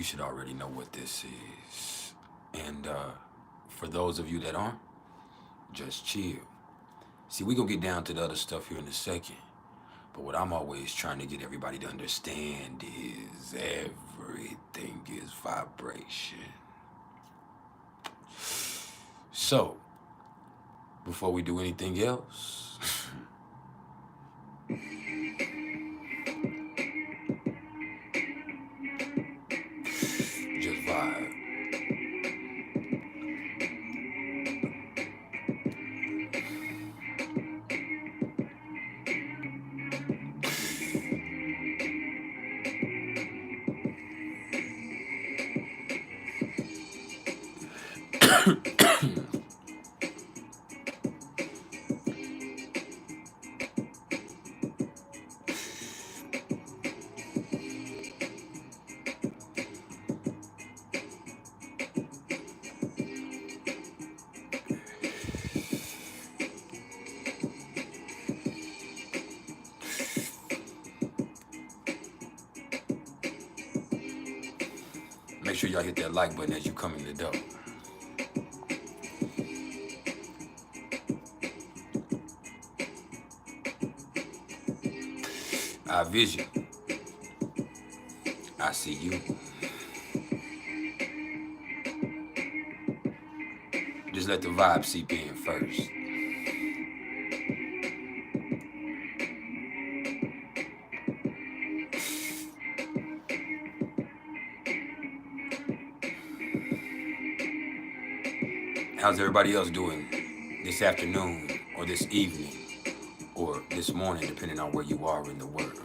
should already know what this is. And for those of you that aren't, just chill. See, we gonna get down to the other stuff here in a second. But what I'm always trying to get everybody to understand is everything is vibration. So, before we do anything else, just vibe. Make sure y'all hit that like button as you come in the door. I vision. I see you. Just let the vibe seep in first. How's everybody else doing this afternoon or this evening or this morning, depending on where you are in the world?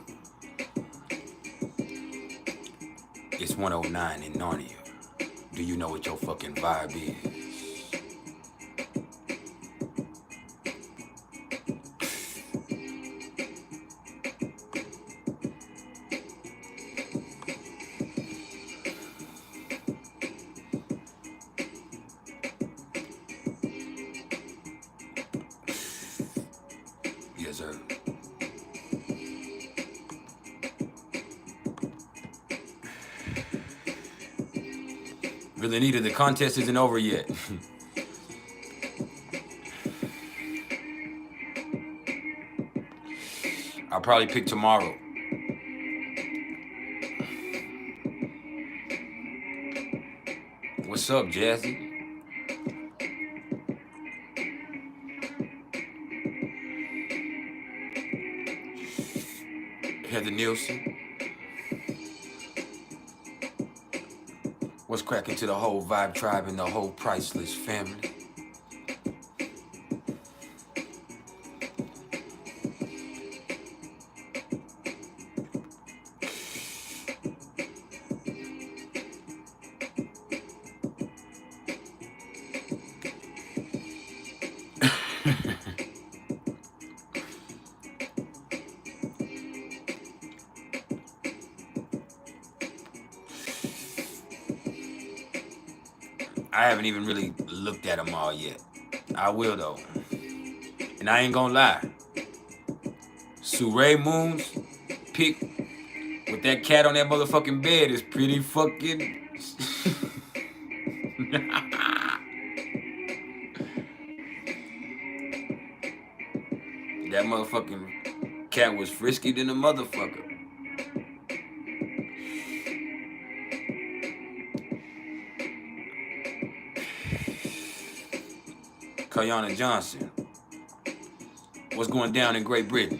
It's 1:09 in Narnia. Do you know what your fucking vibe is? Yes, sir. Really needed. The contest isn't over yet. I'll probably pick tomorrow. What's up, Jazzy? Heather Nielsen. What's cracking to the whole Vibe Tribe and the whole PrIcElEs family? I haven't even really looked at them all yet. I will though. And I ain't gonna lie. Surrey Moon's pic with that cat on that motherfucking bed is pretty fucking... That motherfucking cat was frisky than a motherfucker. Kayana Johnson. What's going down in Great Britain?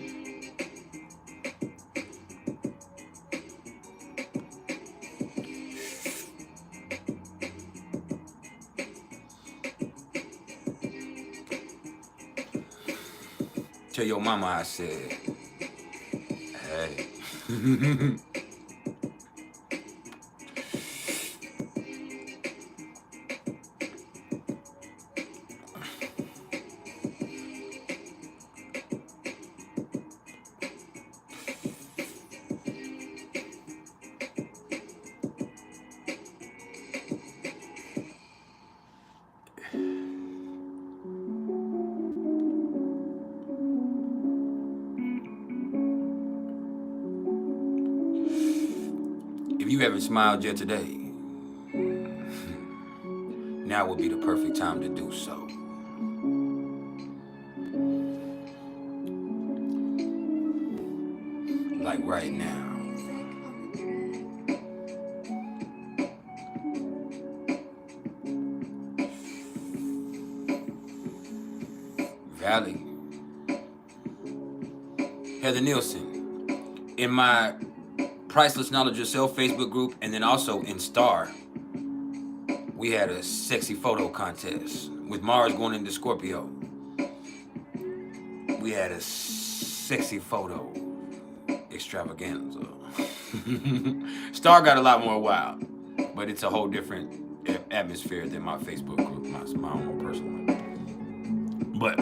Tell your mama I said, hey. If you haven't smiled yet today, now would be the perfect time to do so. Like right now. Valley. Heather Nielsen. In my Priceless Knowledge Yourself Facebook group, and then also in Star, we had a sexy photo contest with Mars going into Scorpio. We had a sexy photo extravaganza. Star got a lot more wild, but it's a whole different atmosphere than my Facebook group, my own personal one. But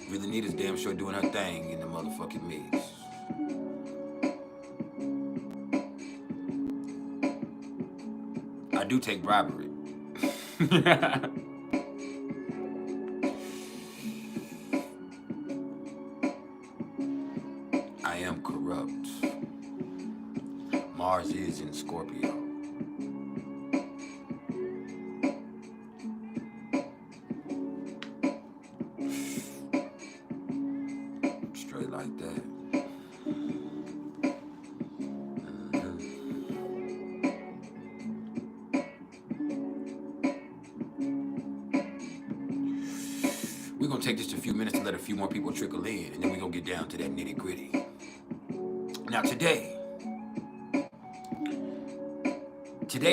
really Nita's damn sure doing her thing in the motherfucking mix. I do take bribery. I am corrupt. Mars is in Scorpio. Straight like that. We're going to take just a few minutes to let a few more people trickle in, and then we're going to get down to that nitty gritty. Now today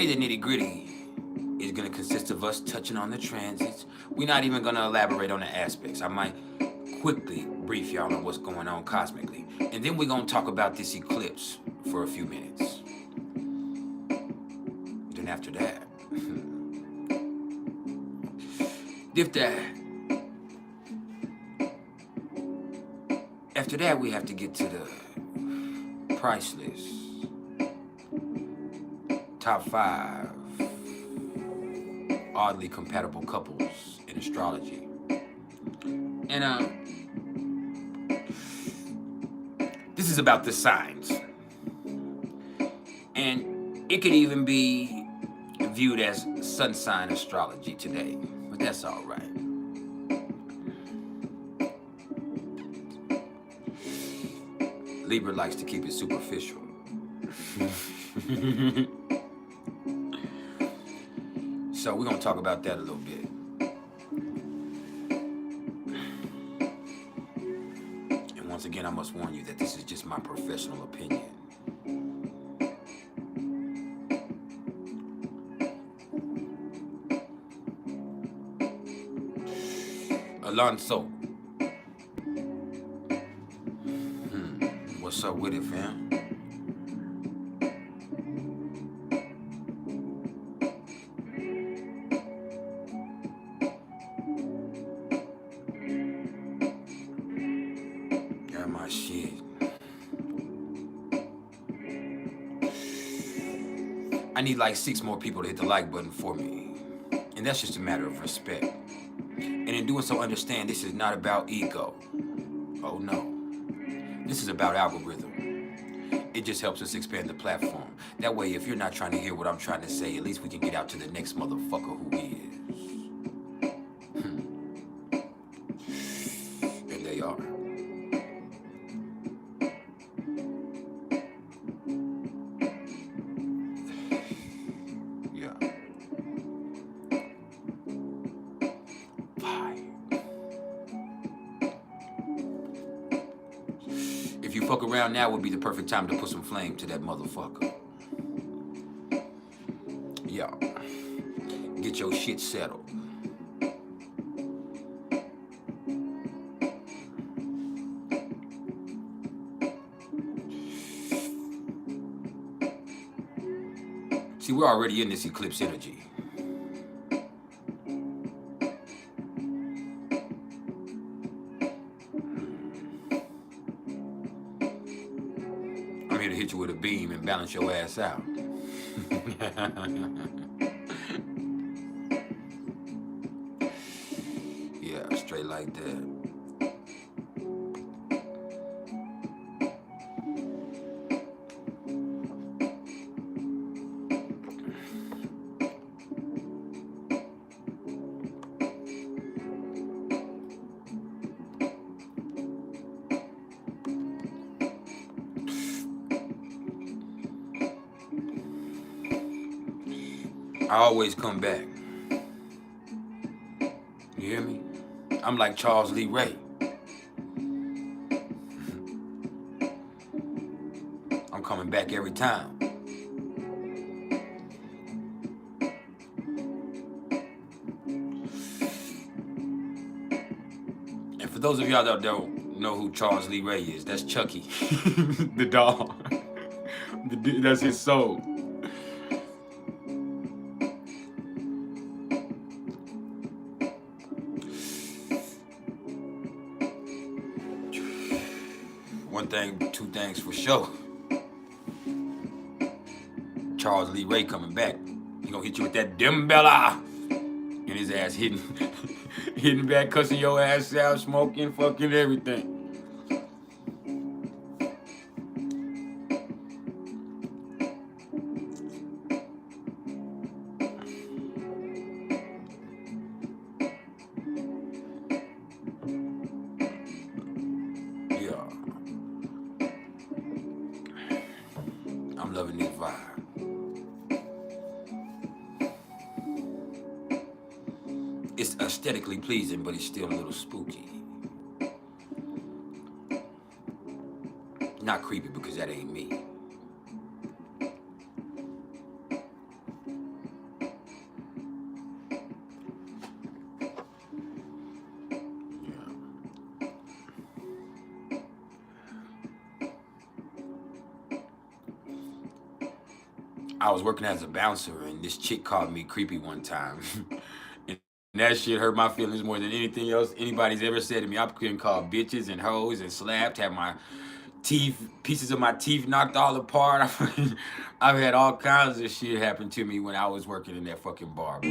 the nitty gritty is going to consist of us touching on the transits. We're not even going to elaborate on the aspects. I might quickly brief y'all on what's going on cosmically. And then we're going to talk about this eclipse for a few minutes. Then after that, after that, we have to get to the priceless top 5 oddly compatible couples in astrology. And this is about the signs. And it could even be viewed as sun sign astrology today, but that's all right. Libra likes to keep it superficial. So we're going to talk about that a little bit. And once again, I must warn you that this is just my professional opinion. Alonso. What's up with it, fam? Got my shit. I need like 6 more people to hit the like button for me. And that's just a matter of respect. And in doing so, understand this is not about ego. Oh no. This is about algorithm. It just helps us expand the platform. That way, if you're not trying to hear what I'm trying to say, at least we can get out to the next motherfucker who is. And they are. Yeah. 5. If you fuck around now, would be the perfect time to put some flame to that motherfucker. Yeah. Get your shit settled. See, we're already in this eclipse energy. I'm here to hit you with a beam and balance your ass out. Yeah, straight like that. I always come back. You hear me? I'm like Charles Lee Ray. I'm coming back every time. And for those of y'all that don't know who Charles Lee Ray is, that's Chucky, the dog. That's his soul. One thing, two things for sure. Charles Lee Ray coming back. He gonna hit you with that Dembella. And his ass hitting back, cussing your ass out, smoking, fucking everything. Yeah. I'm loving this vibe. It's aesthetically pleasing, but it's still a little spooky. Not creepy, because that ain't me. I was working as a bouncer, and this chick called me creepy one time. And that shit hurt my feelings more than anything else anybody's ever said to me. I've been called bitches and hoes and slapped, had my pieces of my teeth knocked all apart. I've had all kinds of shit happen to me when I was working in that fucking bar. But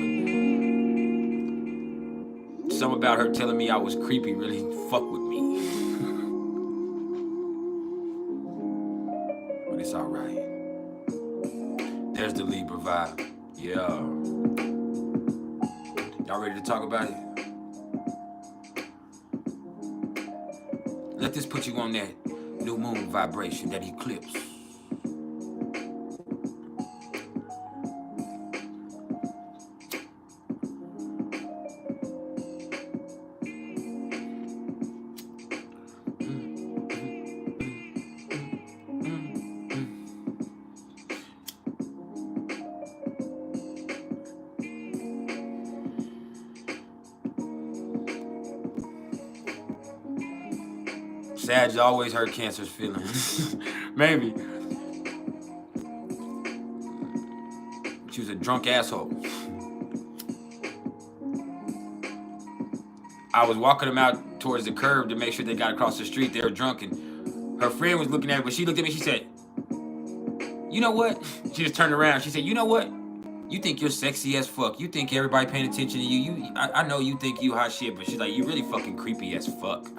something about her telling me I was creepy really fucked with me. But it's alright. There's the Libra vibe. Yeah. Y'all ready to talk about it? Let this put you on that new moon vibration, that eclipse. Sag always hurt Cancer's feelings. Maybe. She was a drunk asshole. I was walking them out towards the curb to make sure they got across the street. They were drunk, and her friend was looking at her, but she looked at me, she said, "You know what?" She just turned around. She said, "You know what? You think you're sexy as fuck. You think everybody paying attention to you. I know you think you hot shit, but she's like, you really fucking creepy as fuck."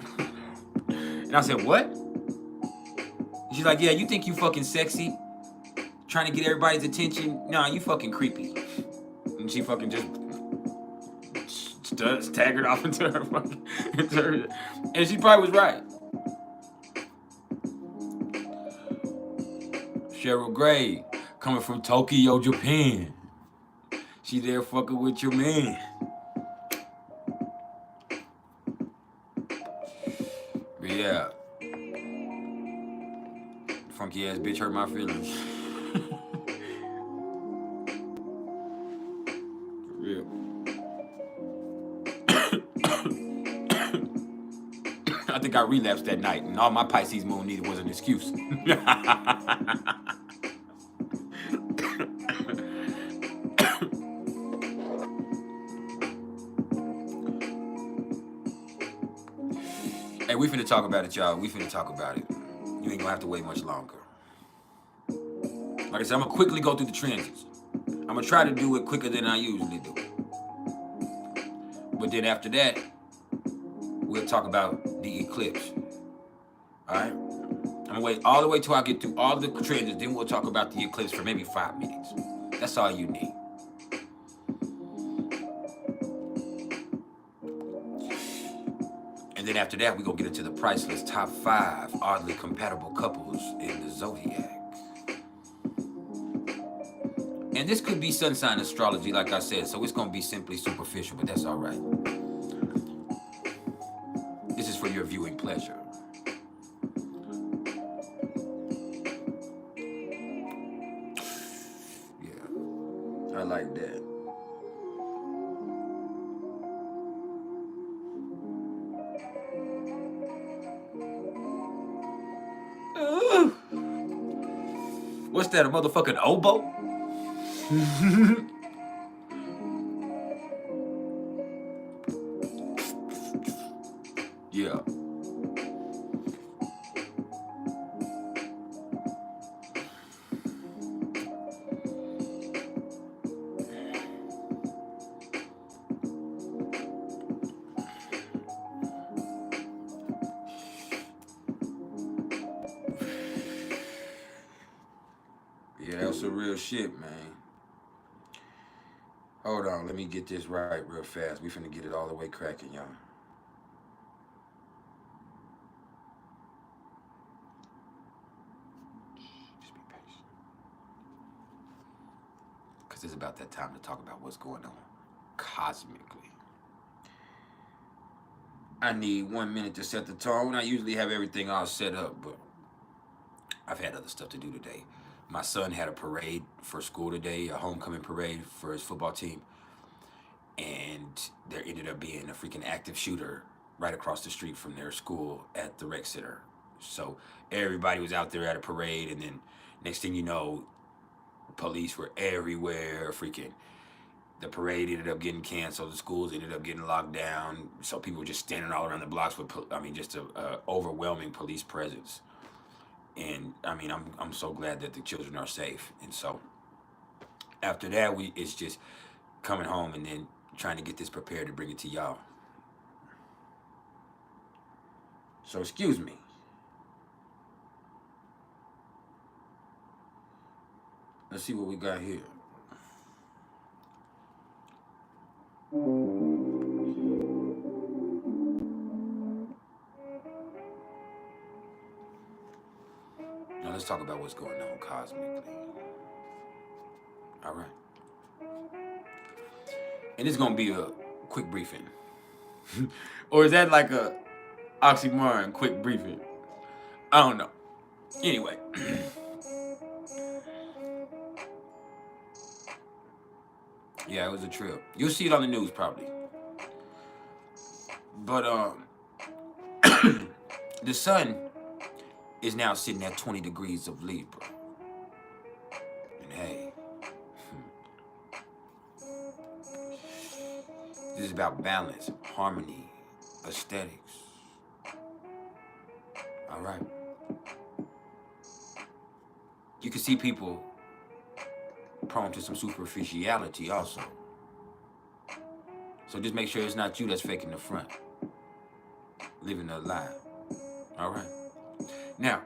And I said, "What?" She's like, "Yeah, you think you fucking sexy, trying to get everybody's attention. Nah, you fucking creepy." And she fucking just staggered off into her fucking, and she probably was right. Cheryl Gray, coming from Tokyo, Japan. She there fucking with your man. But yeah. Funky ass bitch hurt my feelings. For real. I think I relapsed that night, and all my Pisces moon needed was an excuse. Hey, we finna talk about it, y'all. We finna talk about it. You ain't gonna have to wait much longer. Like I said, I'm gonna quickly go through the transits. I'm gonna try to do it quicker than I usually do. But then after that, we'll talk about the eclipse. Alright? I'm gonna wait all the way till I get through all the transits, then we'll talk about the eclipse for maybe 5 minutes. That's all you need. And then after that, we're gonna get into the PrIcElEs top 5 oddly compatible couples in the zodiac. And this could be sun sign astrology, like I said, so it's going to be simply superficial, but that's all right. This is for your viewing pleasure. Yeah, I like that. What's that, a motherfucking oboe? Yeah. Yeah, that's some real shit, man. Hold on, let me get this right real fast. We finna get it all the way cracking, y'all. Just be patient. Because it's about that time to talk about what's going on cosmically. I need 1 minute to set the tone. I usually have everything all set up, but I've had other stuff to do today. My son had a parade for school today, a homecoming parade for his football team. And there ended up being a freaking active shooter right across the street from their school at the rec center. So everybody was out there at a parade, and then next thing you know, police were everywhere. Freaking, the parade ended up getting canceled. The schools ended up getting locked down. So people were just standing all around the blocks with, just a overwhelming police presence. And I mean, I'm so glad that the children are safe. And so after that, it's just coming home and then trying to get this prepared to bring it to y'all. So excuse me. Let's see what we got here. Now let's talk about what's going on cosmically. All right. And it's gonna be a quick briefing. Or is that like a oxymoron, quick briefing? I don't know. Anyway. Yeah, it was a trip. You'll see it on the news probably. But the sun is now sitting at 20 degrees of Libra. And hey, this is about balance, harmony, aesthetics. All right. You can see people prone to some superficiality also. So just make sure it's not you that's faking the front, living a lie. All right. Now,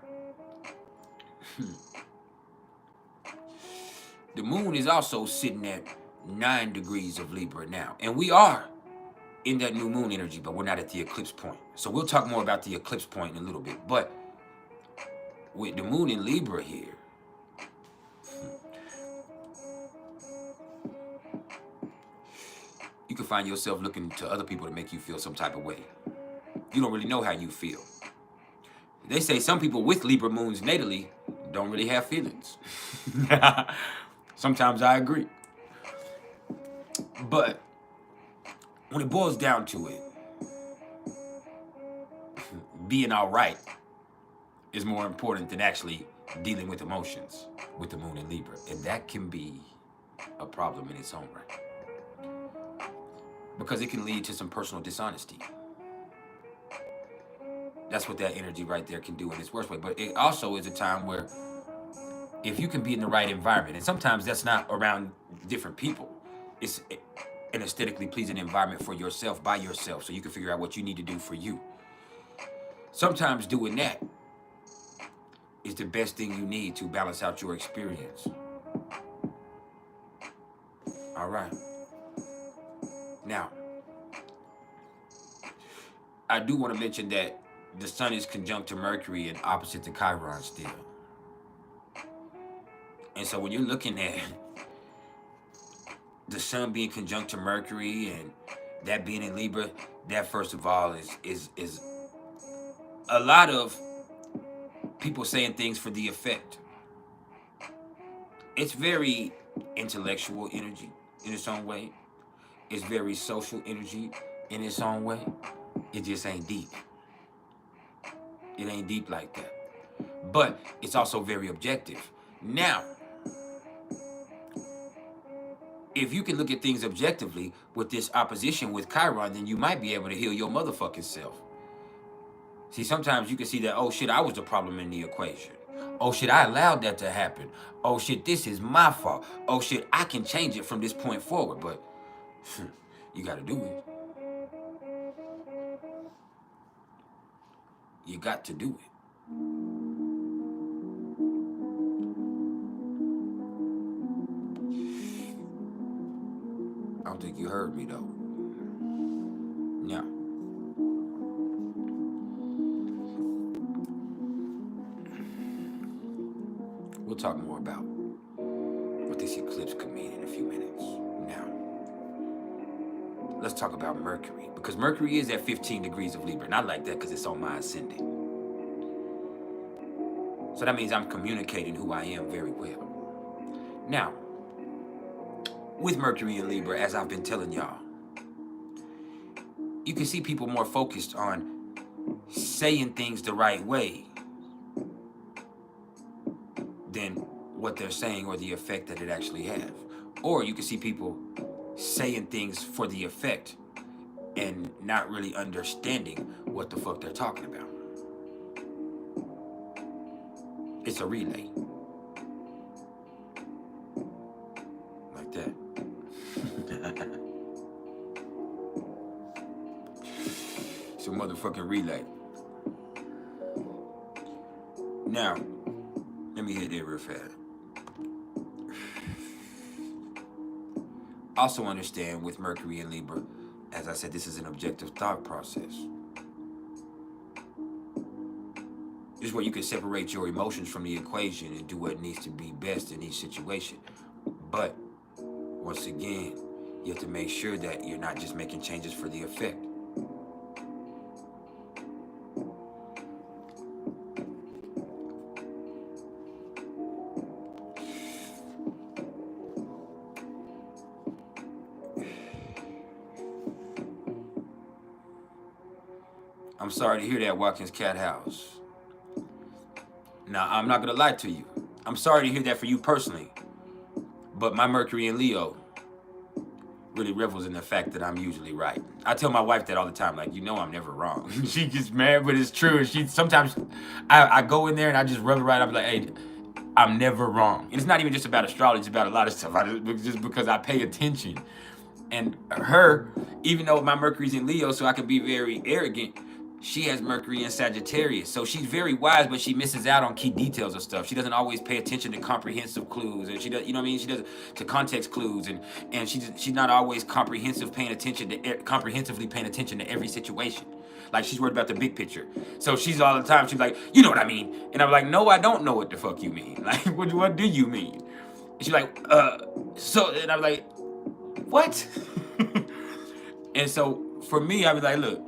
the moon is also sitting at 9 degrees of Libra now. And we are in that new moon energy, but we're not at the eclipse point. So we'll talk more about the eclipse point in a little bit. But with the moon in Libra here, you can find yourself looking to other people to make you feel some type of way. You don't really know how you feel. They say some people with Libra moons natally don't really have feelings. Sometimes I agree. But when it boils down to it, being all right is more important than actually dealing with emotions with the moon in Libra. And that can be a problem in its own right, because it can lead to some personal dishonesty. That's what that energy right there can do in its worst way. But it also is a time where if you can be in the right environment, and sometimes that's not around different people, it's an aesthetically pleasing environment for yourself, by yourself, so you can figure out what you need to do for you. Sometimes doing that is the best thing you need to balance out your experience. All right. Now, I do want to mention that the sun is conjunct to Mercury and opposite to Chiron still. And so when you're looking at the sun being conjunct to Mercury and that being in Libra, that first of all is a lot of people saying things for the effect. It's very intellectual energy in its own way. It's very social energy in its own way. It just ain't deep. It ain't deep like that. But it's also very objective. Now, if you can look at things objectively with this opposition with Chiron, then you might be able to heal your motherfucking self. See, sometimes you can see that, oh shit, I was the problem in the equation. Oh shit, I allowed that to happen. Oh shit, this is my fault. Oh shit, I can change it from this point forward, but you gotta do it. You got to do it. I don't think you heard me though. Now, we'll talk more about what this eclipse could mean in a few minutes. Now, let's talk about Mercury, because Mercury is at 15 degrees of Libra, and I like that because it's on my ascendant. So that means I'm communicating who I am very well. Now, with Mercury in Libra, as I've been telling y'all, you can see people more focused on saying things the right way than what they're saying or the effect that it actually has. Or you can see people saying things for the effect and not really understanding what the fuck they're talking about. It's a relay. Like that. It's a motherfucking relay. Now, let me hit that real fast. Also understand with Mercury and Libra, as I said, this is an objective thought process. This is where you can separate your emotions from the equation and do what needs to be best in each situation. But once again, you have to make sure that you're not just making changes for the effect. I'm sorry to hear that, Watkins Cat House. Now, I'm not going to lie to you. I'm sorry to hear that for you personally. But my Mercury in Leo really revels in the fact that I'm usually right. I tell my wife that all the time, like, you know I'm never wrong. She gets mad, but it's true. And she sometimes, I go in there and I just rub it right up, like, hey, I'm never wrong. And it's not even just about astrology, it's about a lot of stuff. Just because I pay attention. And her, even though my Mercury's in Leo, so I can be very arrogant, she has Mercury in Sagittarius. So she's very wise, but she misses out on key details of stuff. She doesn't always pay attention to comprehensive clues. And she does, you know what I mean? She does to context clues. And she's not always comprehensively paying attention to every situation. Like, she's worried about the big picture. So she's all the time, she's like, you know what I mean? And I'm like, no, I don't know what the fuck you mean. Like, what do you mean? And she's like, so, and I'm like, what? And so for me, I was like, look,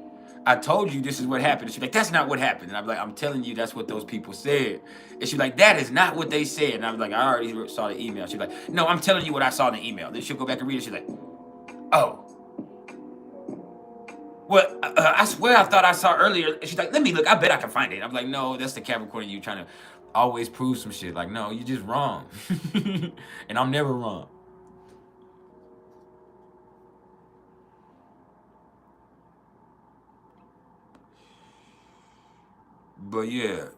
I told you this is what happened. And she's like, that's not what happened. And I'm like, I'm telling you, that's what those people said. And she's like, that is not what they said. And I was like, I already saw the email. She's like, no, I'm telling you what I saw in the email. Then she'll go back and read it. She's like, oh. Well, I swear I thought I saw earlier. And she's like, let me look. I bet I can find it. I'm like, no, that's the Capricorn in you trying to always prove some shit. Like, no, you're just wrong. And I'm never wrong. But yeah.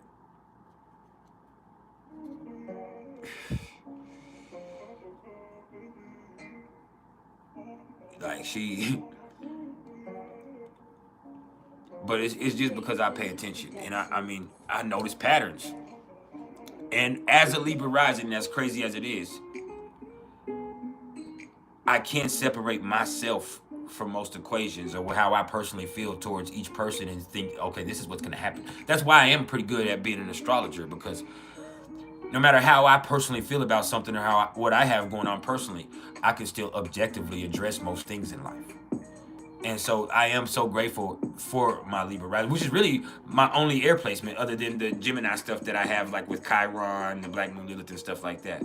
Like, she... But it's just because I pay attention. And I mean, I notice patterns. And as a Libra rising, as crazy as it is, I can't separate myself from most equations or how I personally feel towards each person and think, okay, this is what's going to happen. That's why I am pretty good at being an astrologer, because no matter how I personally feel about something or what I have going on personally, I can still objectively address most things in life. And so I am so grateful for my Libra rising, which is really my only air placement other than the Gemini stuff that I have, like with Chiron, the Black Moon Lilith and stuff like that.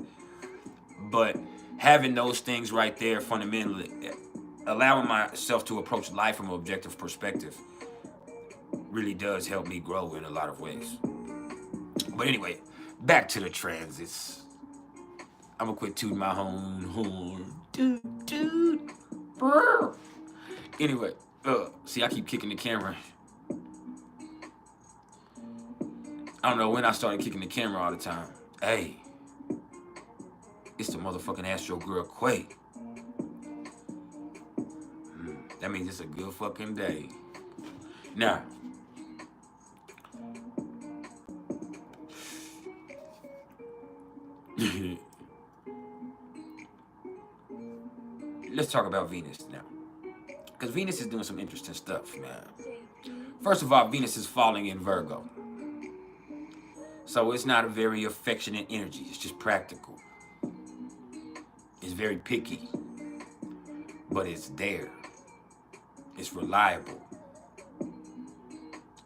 But having those things right there fundamentally, allowing myself to approach life from an objective perspective really does help me grow in a lot of ways. But anyway, back to the transits. I'm gonna quit tooting my own horn. Dude. Brr. Anyway, see, I keep kicking the camera. I don't know when I started kicking the camera all the time. Hey, it's the motherfucking Astro Girl Quay. That means it's a good fucking day. Now, let's talk about Venus now. Because Venus is doing some interesting stuff, man. First of all, Venus is falling in Virgo. So it's not a very affectionate energy. It's just practical. It's very picky. But it's there. It's reliable.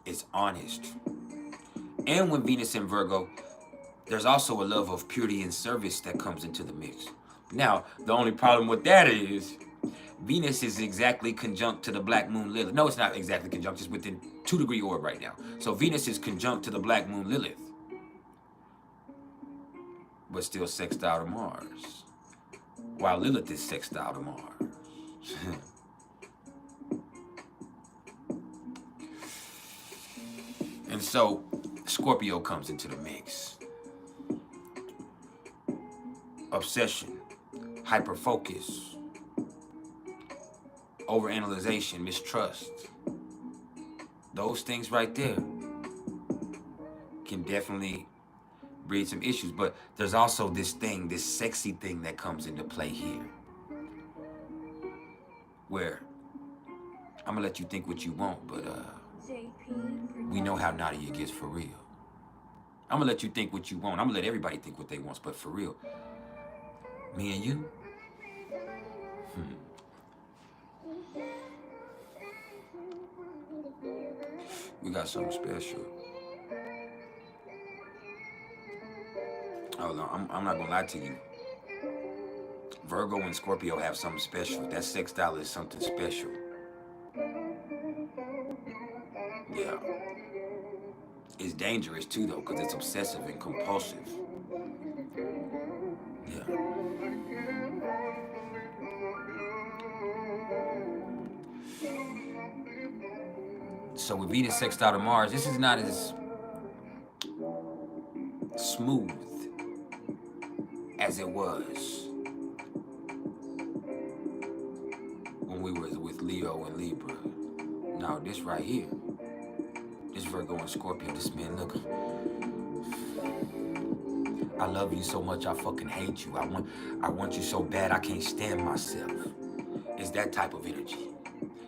It's honest. And when Venus in Virgo, there's also a love of purity and service that comes into the mix. Now, the only problem with that is Venus is exactly conjunct to the Black Moon Lilith. No, it's not exactly conjunct. It's within 2-degree orb right now. So Venus is conjunct to the Black Moon Lilith, but still sextile to Mars, while Lilith is sextile to Mars. And so Scorpio comes into the mix. Obsession, hyperfocus, overanalyzation, mistrust. Those things right there can definitely breed some issues. But there's also this thing, this sexy thing that comes into play here, where I'm gonna let you think what you want, but we know how naughty it gets for real. I'm gonna let you think what you want. I'm gonna let everybody think what they want, but for real, me and you, we got something special. Oh no, I'm not gonna lie to you. Virgo and Scorpio have something special. That sextile is something special. Yeah. It's dangerous too though, because it's obsessive and compulsive. Yeah. So with Venus sextile to Mars, this is not as smooth as it was when we were with Leo and Libra. Now this right here, this Virgo and Scorpio, this man, look, I love you so much I fucking hate you. I want you so bad I can't stand myself. It's that type of energy.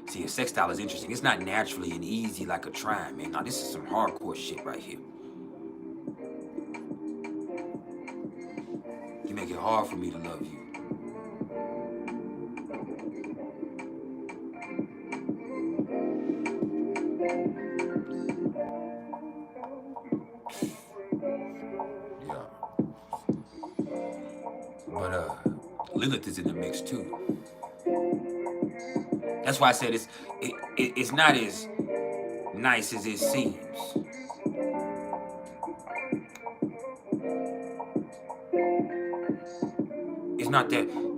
See, a sextile is interesting. It's not naturally and easy like a trine, man. Now this is some hardcore shit right here. You make it hard for me to love you. Yeah. But Lilith is in the mix too. That's why I said it's not as nice as it seems.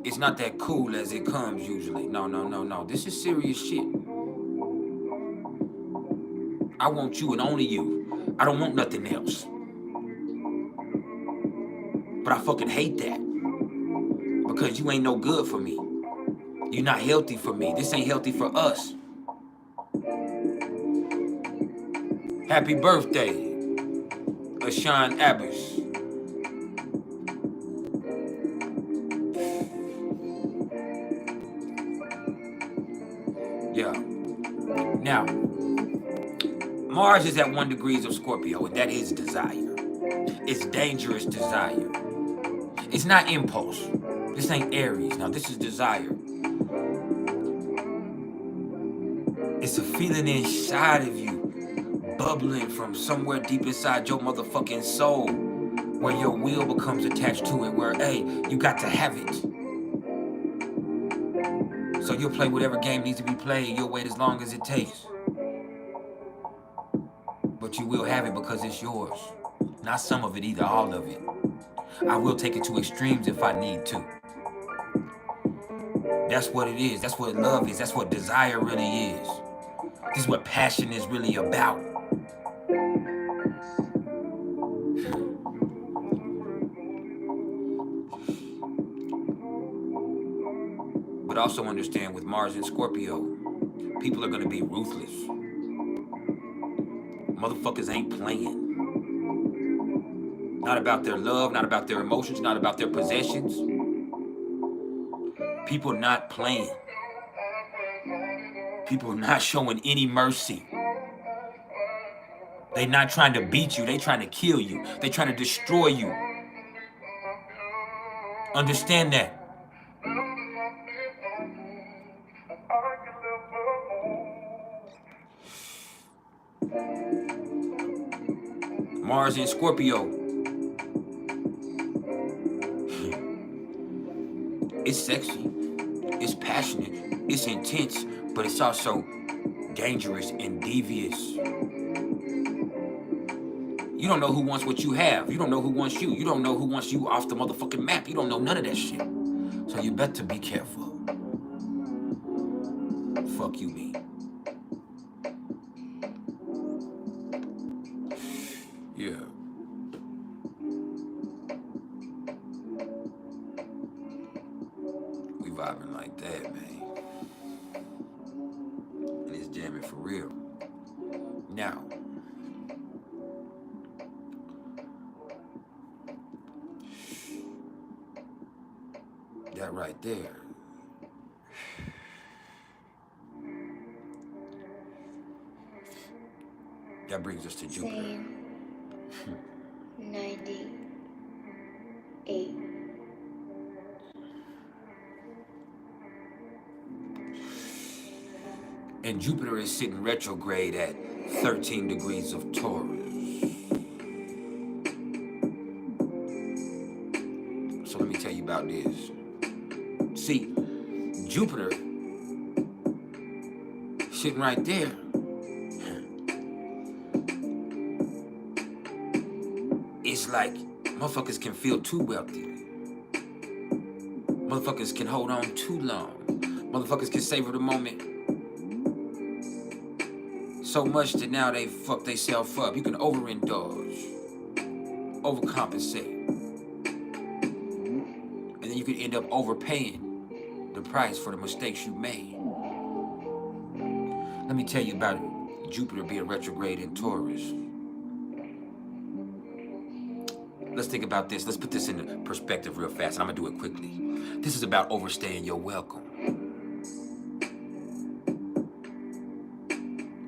It's not that cool as it comes usually. No. This is serious shit. I want you and only you. I don't want nothing else. But I fucking hate that. Because you ain't no good for me. You're not healthy for me. This ain't healthy for us. Happy birthday, Ashan Abbas. Yeah. Now, Mars is at 1 degree of Scorpio, and that is desire. It's dangerous desire. It's not impulse. This ain't Aries. Now this is desire. It's a feeling inside of you, bubbling from somewhere deep inside your motherfucking soul, where your will becomes attached to it, where, hey, you got to have it. So you'll play whatever game needs to be played. You'll wait as long as it takes. But you will have it because it's yours. Not some of it either, all of it. I will take it to extremes if I need to. That's what it is. That's what love is. That's what desire really is. This is what passion is really about. But also understand, with Mars in Scorpio, people are going to be ruthless. Motherfuckers ain't playing. Not about their love, not about their emotions, not about their possessions. People not playing. People not showing any mercy. They not trying to beat you. They trying to kill you. They trying to destroy you. Understand that. Mars in Scorpio. It's sexy. It's passionate. It's intense. But it's also dangerous and devious. You don't know who wants what you have. You don't know who wants you. You don't know who wants you off the motherfucking map. You don't know none of that shit. So you better be careful. Fuck you mean. Yeah. We vibing like that, man. And it's jamming for real. Now, that right there. That brings us to Jupiter. Same. 98. And Jupiter is sitting retrograde at 13 degrees of Taurus. So let me tell you about this. See, Jupiter sitting right there. It's like motherfuckers can feel too wealthy. Motherfuckers can hold on too long. Motherfuckers can savor the moment so much that now they fuck themselves up. You can overindulge, overcompensate, and then you could end up overpaying the price for the mistakes you made. Let me tell you about Jupiter being retrograde in Taurus. Let's think about this. Let's put this into perspective real fast. I'm gonna do it quickly. This is about overstaying your welcome.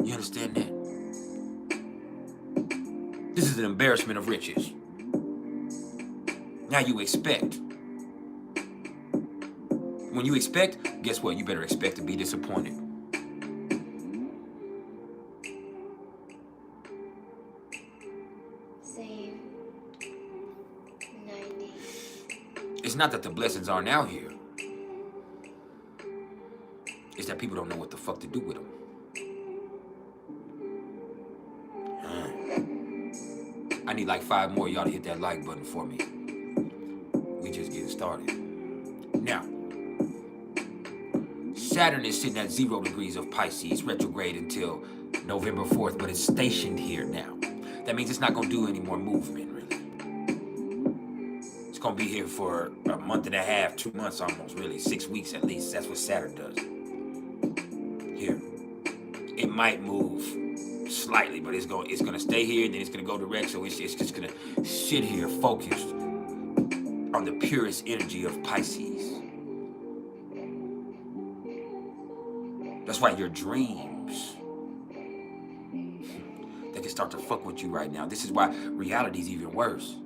You understand that? This is an embarrassment of riches. Now you expect. When you expect, guess what? You better expect to be disappointed. Same. 90. It's not that the blessings aren't out here. It's that people don't know what the fuck to do with them. I need like 5 more of y'all to hit that like button for me. We just getting started. Now, Saturn is sitting at 0 degrees of Pisces, retrograde until November 4th, but it's stationed here now. That means it's not gonna do any more movement, really. It's gonna be here for a month and a half, 2 months almost, really, 6 weeks at least. That's what Saturn does. Here, it might move slightly, but it's gonna stay here, then it's gonna go direct, so it's just gonna sit here focused on the purest energy of Pisces. That's why your dreams, they can start to fuck with you right now. This is why reality is even worse.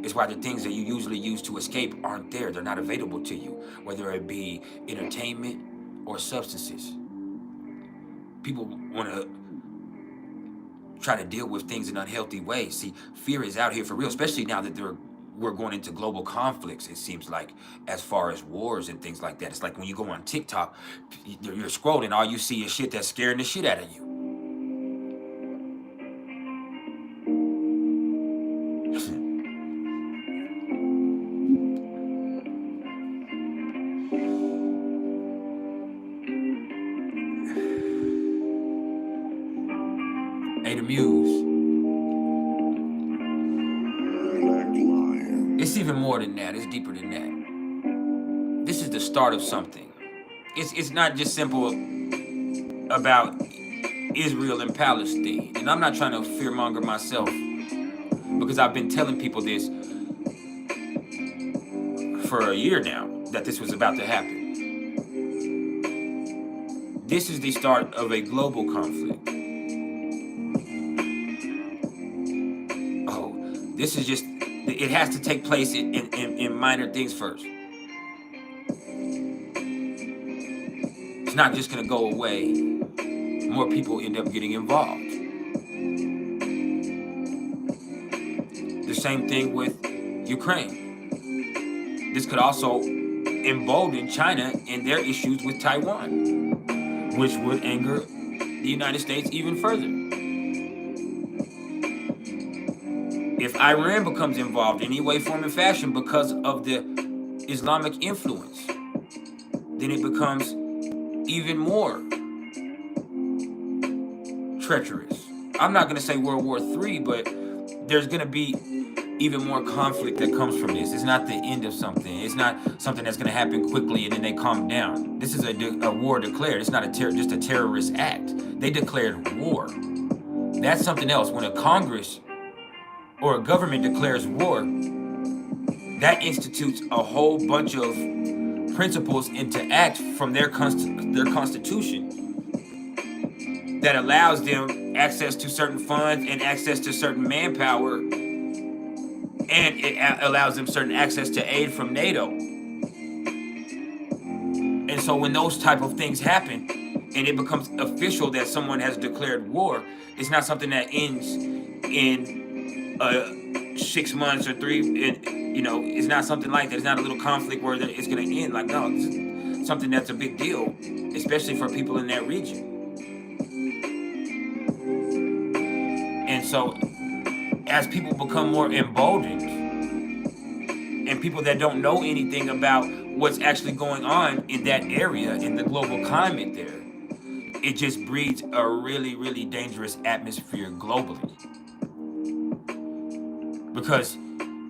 It's why the things that you usually use to escape aren't there. They're not available to you, whether it be entertainment or substances. People want to try to deal with things in unhealthy ways. See, fear is out here for real, especially now that we're going into global conflicts, it seems like, as far as wars and things like that. It's like when you go on TikTok, you're scrolling, all you see is shit that's scaring the shit out of you. Hey, the Muse. It's even more than that. It's deeper than that. This is the start of something. It's not just simple about Israel and Palestine. And I'm not trying to fearmonger myself, because I've been telling people this for a year now, that this was about to happen. This is the start of a global conflict. Oh, this is just, it has to take place in minor things first. It's not just going to go away. More people end up getting involved. The same thing with Ukraine. This could also embolden China in their issues with Taiwan, which would anger the United States even further. If Iran becomes involved in any way, form, and fashion because of the Islamic influence, then it becomes even more treacherous. I'm not going to say World War III, but there's going to be even more conflict that comes from this. It's not the end of something. It's not something that's going to happen quickly and then they calm down. This is a war declared. It's not just a terrorist act. They declared war. That's something else. When a Congress or a government declares war, that institutes a whole bunch of principles into act from their constitution that allows them access to certain funds and access to certain manpower, and it allows them certain access to aid from NATO. And so when those type of things happen and it becomes official that someone has declared war, it's not something that ends in 6 months or 3, it's not something like that. It's not a little conflict where it's going to end. Like, no, this is something that's a big deal, especially for people in that region. And so as people become more emboldened, and people that don't know anything about what's actually going on in that area, in the global climate there, it just breeds a really, really dangerous atmosphere globally. Because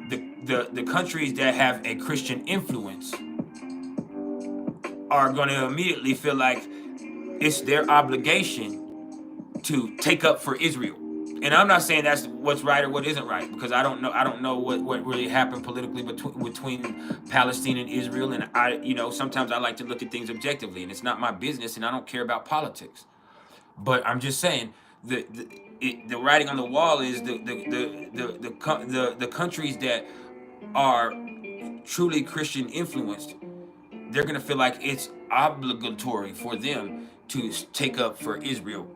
the countries that have a Christian influence are going to immediately feel like it's their obligation to take up for Israel. And I'm not saying that's what's right or what isn't right, because I don't know what really happened politically between Palestine and Israel. And sometimes I like to look at things objectively, and it's not my business, and I don't care about politics. But I'm just saying the writing on the wall is the countries that are truly Christian influenced, they're gonna feel like it's obligatory for them to take up for Israel.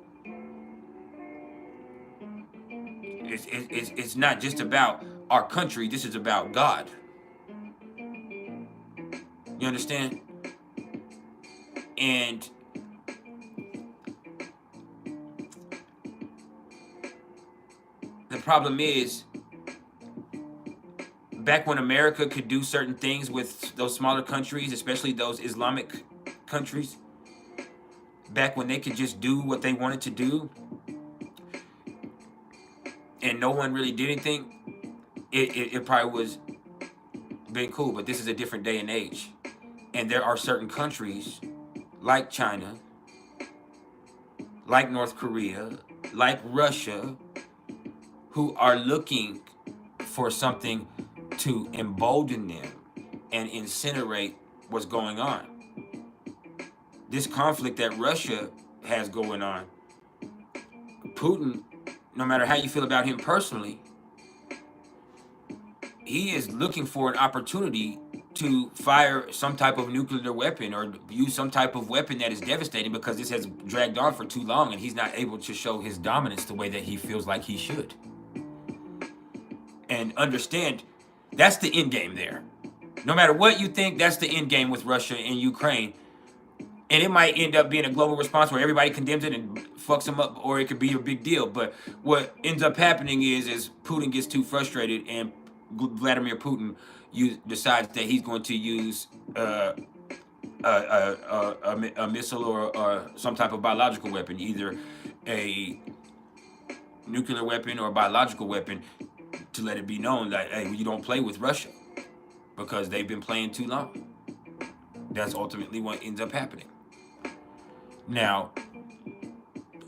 It's not just about our country. This is about God. You understand? And the problem is, back when America could do certain things with those smaller countries, especially those Islamic countries, back when they could just do what they wanted to do, and no one really did anything, it probably was been cool. But this is a different day and age, and there are certain countries like China, like North Korea, like Russia, who are looking for something to embolden them and incinerate what's going on. This conflict that Russia has going on, Putin, no matter how you feel about him personally, he is looking for an opportunity to fire some type of nuclear weapon or use some type of weapon that is devastating, because this has dragged on for too long and he's not able to show his dominance the way that he feels like he should. And understand, that's the end game there. No matter what you think, that's the end game with Russia and Ukraine. And it might end up being a global response where everybody condemns it and fucks them up, or it could be a big deal. But what ends up happening is Putin gets too frustrated, and Vladimir Putin decides that he's going to use a missile or some type of biological weapon, either a nuclear weapon or a biological weapon, to let it be known that, hey, you don't play with Russia, because they've been playing too long. That's ultimately what ends up happening. Now,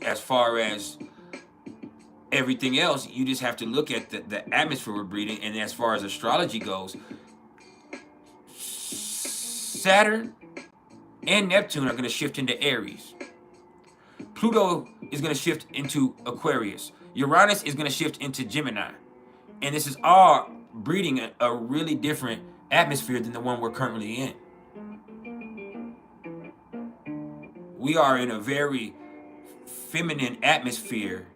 as far as everything else, you just have to look at the atmosphere we're breathing. And as far as astrology goes, Saturn and Neptune are going to shift into Aries. Pluto is going to shift into Aquarius. Uranus is going to shift into Gemini. And this is all breeding a really different atmosphere than the one we're currently in. We are in a very feminine atmosphere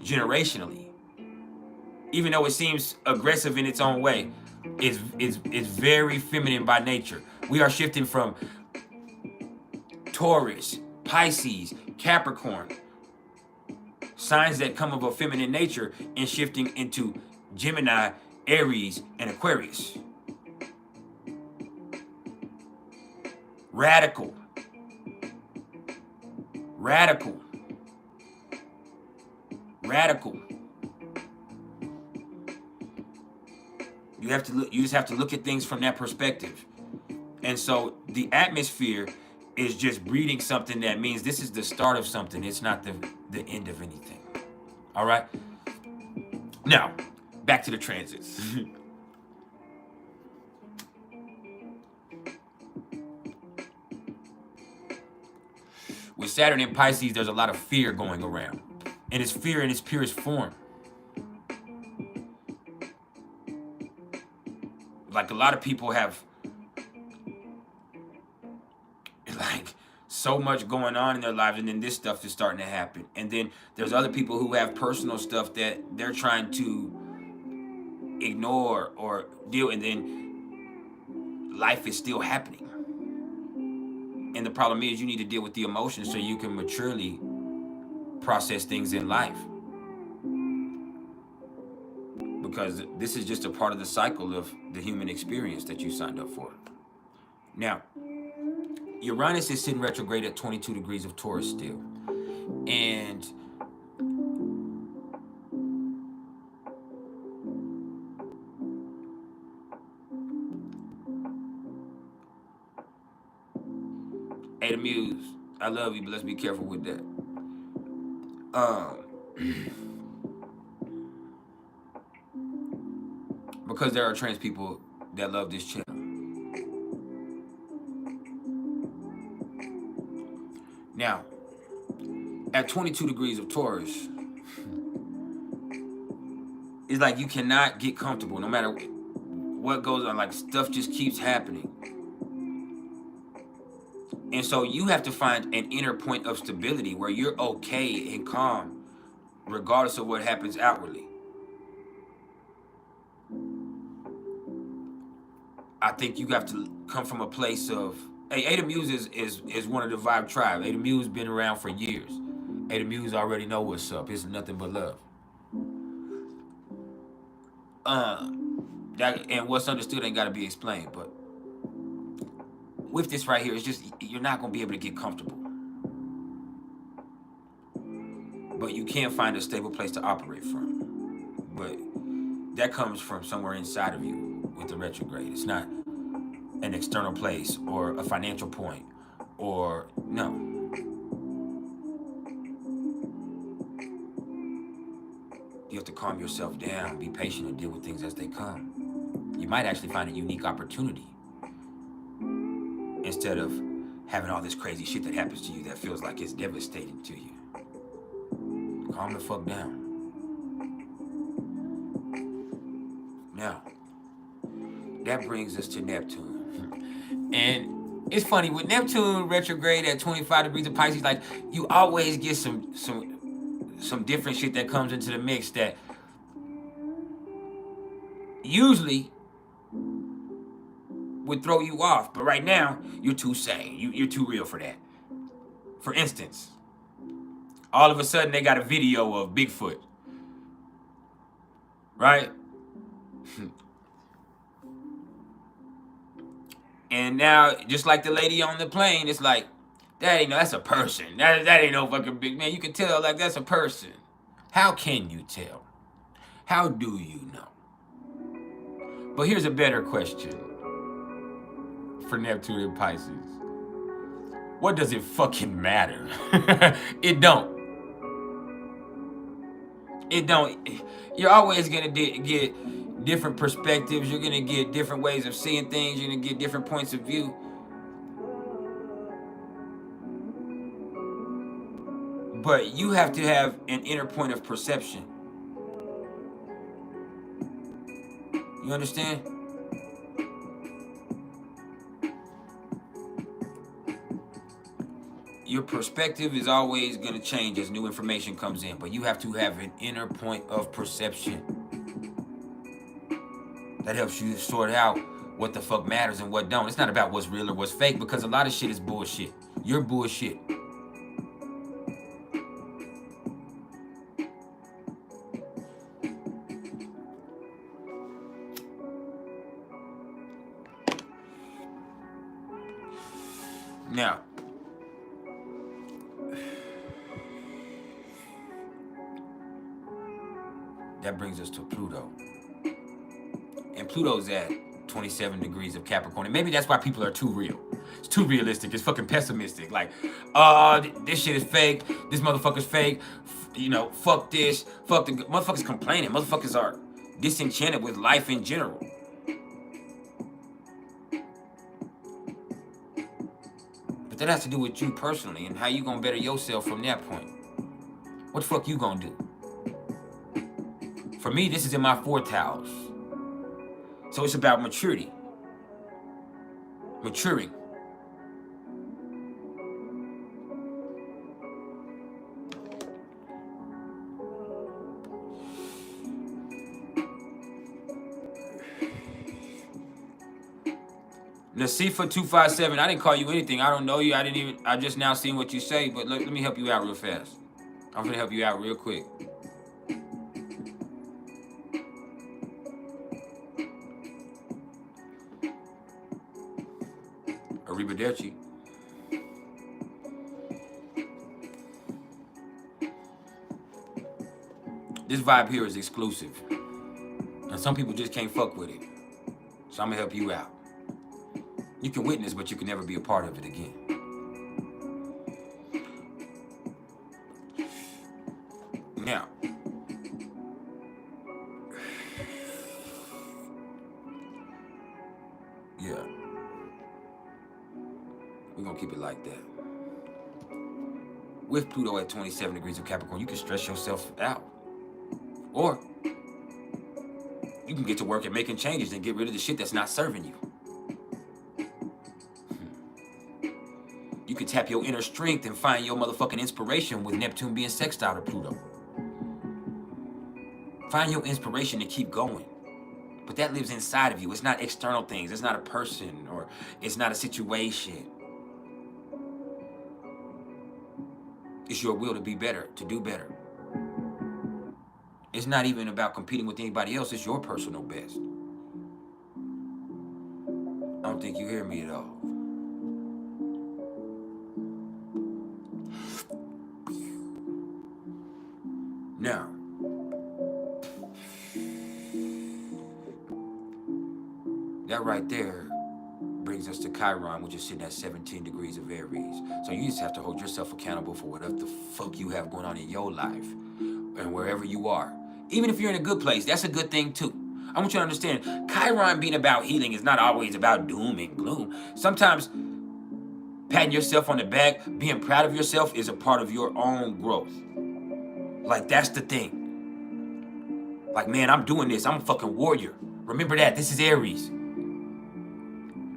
generationally. Even though it seems aggressive in its own way, it's very feminine by nature. We are shifting from Taurus, Pisces, Capricorn, signs that come of a feminine nature, and shifting into Gemini, Aries, and Aquarius. Radical. Radical. Radical. You have to look, you just have to look at things from that perspective. And so the atmosphere is just breeding something that means this is the start of something. It's not the end of anything. All right? Now, back to the transits. With Saturn in Pisces, there's a lot of fear going around. And it's fear in its purest form. Like, a lot of people have, like, so much going on in their lives, and then this stuff is starting to happen. And then there's other people who have personal stuff that they're trying to ignore or deal, and then life is still happening. And the problem is, you need to deal with the emotions so you can maturely process things in life. Because this is just a part of the cycle of the human experience that you signed up for. Now, Uranus is sitting retrograde at 22 degrees of Taurus still. And hey, the Muse, I love you, but let's be careful with that. Because there are trans people that love this channel. Now, at 22 degrees of Taurus, it's like you cannot get comfortable no matter what goes on. Like, stuff just keeps happening. And so you have to find an inner point of stability where you're okay and calm regardless of what happens outwardly. I think you have to come from a place of, hey, Ada Muse is one of the Vibe tribe. Ada Muse been around for years. Ada Muse already know what's up. It's nothing but love. And what's understood ain't got to be explained. But with this right here, it's just, you're not going to be able to get comfortable. But you can find a stable place to operate from. But that comes from somewhere inside of you with the retrograde. It's not an external place or a financial point or no. You have to calm yourself down, be patient, and deal with things as they come. You might actually find a unique opportunity instead of having all this crazy shit that happens to you that feels like it's devastating to you. Calm the fuck down. Now, that brings us to Neptune. And it's funny, with Neptune retrograde at 25 degrees of Pisces, like, you always get some different shit that comes into the mix that usually would throw you off. But right now, you're too sane. You're too real for that. For instance, all of a sudden they got a video of Bigfoot. Right? And now, just like the lady on the plane, it's like, that's a person. That ain't no fucking big man. You can tell, like, that's a person. How can you tell? How do you know? But here's a better question for Neptune and Pisces. What does it fucking matter? It don't. It don't. You're always gonna get different perspectives. You're gonna get different ways of seeing things. You're gonna get different points of view. But you have to have an inner point of perception. You understand? Your perspective is always going to change as new information comes in, but you have to have an inner point of perception that helps you sort out what the fuck matters and what don't. It's not about what's real or what's fake, because a lot of shit is bullshit. You're bullshit. Now, that brings us to Pluto. And Pluto's at 27 degrees of Capricorn. And maybe that's why people are too real. It's too realistic. It's fucking pessimistic. Like, this shit is fake. This motherfucker's fake. You know, fuck this. Fuck the... Motherfuckers complaining. Motherfuckers are disenchanted with life in general. But that has to do with you personally and how you gonna better yourself from that point. What the fuck you gonna do? For me, this is in my fourth house. So it's about maturity. Maturing. Nasifa 257, I didn't call you anything. I don't know you. I just now seen what you say, but let me help you out real fast. I'm gonna help you out real quick. Arrivederci. This vibe here is exclusive. And some people just can't fuck with it. So I'm gonna help you out. You can witness, but you can never be a part of it again. Now, yeah, we're gonna keep it like that. With Pluto at 27 degrees of Capricorn, you can stress yourself out. Or you can get to work at making changes and get rid of the shit that's not serving you. You can tap your inner strength and find your motherfucking inspiration with Neptune being sextile to Pluto. Find your inspiration to keep going. But that lives inside of you. It's not external things. It's not a person or it's not a situation. It's your will to be better, to do better. It's not even about competing with anybody else. It's your personal best. I don't think you hear me at all. Now, that right there brings us to Chiron, which is sitting at 17 degrees of Aries. So you just have to hold yourself accountable for whatever the fuck you have going on in your life and wherever you are. Even if you're in a good place, that's a good thing too. I want you to understand, Chiron being about healing is not always about doom and gloom. Sometimes patting yourself on the back, being proud of yourself is a part of your own growth. Like, that's the thing. Like, man, I'm doing this. I'm a fucking warrior. Remember that. This is Aries.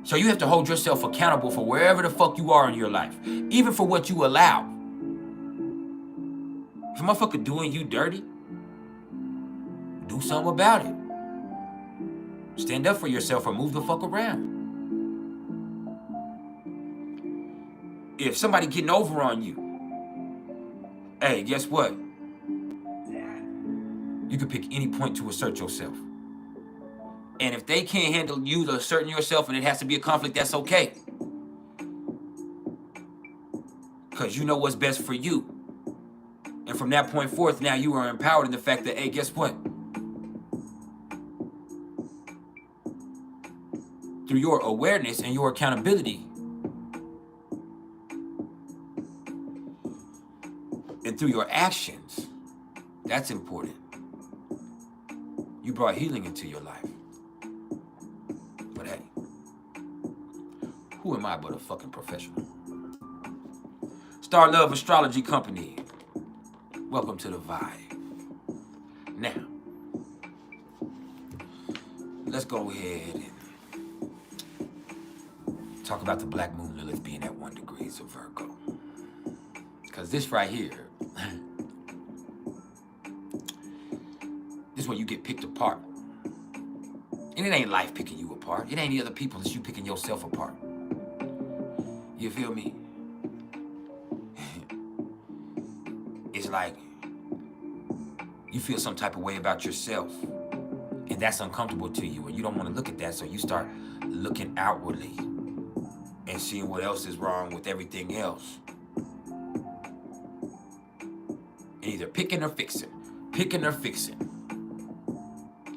So you have to hold yourself accountable for wherever the fuck you are in your life, even for what you allow. If a motherfucker doing you dirty, do something about it. Stand up for yourself or move the fuck around. If somebody getting over on you, hey, guess what? You can pick any point to assert yourself. And if they can't handle you to asserting yourself and it has to be a conflict, that's okay. Because you know what's best for you. And from that point forth, now you are empowered in the fact that, hey, guess what? Through your awareness and your accountability, and through your actions, that's important. You brought healing into your life. But hey, who am I but a fucking professional? Star Love Astrology Company. Welcome to the vibe. Now, let's go ahead and talk about the Black Moon Lilith being at 1 degrees of Virgo. Because this right here, this is where you get picked apart. And it ain't life picking you apart. It ain't the other people, it's you picking yourself apart. You feel me? It's like you feel some type of way about yourself, and that's uncomfortable to you, and you don't want to look at that, so you start looking outwardly and seeing what else is wrong with everything else. And either picking or fixing. Picking or fixing.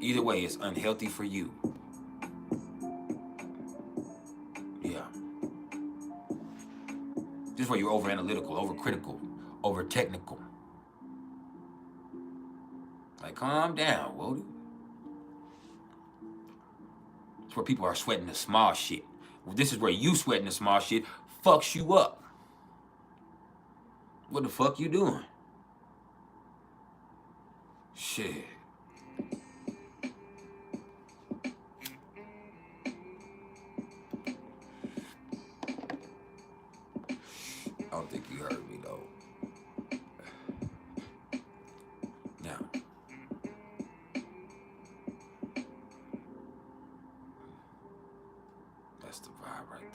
Either way, it's unhealthy for you. Yeah. This is where you're over-analytical, over-critical, over-technical. Like, calm down, Wody. It's where people are sweating the small shit. This is where you sweating the small shit fucks you up. What the fuck you doing? Shit. I don't think you heard me though. Now, that's the vibe right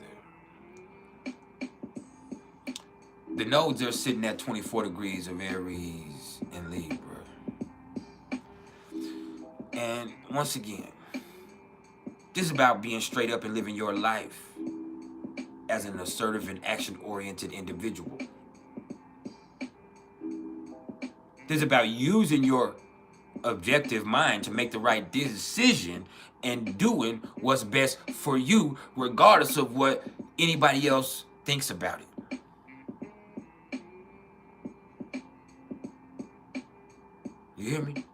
there. The nodes are sitting at 24 degrees of Aries and Libra. And once again, this is about being straight up and living your life as an assertive and action-oriented individual. This is about using your objective mind to make the right decision and doing what's best for you, regardless of what anybody else thinks about it. You hear me?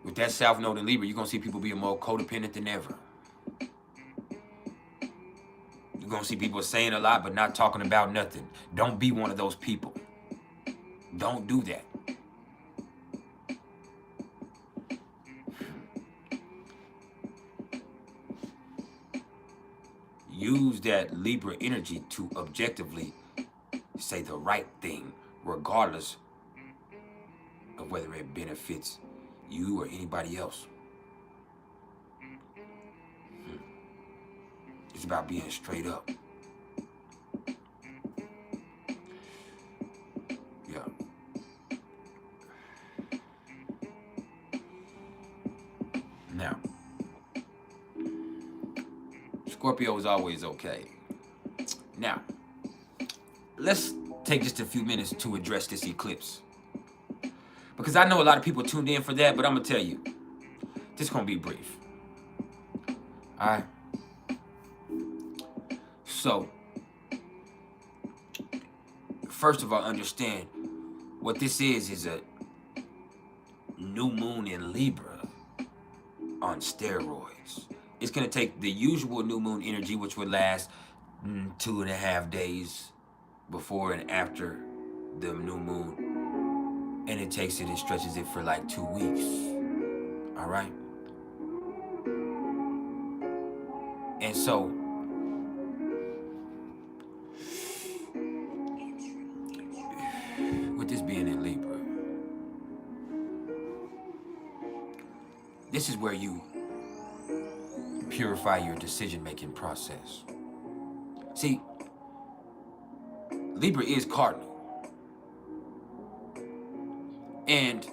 With that South Node in Libra, you're going to see people being more codependent than ever. You're going to see people saying a lot but not talking about nothing. Don't be one of those people. Don't do that. Use that Libra energy to objectively say the right thing, regardless of whether it benefits you or anybody else. It's about being straight up. Yeah. Now, Scorpio is always okay. Now, let's take just a few minutes to address this eclipse. Because I know a lot of people tuned in for that, but I'm going to tell you, this is going to be brief. All right? So, first of all, understand what this is a new moon in Libra on steroids. It's going to take the usual new moon energy, which would last 2.5 days before and after the new moon, and it takes it and stretches it for like 2 weeks. All right. And so with this being in Libra, this is where you purify your decision-making process. See, Libra is cardinal. And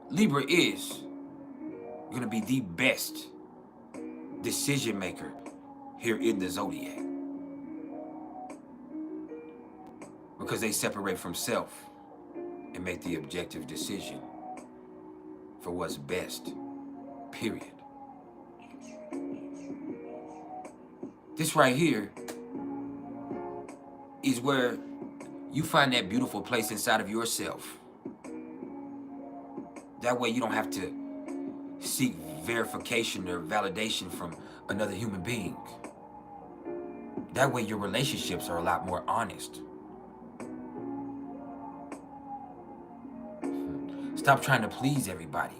Libra is going to be the best decision maker here in the zodiac. Because they separate from self and make the objective decision for what's best, period. This right here is where you find that beautiful place inside of yourself. That way you don't have to seek verification or validation from another human being. That way your relationships are a lot more honest. Stop trying to please everybody.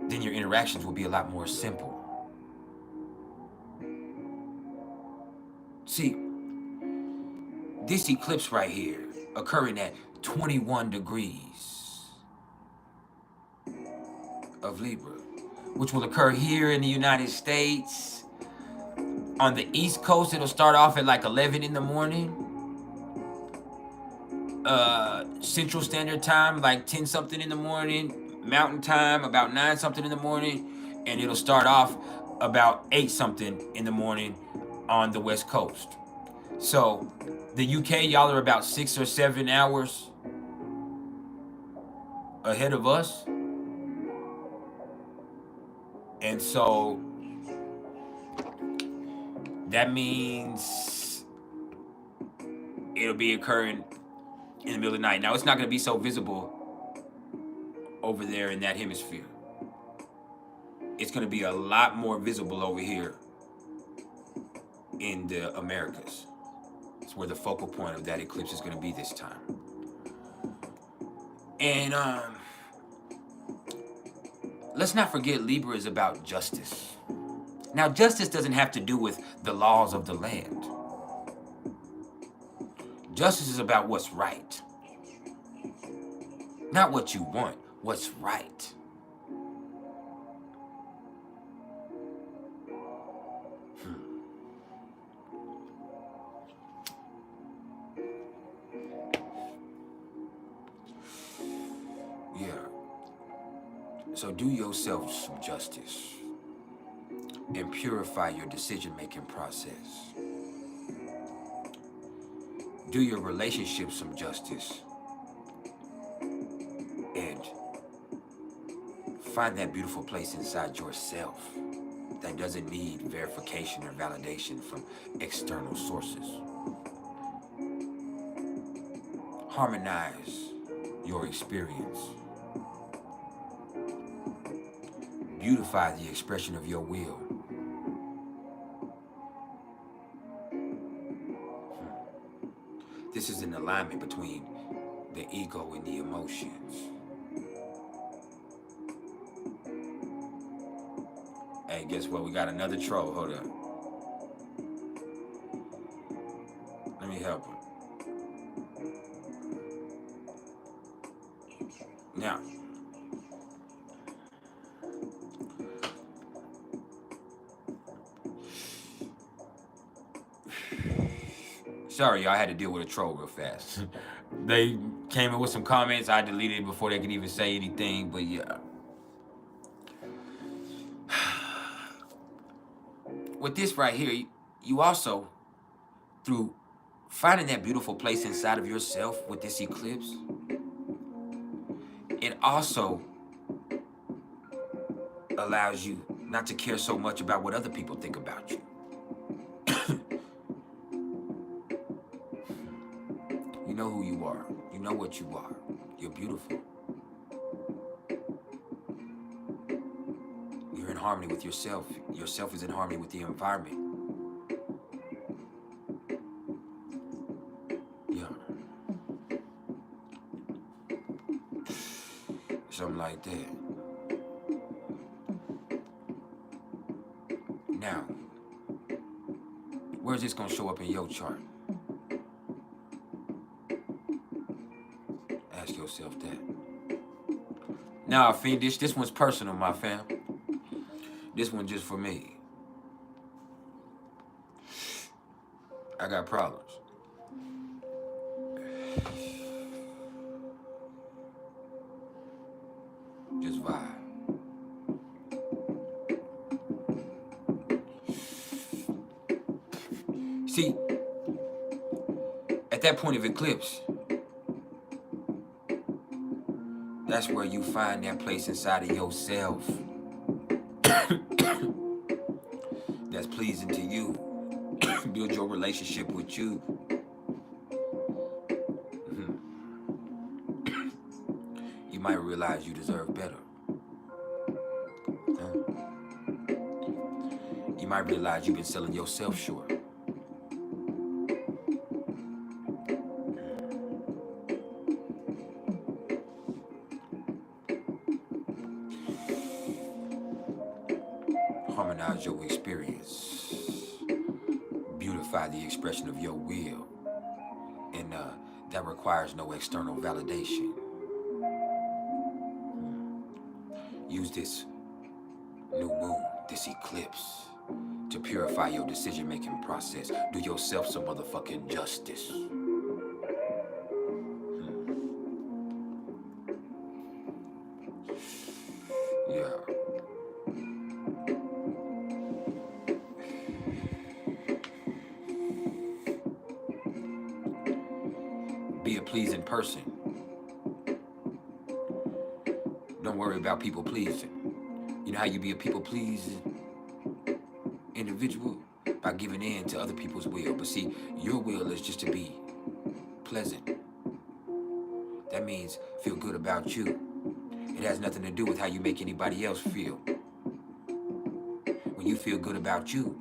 Then your interactions will be a lot more simple. See, this eclipse right here occurring at 21 degrees of Libra, which will occur here in the United States. On the East Coast, it'll start off at like 11 in the morning. Central Standard Time, like 10 something in the morning. Mountain Time, about 9 something in the morning. And it'll start off about 8 something in the morning on the West Coast. So the UK, y'all are about 6 or 7 hours ahead of us. And so that means it'll be occurring in the middle of the night. Now, it's not going to be so visible over there in that hemisphere. It's going to be a lot more visible over here in the Americas. It's where the focal point of that eclipse is going to be this time. And let's not forget Libra is about justice. Now, justice doesn't have to do with the laws of the land. Justice is about what's right. Not what you want, what's right. Yeah. So do yourself some justice and purify your decision-making process. Do your relationship some justice and find that beautiful place inside yourself that doesn't need verification or validation from external sources. Harmonize your experience. Beautify the expression of your will. This is an alignment between the ego and the emotions. Hey, guess what? We got another troll. Hold up. Let me help him. Now, sorry, y'all, I had to deal with a troll real fast. They came in with some comments. I deleted it before they could even say anything, but yeah. With this right here, you also, through finding that beautiful place inside of yourself with this eclipse, it also allows you not to care so much about what other people think about you. You know who you are. You know what you are. You're beautiful. You're in harmony with yourself. Yourself is in harmony with the environment. Yeah. Something like that. Now, where's this gonna show up in your chart? Ask yourself that. Now, Fiendish, this one's personal, my fam. This one just for me. I got problems. Just vibe. See, at that point of eclipse, that's where you find that place inside of yourself that's pleasing to you. Build your relationship with you. You might realize you deserve better. You might realize you've been selling yourself short. Harmonize your experience. Beautify the expression of your will. And that requires no external validation. Use this new moon, this eclipse, to purify your decision-making process. Do yourself some motherfucking justice. Yeah. Be a pleasing person. Don't worry about people pleasing. You know how you be a people pleasing individual? By giving in to other people's will. But see, your will is just to be pleasant. That means feel good about you. It has nothing to do with how you make anybody else feel. When you feel good about you,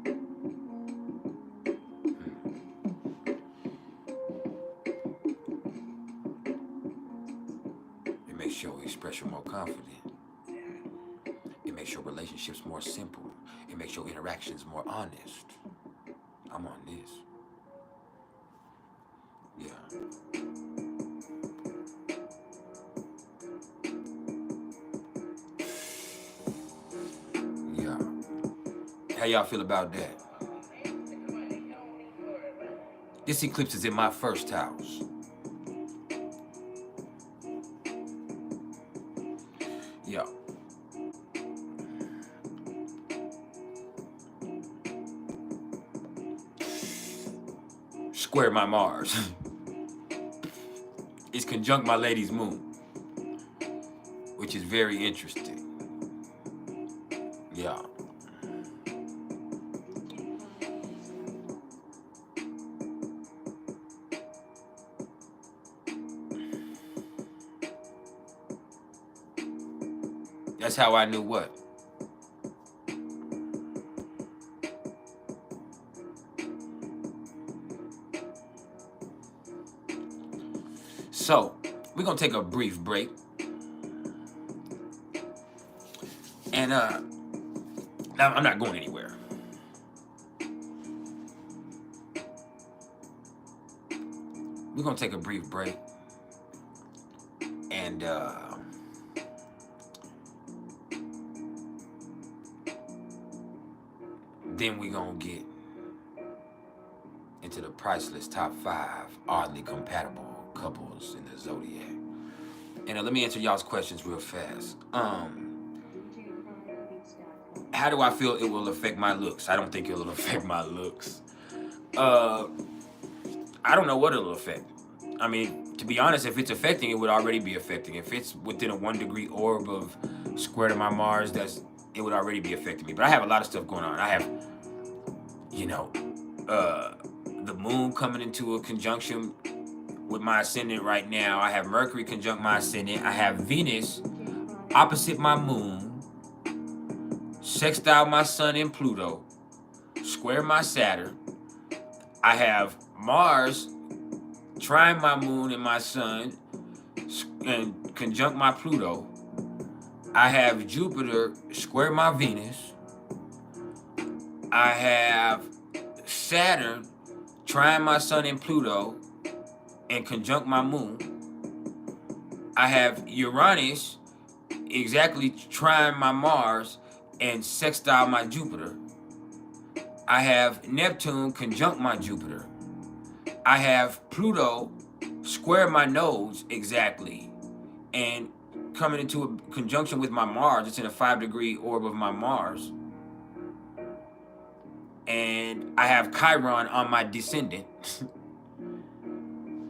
it makes your expression more confident. It makes your relationships more simple. It makes your interactions more honest. I'm on this. Yeah. Yeah. How y'all feel about that? This eclipse is in my first house. Yeah. Square my Mars. It's conjunct my lady's moon, which is very interesting. Yeah. That's how I knew what? So, we're gonna take a brief break. And now I'm not going anywhere. We're gonna take a brief break. And then we're gonna get into the priceless top 5 oddly compatible couples in the zodiac. And let me answer y'all's questions real fast. How do I feel it will affect my looks? I don't think it'll affect my looks. I don't know what it'll affect. I mean, to be honest, if it's affecting, it would already be affecting. If it's within a 1 degree orb of square to my Mars, it would already be affecting me. But I have a lot of stuff going on. I have, you know, the moon coming into a conjunction with my ascendant right now. I have Mercury conjunct my ascendant. I have Venus opposite my moon, sextile my sun and Pluto, square my Saturn. I have Mars trine my moon and my sun and conjunct my Pluto. I have Jupiter square my Venus. I have Saturn trine my Sun and Pluto and conjunct my Moon. I have Uranus exactly trine my Mars and sextile my Jupiter. I have Neptune conjunct my Jupiter. I have Pluto square my nodes exactly and coming into a conjunction with my Mars. It's in a 5-degree orb of my Mars. And I have Chiron on my descendant.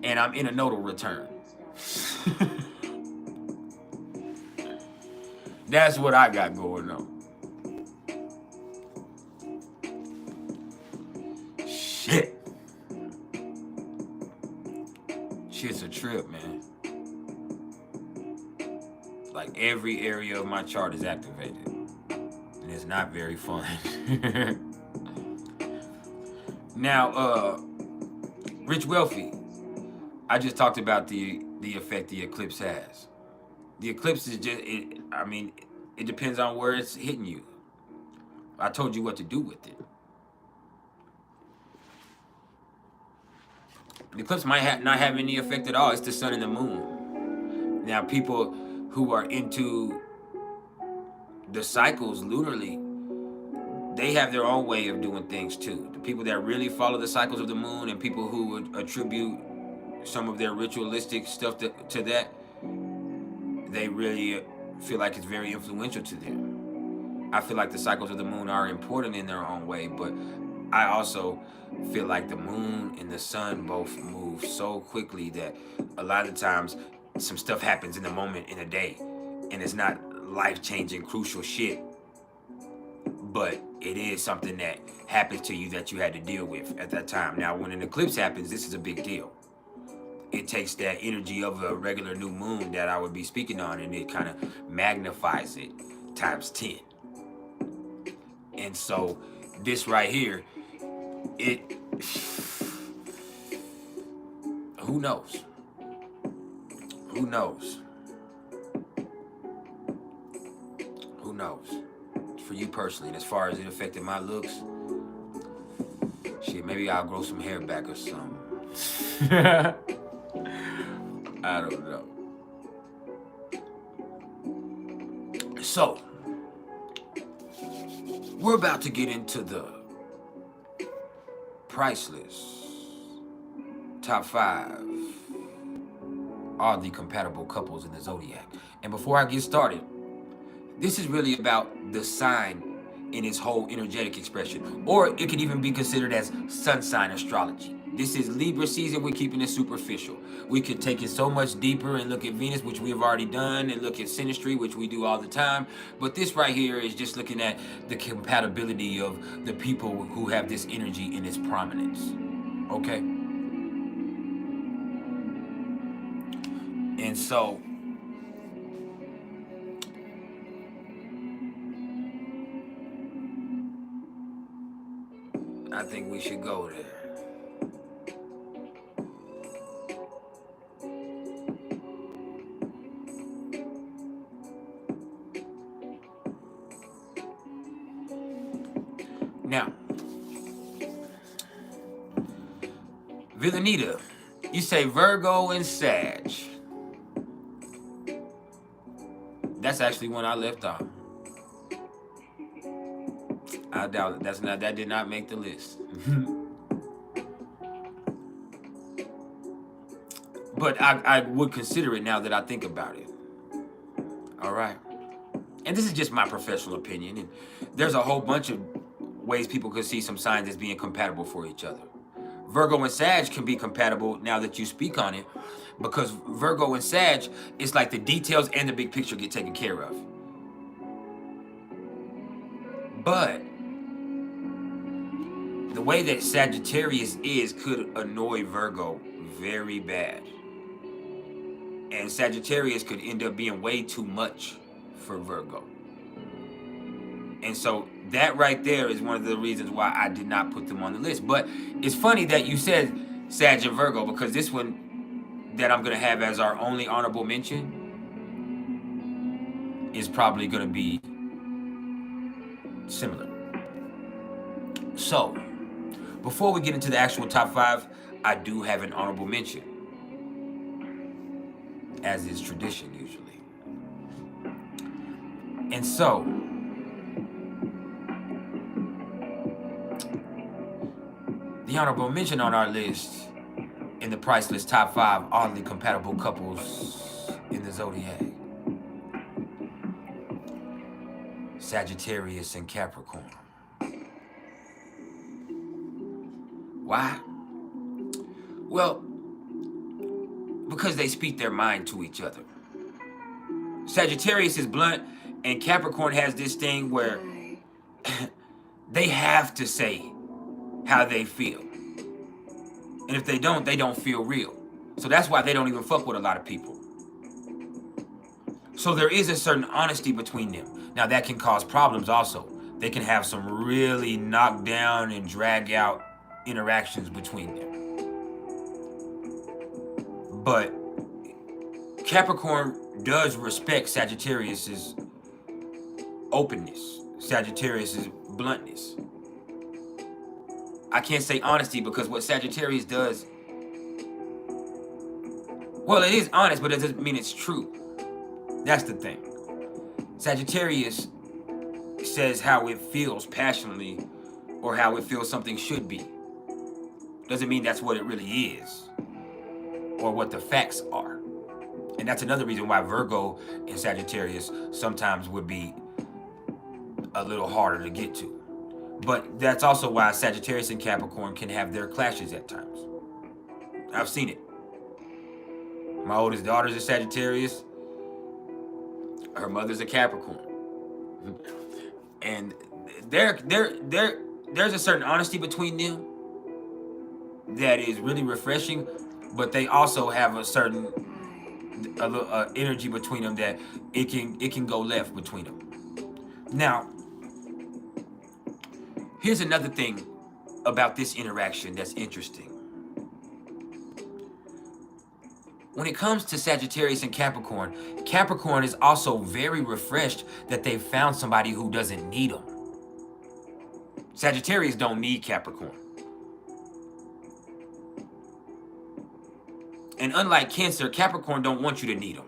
And I'm in a nodal return. That's what I got going on. Shit. Shit's a trip, man. Like every area of my chart is activated. And it's not very fun. Now, Rich Wealthy, I just talked about the effect the eclipse has. The eclipse is just, it depends on where it's hitting you. I told you what to do with it. The eclipse might not have any effect at all. It's the sun and the moon. Now, people who are into the cycles lunarly, they have their own way of doing things too. The people that really follow the cycles of the moon and people who would attribute some of their ritualistic stuff to that, they really feel like it's very influential to them. I feel like the cycles of the moon are important in their own way, but I also feel like the moon and the sun both move so quickly that a lot of the times some stuff happens in the moment in a day, and it's not life-changing, crucial shit, but it is something that happens to you that you had to deal with at that time. Now, when an eclipse happens, this is a big deal. It takes that energy of a regular new moon that I would be speaking on, and it kind of magnifies it times 10. And so this right here, who knows? Who knows? Who knows? For you personally, and as far as it affected my looks, shit, maybe I'll grow some hair back or something. I don't know. So, we're about to get into the PrIcElEs top 5 all the compatible couples in the zodiac. And before I get started, this is really about the sign in its whole energetic expression, or it could even be considered as sun sign astrology. This is Libra season. We're keeping it superficial. We could take it so much deeper and look at Venus, which we have already done, and look at synastry, which we do all the time. But this right here is just looking at the compatibility of the people who have this energy in its prominence. Okay? And so, I think we should go there. Now, Villanita, you say Virgo and Sag. That's actually when I left off. I doubt it. That did not make the list. But I would consider it now that I think about it. All right. And this is just my professional opinion. And there's a whole bunch of ways people could see some signs as being compatible for each other. Virgo and Sag can be compatible now that you speak on it, because Virgo and Sag, it's like the details and the big picture get taken care of. But the way that Sagittarius is could annoy Virgo very bad. And Sagittarius could end up being way too much for Virgo. And so that right there is one of the reasons why I did not put them on the list. But it's funny that you said Sag and Virgo, because this one that I'm going to have as our only honorable mention is probably going to be similar. So, before we get into the actual top 5, I do have an honorable mention, as is tradition usually. And so, the honorable mention on our list in the PrIcElEs top 5 oddly compatible couples in the zodiac: Sagittarius and Capricorn. Why? Well, because they speak their mind to each other. Sagittarius is blunt, and Capricorn has this thing where they have to say how they feel. And if they don't feel real. So that's why they don't even fuck with a lot of people. So there is a certain honesty between them. Now that can cause problems also. They can have some really knock down and drag out interactions between them. But Capricorn does respect Sagittarius's openness, Sagittarius's bluntness. I can't say honesty because what Sagittarius does, well, it is honest, but it doesn't mean it's true. That's the thing. Sagittarius says how it feels passionately or how it feels something should be. Doesn't mean that's what it really is or what the facts are. And that's another reason why Virgo and Sagittarius sometimes would be a little harder to get to. But that's also why Sagittarius and Capricorn can have their clashes at times. I've seen it. My oldest daughter's a Sagittarius. Her mother's a Capricorn. And there's a certain honesty between them that is really refreshing, but they also have a certain energy between them that it can go left between them. Now, here's another thing about this interaction that's interesting. When it comes to Sagittarius and Capricorn, Capricorn is also very refreshed that they've found somebody who doesn't need them. Sagittarius don't need Capricorn. And unlike Cancer, Capricorn don't want you to need them.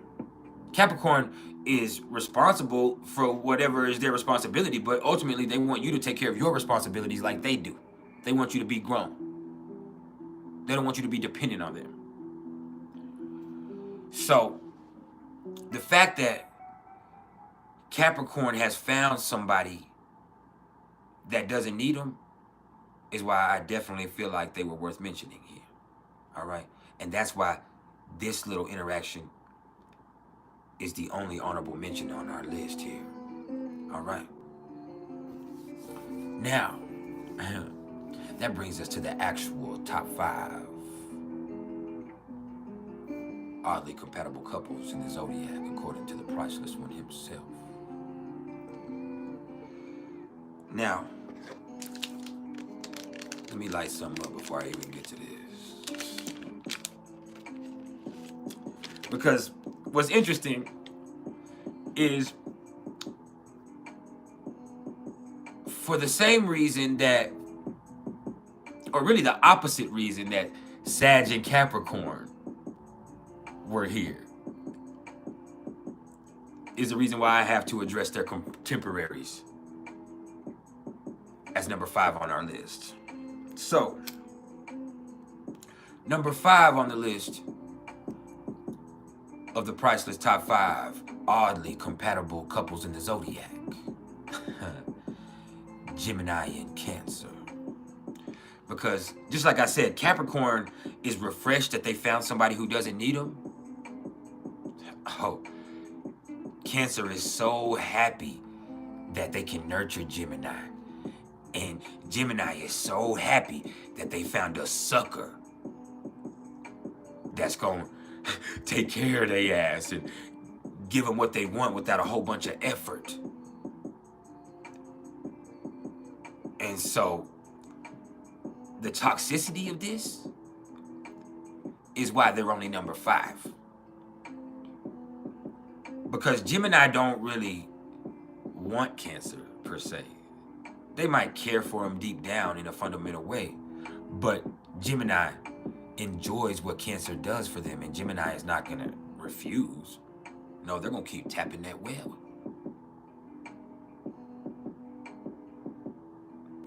Capricorn is responsible for whatever is their responsibility, but ultimately they want you to take care of your responsibilities like they do. They want you to be grown. They don't want you to be dependent on them. So, the fact that Capricorn has found somebody that doesn't need them is why I definitely feel like they were worth mentioning here. All right? And that's why this little interaction is the only honorable mention on our list here. All right? Now, that brings us to the actual top 5 oddly compatible couples in the zodiac, according to the PrIcElEs one himself. Now, let me light something up before I even get to this. Because what's interesting is, for the same reason that, or really the opposite reason that Sag and Capricorn were here, is the reason why I have to address their contemporaries as number 5 on our list. So, number 5 on the list of the PrIcElEs top 5 oddly compatible couples in the zodiac: Gemini and Cancer. Because, just like I said, Capricorn is refreshed that they found somebody who doesn't need them. Oh, Cancer is so happy that they can nurture Gemini. And Gemini is so happy that they found a sucker that's going to take care of their ass and give them what they want without a whole bunch of effort. And so, the toxicity of this is why they're only number 5. Because Gemini don't really want Cancer per se. They might care for him deep down in a fundamental way, but Gemini enjoys what Cancer does for them, and Gemini is not gonna refuse. No, they're gonna keep tapping that well.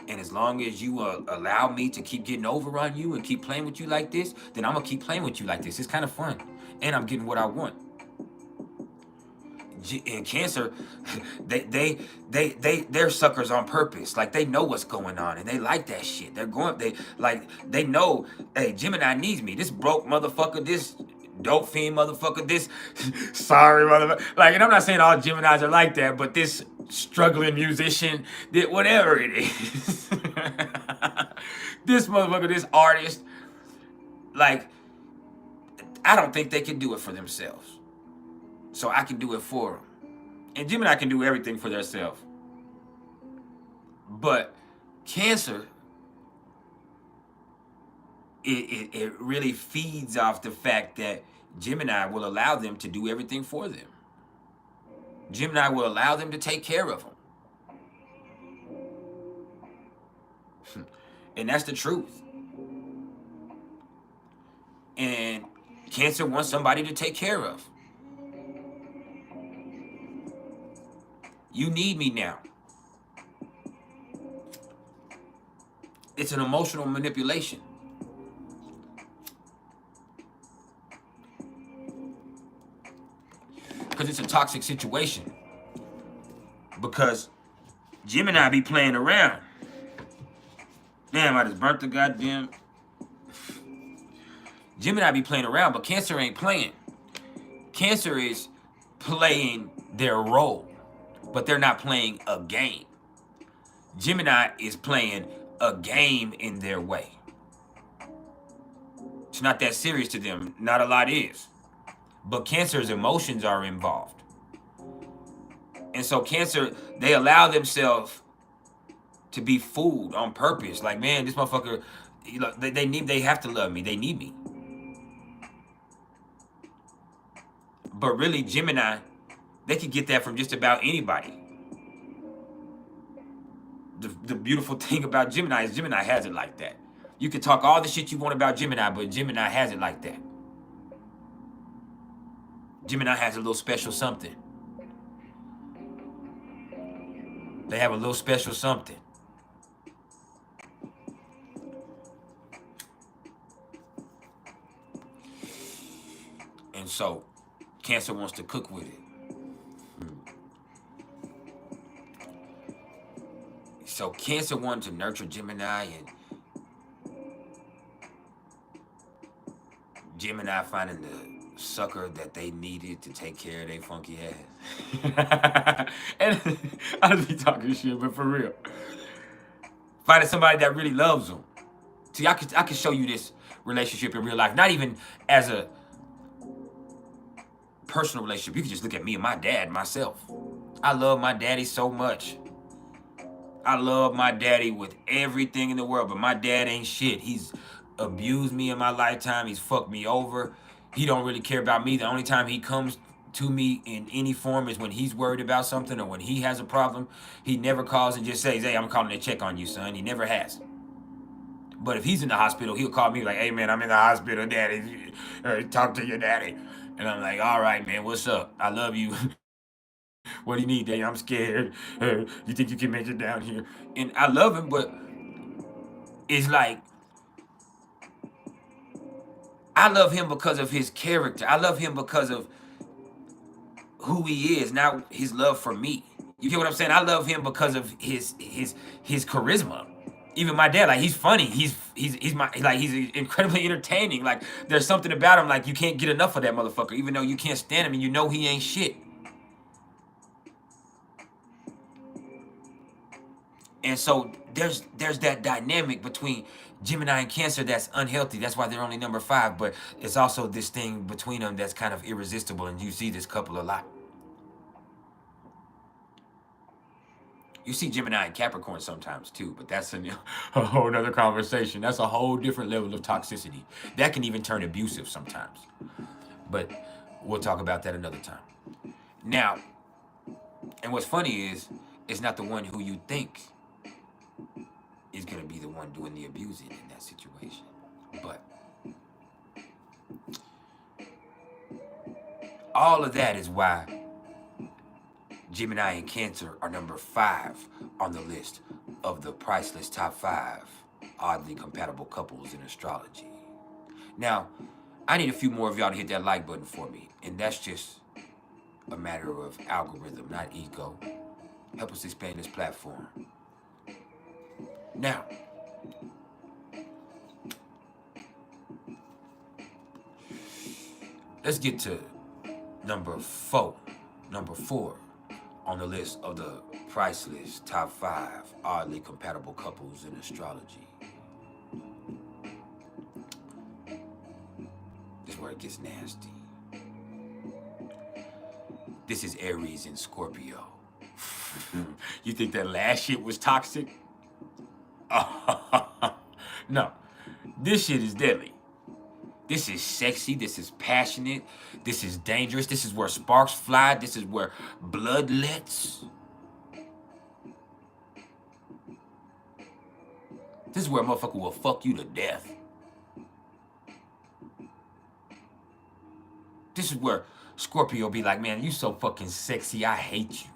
And as long as you allow me to keep getting over on you and keep playing with you like this, then I'm gonna keep playing with you like this. It's kind of fun, and I'm getting what I want. And Cancer, they're suckers on purpose. Like, they know what's going on, and they like that shit. They know, hey, Gemini needs me. This broke motherfucker, this dope fiend motherfucker, this sorry motherfucker. Like, and I'm not saying all Geminis are like that, but this struggling musician, whatever it is, this motherfucker, this artist, like, I don't think they can do it for themselves. So I can do it for them. And Gemini can do everything for themselves. But Cancer, it really feeds off the fact that Gemini will allow them to do everything for them. Gemini will allow them to take care of them. And that's the truth. And Cancer wants somebody to take care of. You need me now. It's an emotional manipulation. Because it's a toxic situation. Because Gemini be playing around. Damn, I just burnt the goddamn... Gemini be playing around, but Cancer ain't playing. Cancer is playing their role. But they're not playing a game. Gemini is playing a game in their way. It's not that serious to them. Not a lot is. But Cancer's emotions are involved. And so Cancer, they allow themselves to be fooled on purpose. Like, man, this motherfucker, you know, they have to love me. They need me. But really, Gemini, they can get that from just about anybody. The beautiful thing about Gemini is Gemini has it like that. You can talk all the shit you want about Gemini, but Gemini has it like that. Gemini has a little special something. They have a little special something. And so, Cancer wants to cook with it. So Cancer wanted to nurture Gemini, and Gemini finding the sucker that they needed to take care of their funky ass. And I just be talking shit, but for real. Finding somebody that really loves them. See, I could show you this relationship in real life, not even as a personal relationship. You can just look at me and my dad, myself. I love my daddy so much. I love my daddy with everything in the world, but my dad ain't shit. He's abused me in my lifetime. He's fucked me over. He don't really care about me. The only time he comes to me in any form is when he's worried about something or when he has a problem. He never calls and just says, hey, I'm calling to check on you, son. He never has. But if he's in the hospital, he'll call me like, hey, man, I'm in the hospital, daddy. Talk to your daddy. And I'm like, all right, man, what's up? I love you. What do you need, Daddy? I'm scared. You think you can make it down here? And I love him, but it's like, I love him because of his character. I love him because of who he is, not his love for me. You get what I'm saying? I love him because of his charisma. Even my dad, like, he's funny. He's incredibly entertaining. Like, there's something about him, like, you can't get enough of that motherfucker, even though you can't stand him and you know he ain't shit. And so there's that dynamic between Gemini and Cancer that's unhealthy. That's why they're only number 5. But it's also this thing between them that's kind of irresistible. And you see this couple a lot. You see Gemini and Capricorn sometimes too. But that's a whole other conversation. That's a whole different level of toxicity. That can even turn abusive sometimes. But we'll talk about that another time. Now, and what's funny is, it's not the one who you think is going to be the one doing the abusing in that situation. But all of that is why Gemini and Cancer are number 5 on the list of the priceless top 5 oddly compatible couples in astrology. Now, I need a few more of y'all to hit that like button for me. And that's just a matter of algorithm, not ego. Help us expand this platform. Now, let's get to number 4 on the list of the priceless top 5 oddly compatible couples in astrology. This is where it gets nasty. This is Aries and Scorpio. You think that last shit was toxic? No, this shit is deadly. This is sexy, this is passionate, this is dangerous, this is where sparks fly, this is where blood lets. This is where a motherfucker will fuck you to death. This is where Scorpio be like, man, you so fucking sexy, I hate you.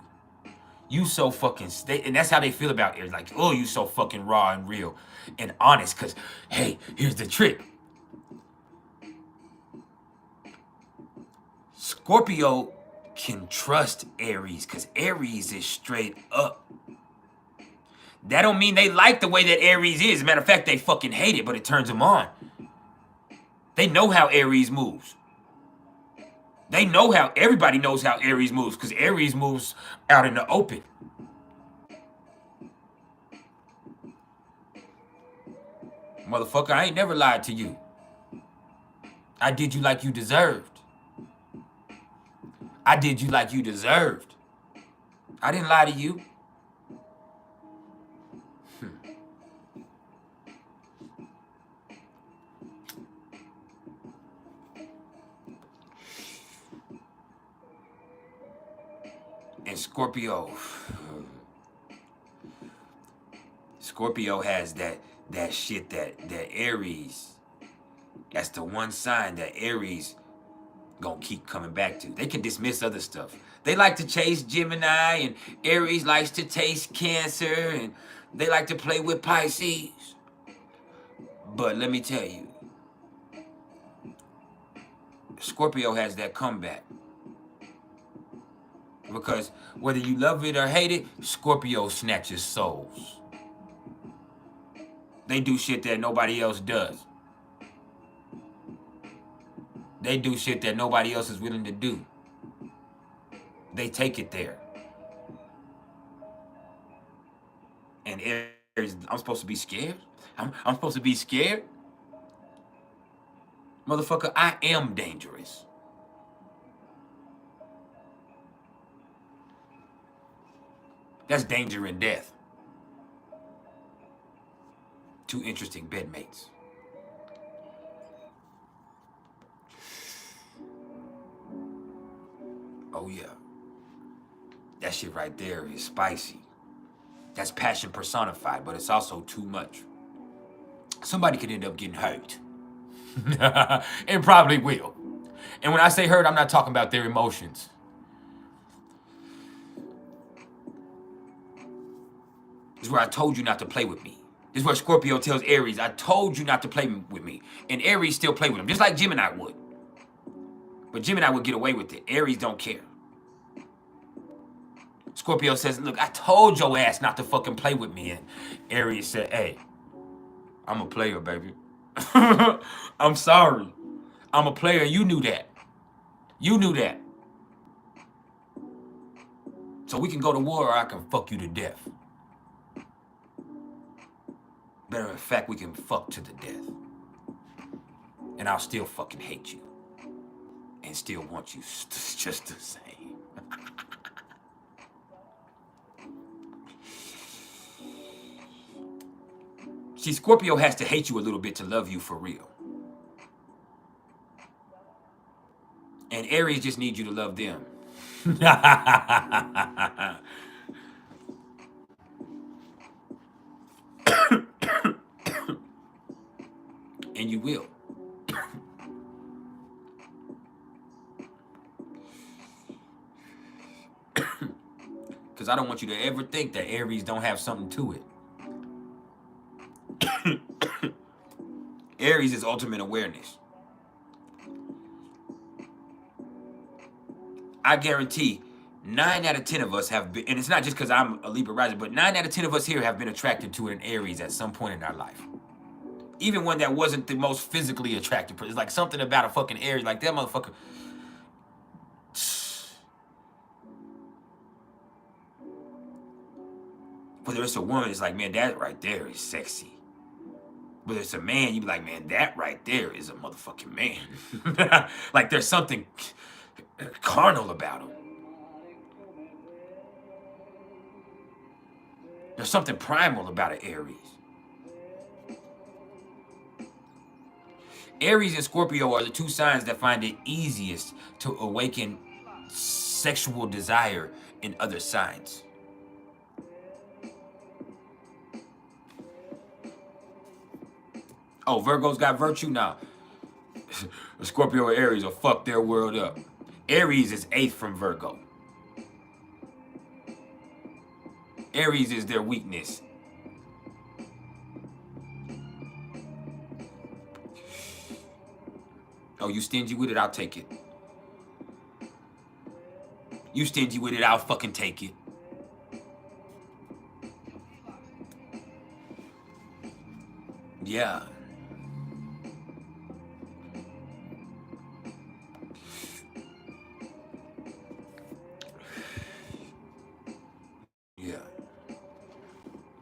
You so fucking, and that's how they feel about it. Like, oh, you so fucking raw and real and honest, because, hey, here's the trick. Scorpio can trust Aries because Aries is straight up. That don't mean they like the way that Aries is. As a matter of fact, they fucking hate it, but it turns them on. They know how Aries moves. They know how, everybody knows how Aries moves because Aries moves out in the open. Motherfucker, I ain't never lied to you. I did you like you deserved. I did you like you deserved. I didn't lie to you. And Scorpio has that shit that Aries, that's the one sign that Aries gonna keep coming back to. They can dismiss other stuff. They like to chase Gemini, and Aries likes to taste Cancer, and they like to play with Pisces. But let me tell you, Scorpio has that comeback. Because whether you love it or hate it, Scorpio snatches souls. They do shit that nobody else does. They do shit that nobody else is willing to do. They take it there. And Aries, I'm supposed to be scared? I'm supposed to be scared? Motherfucker, I am dangerous. That's danger and death. Two interesting bedmates. Oh yeah. That shit right there is spicy. That's passion personified, but it's also too much. Somebody could end up getting hurt. And probably will. And when I say hurt, I'm not talking about their emotions. This is where I told you not to play with me. This is where Scorpio tells Aries, I told you not to play with me. And Aries still play with him, just like Gemini would. But Gemini would get away with it. Aries don't care. Scorpio says, look, I told your ass not to fucking play with me. And Aries said, hey, I'm a player, baby. I'm sorry. I'm a player. You knew that. You knew that. So we can go to war or I can fuck you to death. Better in fact, we can fuck to the death. And I'll still fucking hate you. And still want you just the same. See, Scorpio has to hate you a little bit to love you for real. And Aries just needs you to love them. And you will. Because I don't want you to ever think that Aries don't have something to it. Aries is ultimate awareness. I guarantee 9 out of 10 of us have been, and it's not just because I'm a Libra rising, but 9 out of 10 of us here have been attracted to an Aries at some point in our life. Even one that wasn't the most physically attractive person. It's like something about a fucking Aries, like that motherfucker. Whether it's a woman, it's like, man, that right there is sexy. Whether it's a man, you be like, man, that right there is a motherfucking man. Like there's something carnal about him. There's something primal about an Aries. Aries and Scorpio are the 2 signs that find it easiest to awaken sexual desire in other signs. Oh, Virgo's got virtue now. Scorpio or Aries will fuck their world up. Aries is 8th from Virgo. Aries is their weakness. Oh, you stingy with it? I'll take it. You stingy with it? I'll fucking take it. Yeah. Yeah.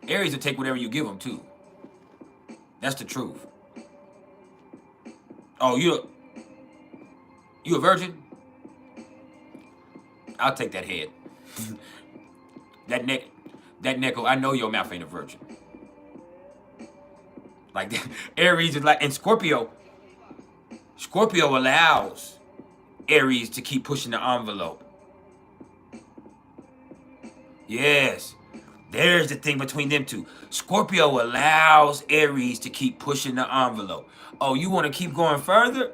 Aries will take whatever you give them, too. That's the truth. Oh, you a virgin? I'll take that head. that neck, I know your mouth ain't a virgin. Like, Aries is like, and Scorpio allows Aries to keep pushing the envelope. Yes. There's the thing between them two. Scorpio allows Aries to keep pushing the envelope. Oh, you want to keep going further?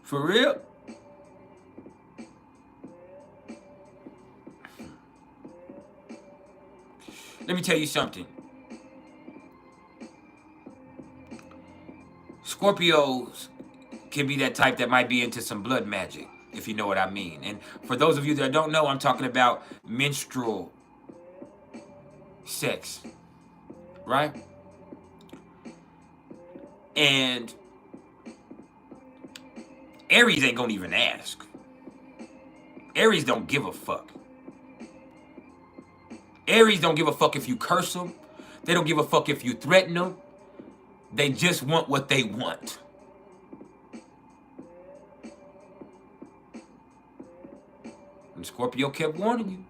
For real? Let me tell you something. Scorpios can be that type that might be into some blood magic, if you know what I mean. And for those of you that don't know, I'm talking about menstrual sex, right? And Aries ain't gonna even ask. Aries don't give a fuck. Aries don't give a fuck if you curse them. They don't give a fuck if you threaten them. They just want what they want. And Scorpio kept wanting you.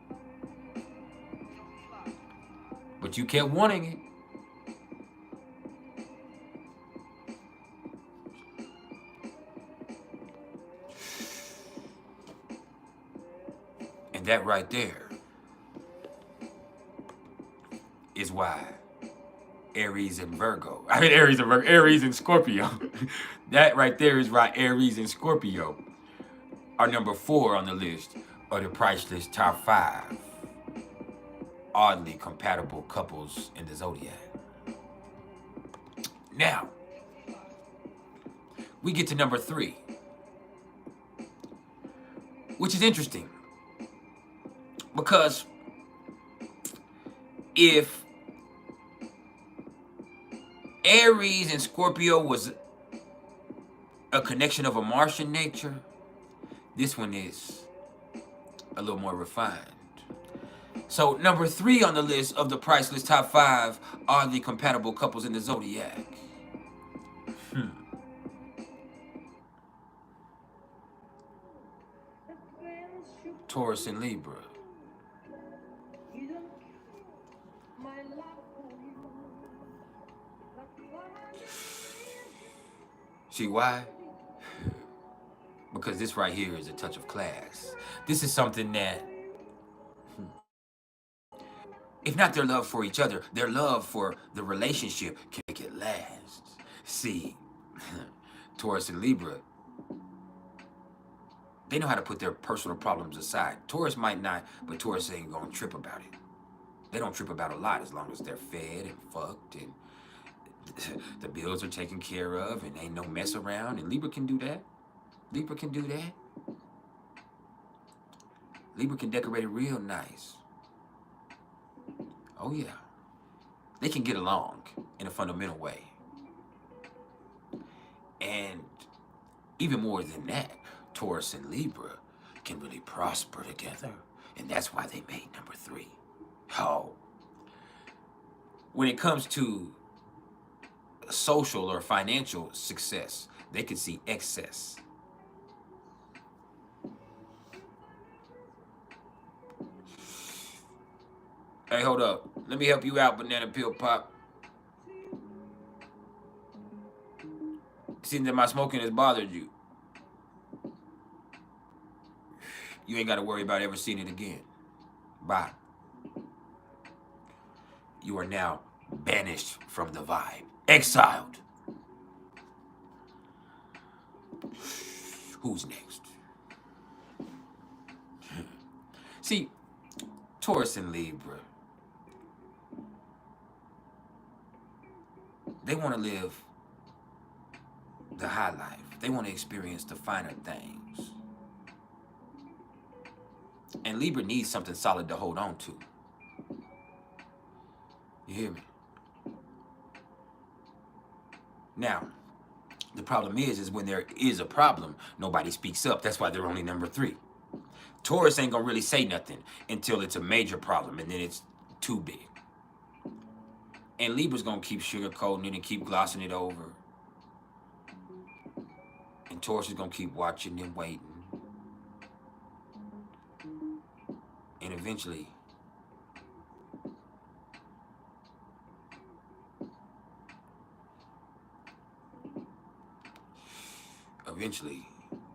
But you kept wanting it. And that right there is why Aries and Virgo. I mean Aries and Virgo, Aries and Scorpio. That right there is why Aries and Scorpio are number 4 on the list of the PrIcElEs top 5 oddly compatible couples in the zodiac. Now, we get to number 3, which is interesting because if Aries and Scorpio was a connection of a Martian nature, this one is a little more refined. So number 3 on the list of the PrIcElEs top 5 oddly compatible couples in the zodiac. Taurus and Libra. See why? because this right here is a touch of class. This is something that, if not their love for each other, their love for the relationship can make it last. See, Taurus and Libra, they know how to put their personal problems aside. Taurus might not, but Taurus ain't gonna trip about it. They don't trip about a lot as long as they're fed and fucked and the bills are taken care of and ain't no mess around. And Libra can do that. Libra can do that. Libra can decorate it real nice. Oh yeah. They can get along in a fundamental way. And even more than that, Taurus and Libra can really prosper together. And that's why they made number 3. Oh. When it comes to social or financial success, they can see excess. Hey, hold up. Let me help you out, Banana Peel Pop. Seems that my smoking has bothered you. You ain't got to worry about ever seeing it again. Bye. You are now banished from the vibe. Exiled. Who's next? See, Taurus and Libra, they want to live the high life. They want to experience the finer things. And Libra needs something solid to hold on to. You hear me? Now, the problem is when there is a problem, nobody speaks up. That's why they're only number 3. Taurus ain't gonna really say nothing until it's a major problem, and then it's too big. And Libra's gonna keep sugarcoating it and keep glossing it over. And Taurus is gonna keep watching and waiting. And eventually,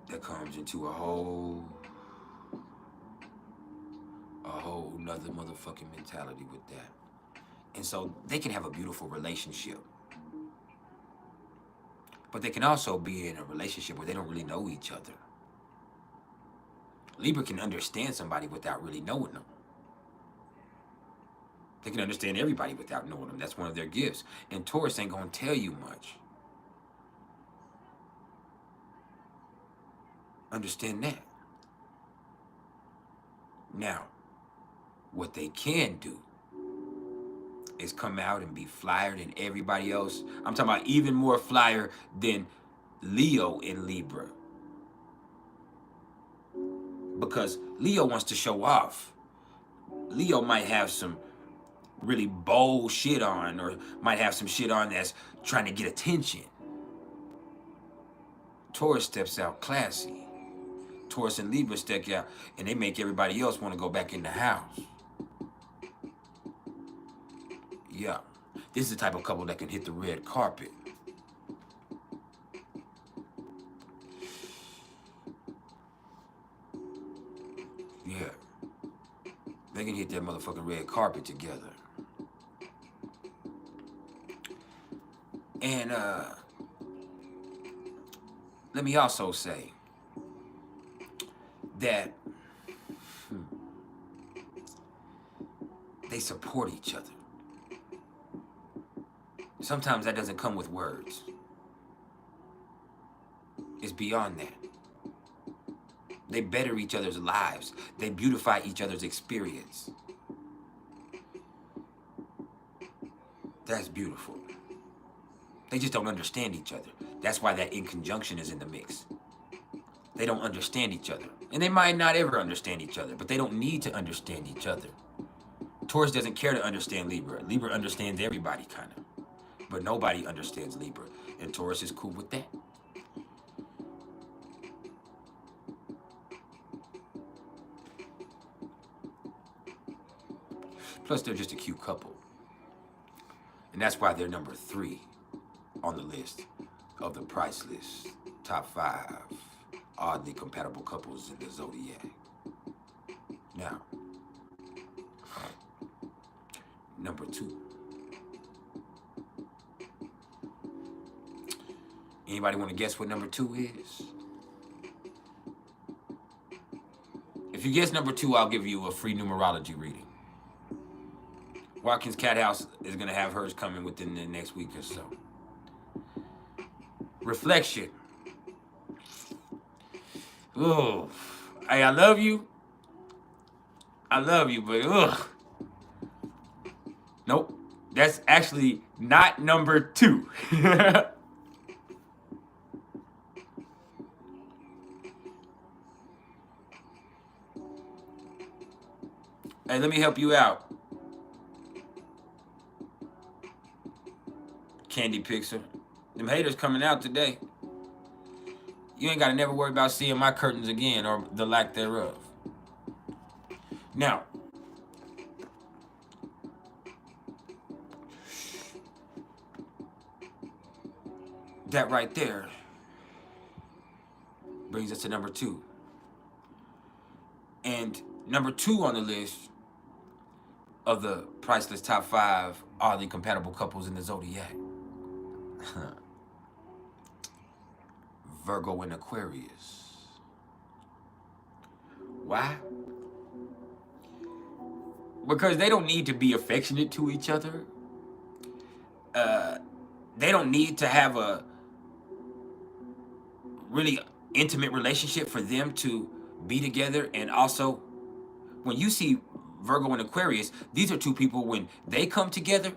that comes into a whole nother motherfucking mentality with that. And so they can have a beautiful relationship. But they can also be in a relationship where they don't really know each other. Libra can understand somebody without really knowing them. They can understand everybody without knowing them. That's one of their gifts. And Taurus ain't gonna tell you much. Understand that. Now, what they can do is come out and be flyer than everybody else. I'm talking about even more flyer than Leo in Libra. Because Leo wants to show off. Leo might have some really bold shit on, or might have some shit on that's trying to get attention. Taurus steps out classy. Taurus and Libra step out and they make everybody else want to go back in the house. Yeah. This is the type of couple that can hit the red carpet. Yeah. They can hit that motherfucking red carpet together. And let me also say that they support each other. Sometimes that doesn't come with words. It's beyond that. They better each other's lives. They beautify each other's experience. That's beautiful. They just don't understand each other. That's why that in conjunction is in the mix. They don't understand each other. And they might not ever understand each other, but they don't need to understand each other. Taurus doesn't care to understand Libra. Libra understands everybody, kind of. But nobody understands Libra. And Taurus is cool with that. Plus, they're just a cute couple. And that's why they're number 3 on the list of the PrIcElEs top 5 oddly compatible couples in the zodiac. Now, number 2. Anybody want to guess what number 2 is? If you guess number 2, I'll give you a free numerology reading. Watkins Cat House is going to have hers coming within the next week or so. Reflection. Oh, hey, I love you. I love you, but ugh. Nope. That's actually not number 2. Hey, let me help you out. Candy Pixel. Them haters coming out today. You ain't got to never worry about seeing my curtains again or the lack thereof. Now, that right there brings us to number 2. And number 2 on the list of the priceless top 5 oddly compatible couples in the zodiac. Virgo and Aquarius. Why? Because they don't need to be affectionate to each other. They don't need to have a really intimate relationship for them to be together. And also, when you see Virgo and Aquarius, these are 2 people, when they come together,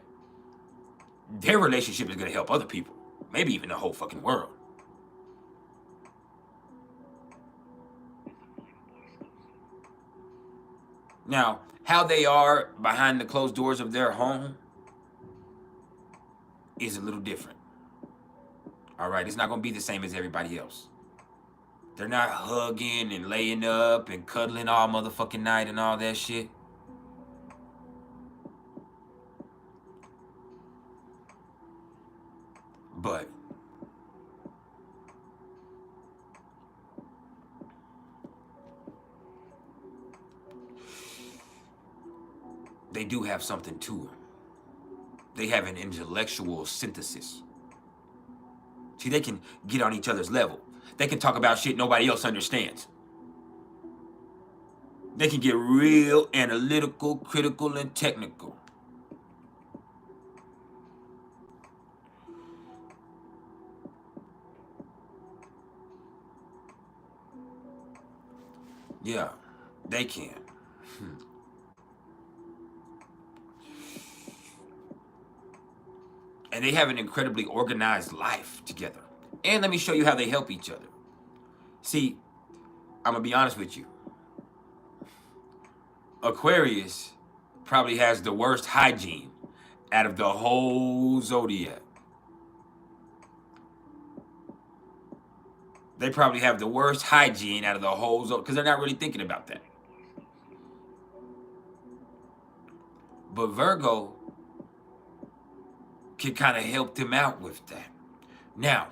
their relationship is going to help other people. Maybe even the whole fucking world. Now, how they are behind the closed doors of their home is a little different. All right, it's not going to be the same as everybody else. They're not hugging and laying up and cuddling all motherfucking night and all that shit. But they do have something to them. They have an intellectual synthesis. See, they can get on each other's level. They can talk about shit nobody else understands. They can get real analytical, critical, and technical. Yeah, they can. And they have an incredibly organized life together. And let me show you how they help each other. See, I'm going to be honest with you. Aquarius probably has the worst hygiene out of the whole zodiac. They probably have the worst hygiene out of the whole zodiac because they're not really thinking about that. But Virgo can kind of help them out with that. Now,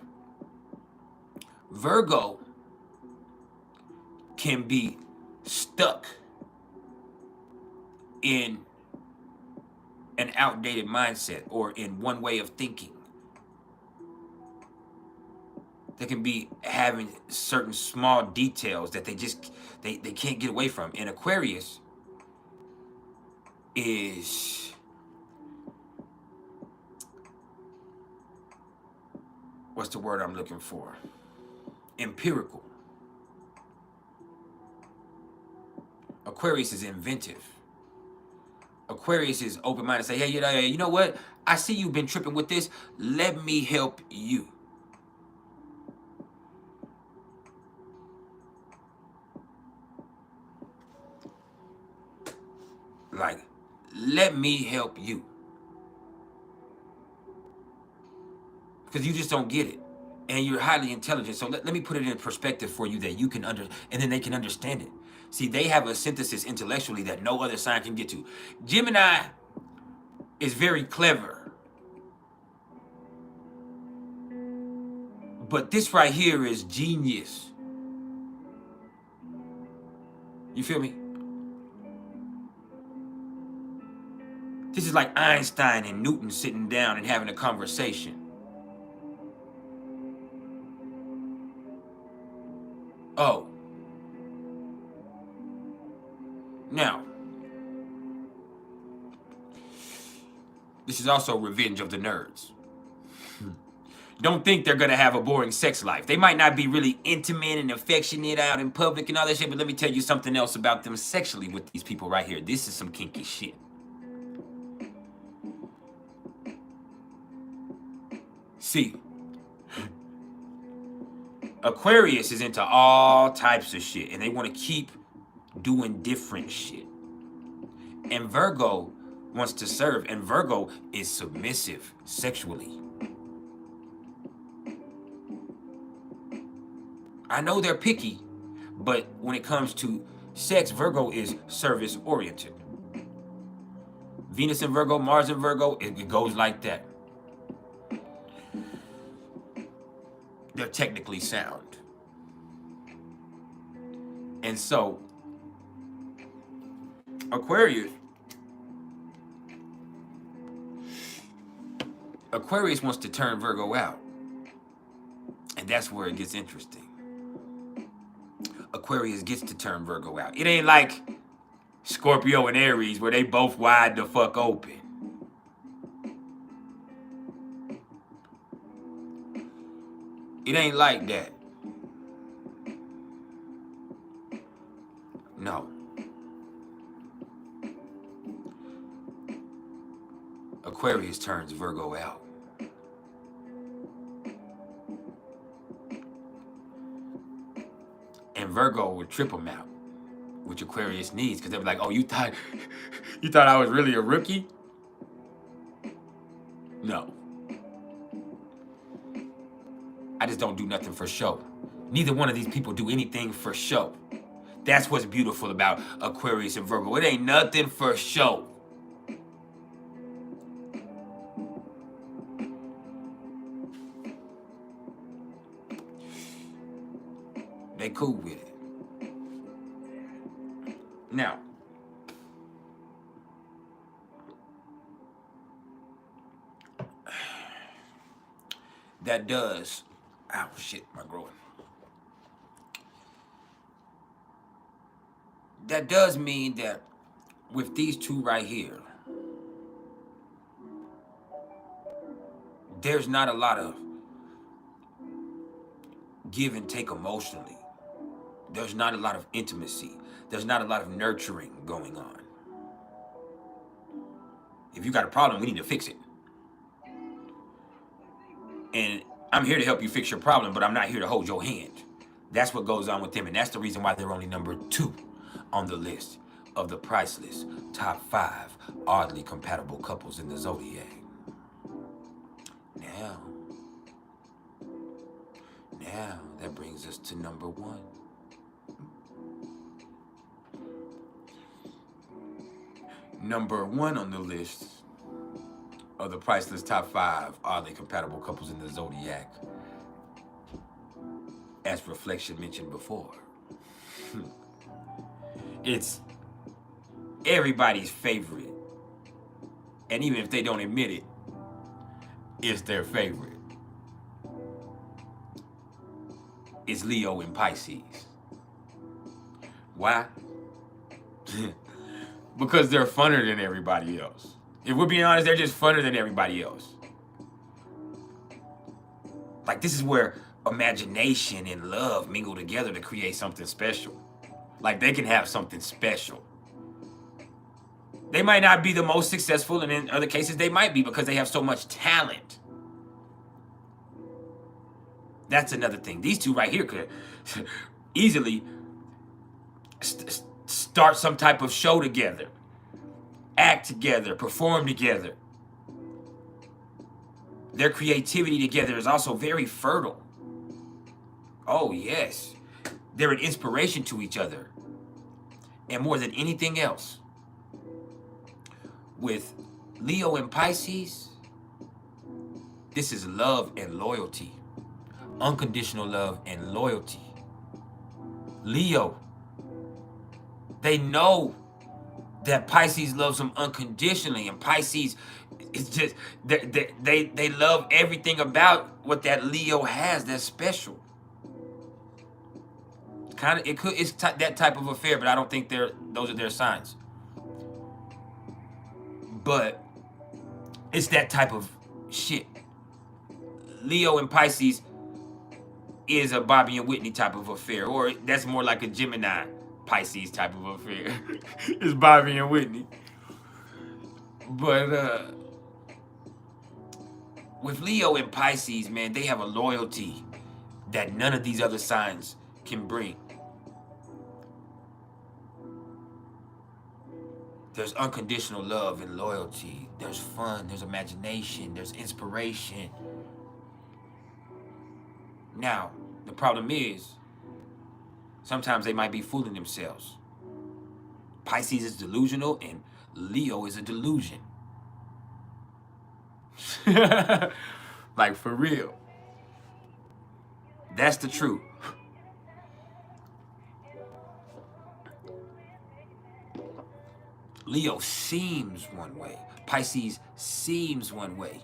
Virgo can be stuck in an outdated mindset or in one way of thinking. They can be having certain small details that they can't get away from. And Aquarius is what's the word I'm looking for? Empirical. Aquarius is inventive. Aquarius is open-minded. Say, hey, you know what? I see you've been tripping with this. Let me help you. Like, let me help you. Because you just don't get it. And you're highly intelligent. So let me put it in perspective for you that you can and then they can understand it. See, they have a synthesis intellectually that no other sign can get to. Gemini is very clever. But this right here is genius. feel me? This is like Einstein and Newton sitting down and having a conversation. Oh. Now, this is also Revenge of the Nerds. Don't think they're gonna have a boring sex life. They might not be really intimate and affectionate out in public and all that shit, but let me tell you something else about them sexually with these people right here. This is some kinky shit. See, Aquarius is into all types of shit, and they want to keep doing different shit. And Virgo wants to serve, and Virgo is submissive sexually. I know they're picky, but when it comes to sex, Virgo is service oriented. Venus in Virgo, Mars in Virgo, it goes like that. They're technically sound. And so, Aquarius wants to turn Virgo out. And that's where it gets interesting. Aquarius gets to turn Virgo out. It ain't like Scorpio and Aries where they both wide the fuck open. It ain't like that. No. Aquarius turns Virgo out. And Virgo would trip them out, which Aquarius needs, because they'll be like, oh, you thought I was really a rookie? No. I just don't do nothing for show. Neither one of these people do anything for show. That's what's beautiful about Aquarius and Virgo. It ain't nothing for show. They cool with it. Now, that does, ow, shit, my groin. That does mean that with these two right here, there's not a lot of give and take emotionally. There's not a lot of intimacy. There's not a lot of nurturing going on. If you got a problem, we need to fix it. And I'm here to help you fix your problem, but I'm not here to hold your hand. That's what goes on with them, and that's the reason why they're only number 2 on the list of the priceless top 5 oddly compatible couples in the zodiac. Now, that brings us to number 1. Number 1 on the list of the priceless top 5 oddly compatible couples in the zodiac, as Reflection mentioned before. It's everybody's favorite. And even if they don't admit it, it's their favorite. It's Leo and Pisces. Why? Because they're funner than everybody else. If we're being honest, they're just funner than everybody else. Like, this is where imagination and love mingle together to create something special. Like, they can have something special. They might not be the most successful, and in other cases they might be, because they have so much talent. That's another thing. These two right here could easily start some type of show together, act together, perform together. Their creativity together is also very fertile. Oh, yes. They're an inspiration to each other. And more than anything else, with Leo and Pisces, this is love and loyalty. Unconditional love and loyalty. Leo, They know that Pisces loves them unconditionally, and Pisces is just they love everything about what that Leo has that's special. Kind of, it's that type of affair, but I don't think those are their signs. But it's that type of shit. Leo and Pisces is a Bobby and Whitney type of affair, or that's more like a Gemini Pisces type of affair. It's Bobby and Whitney. But with Leo and Pisces, man, they have a loyalty that none of these other signs can bring. There's unconditional love and loyalty. There's fun, there's imagination, there's inspiration. Now, the problem is, sometimes they might be fooling themselves. Pisces is delusional and Leo is a delusion. Like, for real. That's the truth. Leo seems one way. Pisces seems one way.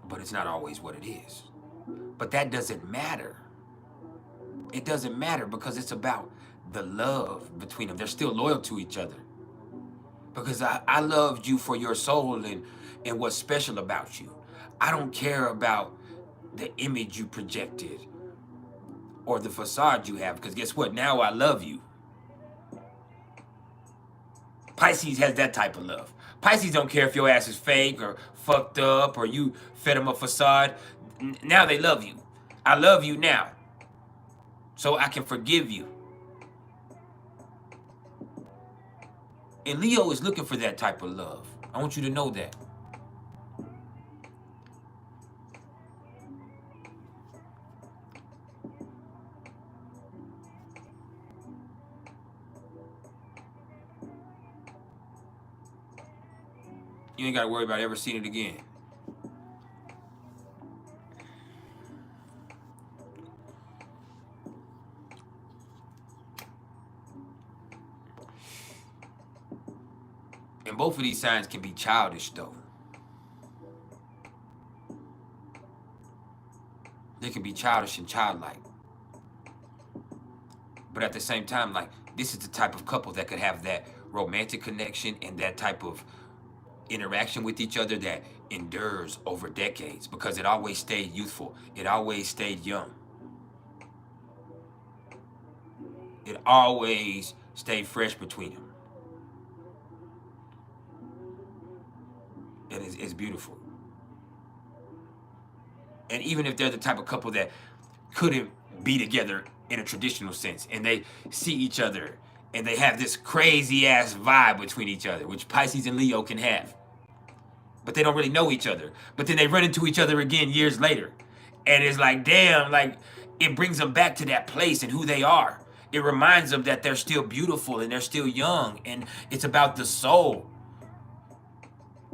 But it's not always what it is. But that doesn't matter. It doesn't matter because it's about the love between them. They're still loyal to each other. Because I loved you for your soul and what's special about you. I don't care about the image you projected or the facade you have, because guess what? Now I love you. Pisces has that type of love. Pisces don't care if your ass is fake or fucked up or you fed them a facade. Now they love you. I love you now, so I can forgive you. And Leo is looking for that type of love. I want you to know that. You ain't got to worry about ever seeing it again. And both of these signs can be childish, though. They can be childish and childlike. But at the same time, like, this is the type of couple that could have that romantic connection and that type of interaction with each other that endures over decades because it always stayed youthful. It always stayed young. It always stayed fresh between them. And it's beautiful. And even if they're the type of couple that couldn't be together in a traditional sense, and they see each other, and they have this crazy ass vibe between each other, which Pisces and Leo can have, but they don't really know each other. But then they run into each other again years later, and it's like, damn, like it brings them back to that place and who they are. It reminds them that they're still beautiful and they're still young, and it's about the soul.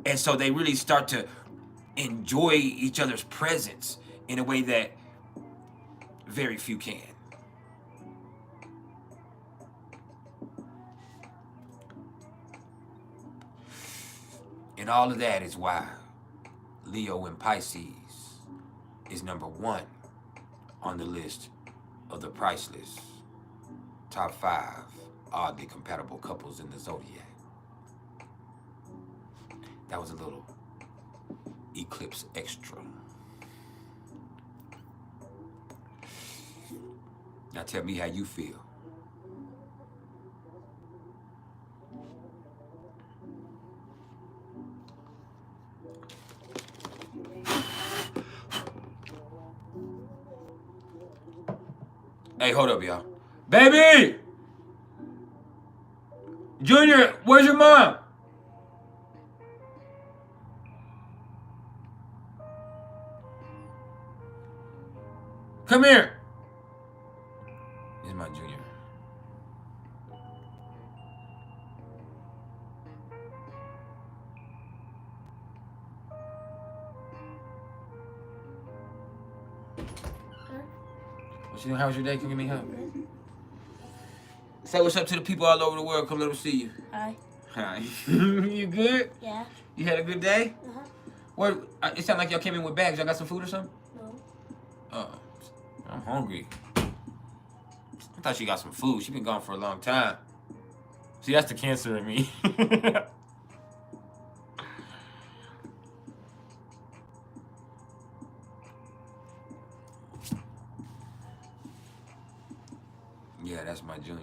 And so they really start to enjoy each other's presence in a way that very few can. And all of that is why Leo and Pisces is #1 on the list of the PrIcElEs top 5 oddly compatible couples in the zodiac. That was a little eclipse extra. Now tell me how you feel. Hey, hold up, y'all. Baby! Junior, where's your mom? Come here. This is my junior. How was your day? Come give me a hug. Say what's up to the people all over the world. Come let them see you. Hi. Hi. You good? Yeah. You had a good day? Uh-huh. What? It sounded like y'all came in with bags. Y'all got some food or something? No. I'm hungry. I thought she got some food. She been gone for a long time. See, that's the cancer in me. Yeah, that's my junior.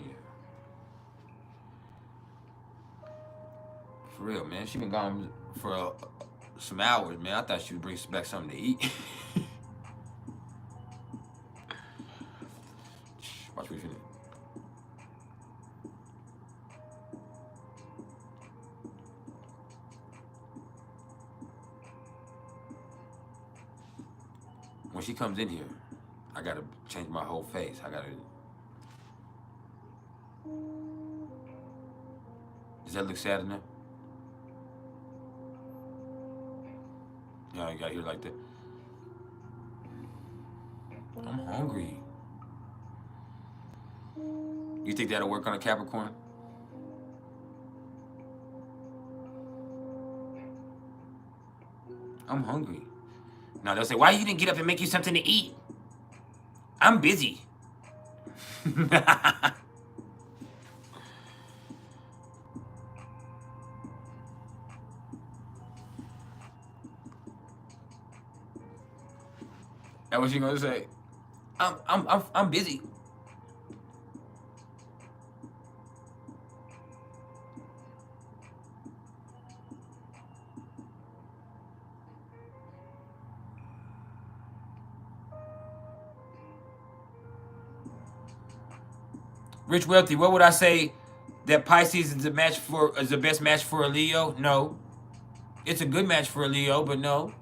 For real, man. She been gone for some hours, man. I thought she would bring back something to eat. Watch me finish. When she comes in here, I gotta change my whole face. I gotta. Does that look sad enough? Yeah, you got here like that. I'm hungry. You think that'll work on a Capricorn? I'm hungry. Now they'll say, why you didn't get up and make you something to eat? I'm busy. That's what she gonna say. I'm busy. Rich Wealthy, what would I say that Pisces is the best match for a Leo? No. It's a good match for a Leo, but no.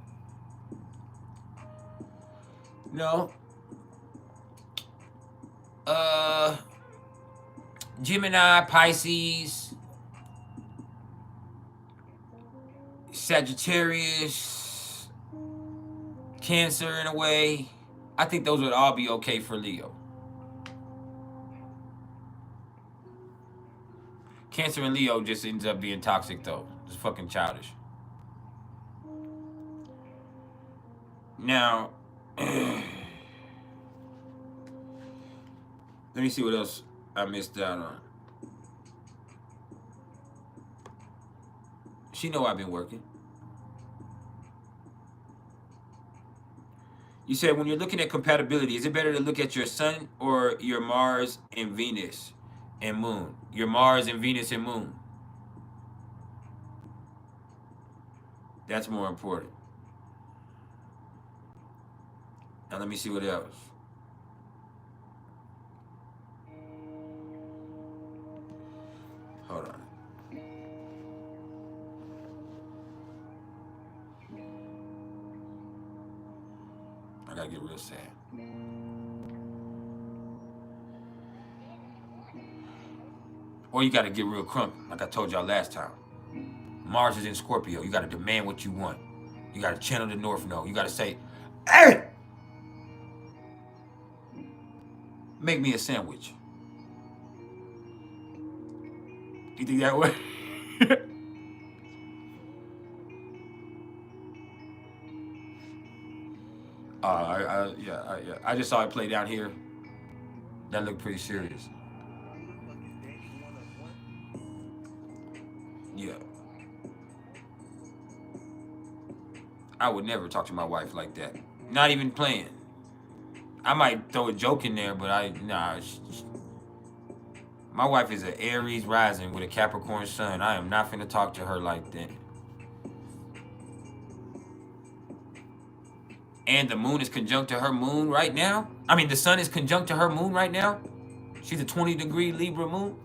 No. Gemini, Pisces, Sagittarius, Cancer in a way. I think those would all be okay for Leo. Cancer and Leo just ends up being toxic though. It's fucking childish. Now, let me see what else I missed out on. She know I've been working. You said when you're looking at compatibility, is it better to look at your sun or your Mars and Venus and Moon? Your Mars and Venus and Moon. That's more important. Now let me see what else. Hold on. I gotta get real sad. Or you gotta get real crunk, like I told y'all last time. Mars is in Scorpio. You gotta demand what you want. You gotta channel the North Node. You gotta say, hey! Make me a sandwich. You think that way? Yeah. I just saw it play down here. That looked pretty serious. Yeah. I would never talk to my wife like that. Not even playing. I might throw a joke in there, but my wife is an Aries rising with a Capricorn sun. I am not finna talk to her like that. And the moon is conjunct to her moon right now. I mean, the sun is conjunct to her moon right now. She's a 20-degree Libra moon.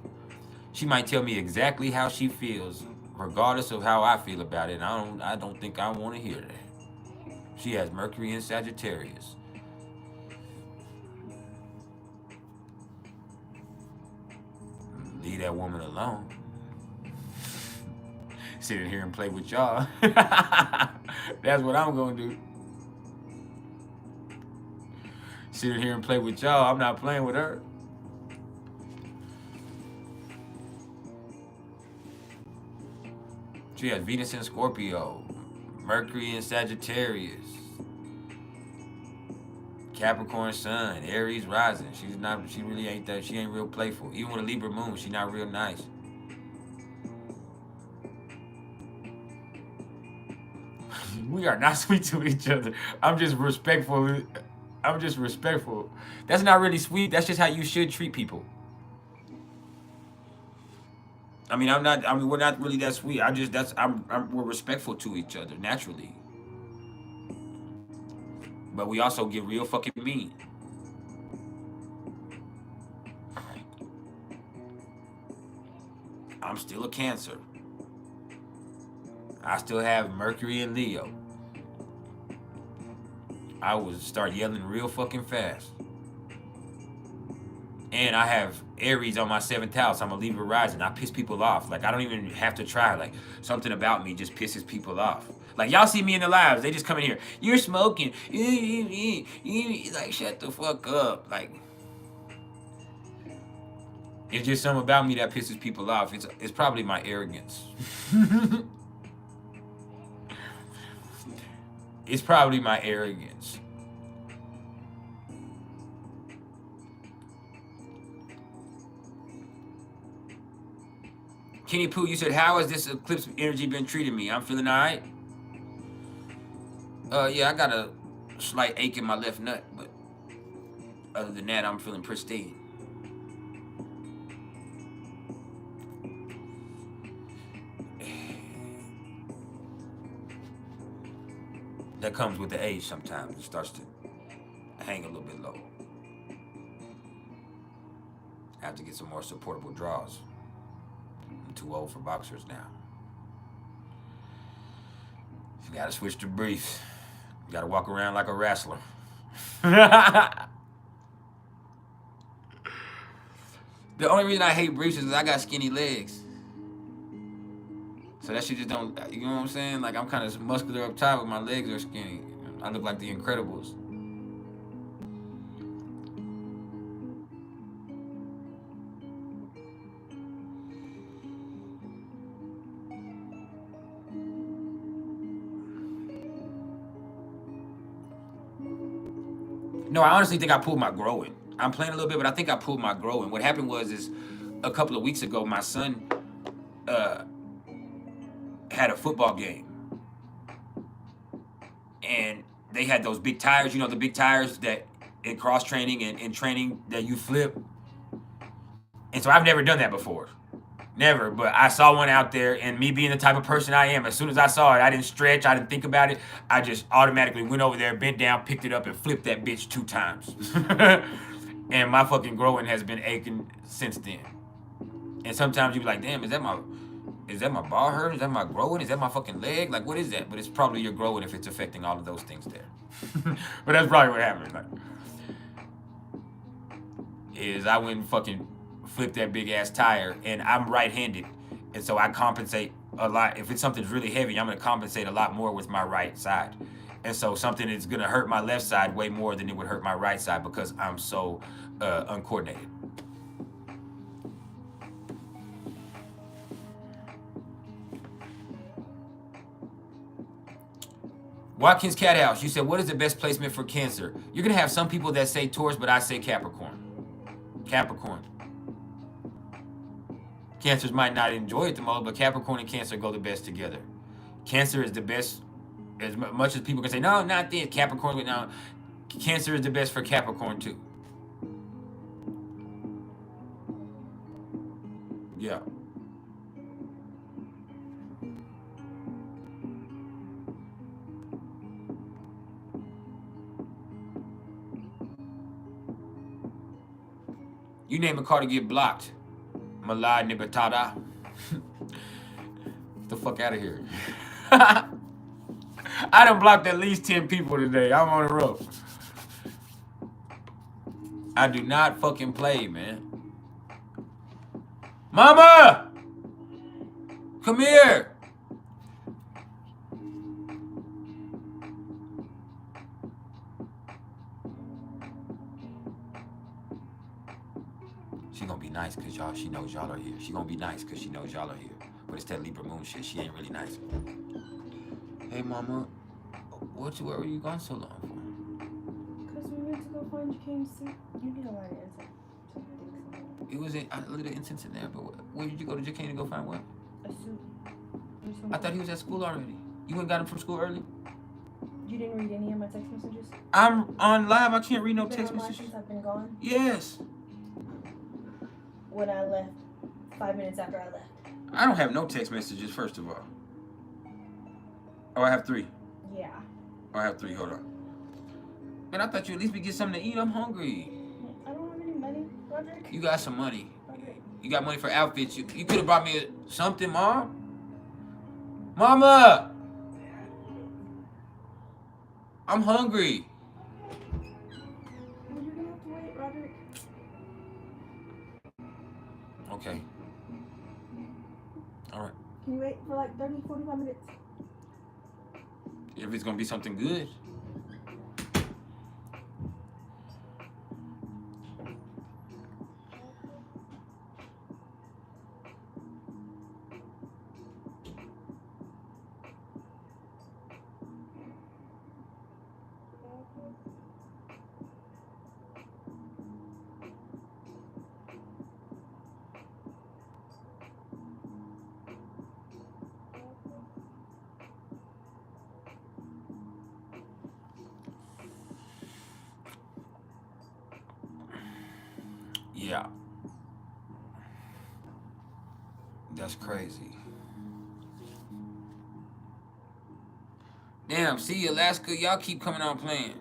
She might tell me exactly how she feels, regardless of how I feel about it. I don't think I want to hear that. She has Mercury in Sagittarius. Leave that woman alone. Sit in here and play with y'all. That's what I'm gonna do. Sitting here and play with y'all. I'm not playing with her. She has Venus in Scorpio, Mercury in Sagittarius, Capricorn Sun, Aries rising. She really ain't that. She ain't real playful. Even with a Libra moon, she not real nice. We are not sweet to each other. I'm just respectful. That's not really sweet. That's just how you should treat people. I mean, we're not really that sweet. We're respectful to each other naturally. But we also get real fucking mean. I'm still a Cancer. I still have Mercury and Leo. I would start yelling real fucking fast. And I have Aries on my 7th house. I'm a Libra rising. I piss people off. Like, I don't even have to try. Like, something about me just pisses people off. Like, y'all see me in the lives. They just come in here. You're smoking. Like, shut the fuck up. Like, it's just something about me that pisses people off. It's probably my arrogance. It's probably my arrogance. Kenny Pooh, you said, how has this eclipse energy been treating me? I'm feeling all right. Yeah, I got a slight ache in my left nut, but other than that, I'm feeling pristine. That comes with the age sometimes. It starts to hang a little bit low. I have to get some more supportable draws. I'm too old for boxers now. You gotta switch to briefs. You gotta walk around like a wrestler. The only reason I hate briefs is I got skinny legs. So that shit just don't, you know what I'm saying? Like, I'm kind of muscular up top, but my legs are skinny. I look like the Incredibles. No, I honestly think I pulled my growing. I'm playing a little bit, but I think I pulled my growing. What happened was a couple of weeks ago, my son had a football game. And they had those big tires, you know, the big tires that in cross training and in training that you flip. And so I've never done that before. Never, but I saw one out there, and me being the type of person I am, as soon as I saw it, I didn't stretch, I didn't think about it. I just automatically went over there, bent down, picked it up, and flipped that bitch 2 times. And my fucking growing has been aching since then. And sometimes you be like, damn, is that my bar hurt? Is that my growing? Is that my fucking leg? Like, what is that? But it's probably your growing if it's affecting all of those things there. But that's probably what happened. Like, is I went and fucking flipped that big ass tire, and I'm right-handed, and so I compensate a lot. If it's something's really heavy, I'm gonna compensate a lot more with my right side, and so something is gonna hurt my left side way more than it would hurt my right side because I'm so uncoordinated. Watkins Cat House, you said, what is the best placement for Cancer? You're gonna have some people that say Taurus, but I say Capricorn. Capricorn. Cancers might not enjoy it the most, but Capricorn and Cancer go the best together. Cancer is the best, as much as people can say, no, not this, Capricorn, but no, Cancer is the best for Capricorn too. Yeah. You name a car to get blocked. Malad Nibatada. Get the fuck out of here. I done blocked at least 10 people today. I'm on the road. I do not fucking play, man. Mama! Come here! She gonna be nice because she knows y'all are here. She gonna be nice because she knows y'all are here. But it's that Libra moon shit. She ain't really nice. Hey, mama. Where were you gone so long for? Because we went to go find Jacane's suit. You need a light incense. It was a little incense in there, but where did you go to Jacane to go find what? A suit. I thought he was at school already. You went and got him from school early? You didn't read any of my text messages? I'm on live. I can't read no text messages. messages. I've been gone? Yes. When I left, 5 minutes after I left. I don't have no text messages, first of all. Oh, I have 3. Yeah. Oh, I have 3. Hold on. Man, I thought you at least would get something to eat. I'm hungry. I don't have any money, Roderick. You got some money. Roderick. You got money for outfits. You could have brought me something, Mom. Mama! I'm hungry. Well, you're gonna have to wait, Roderick. Okay. All right. Can you wait for like 30, 45 minutes? If it's gonna be something good. Yeah. That's crazy. Damn, see, Alaska, y'all keep coming out playing.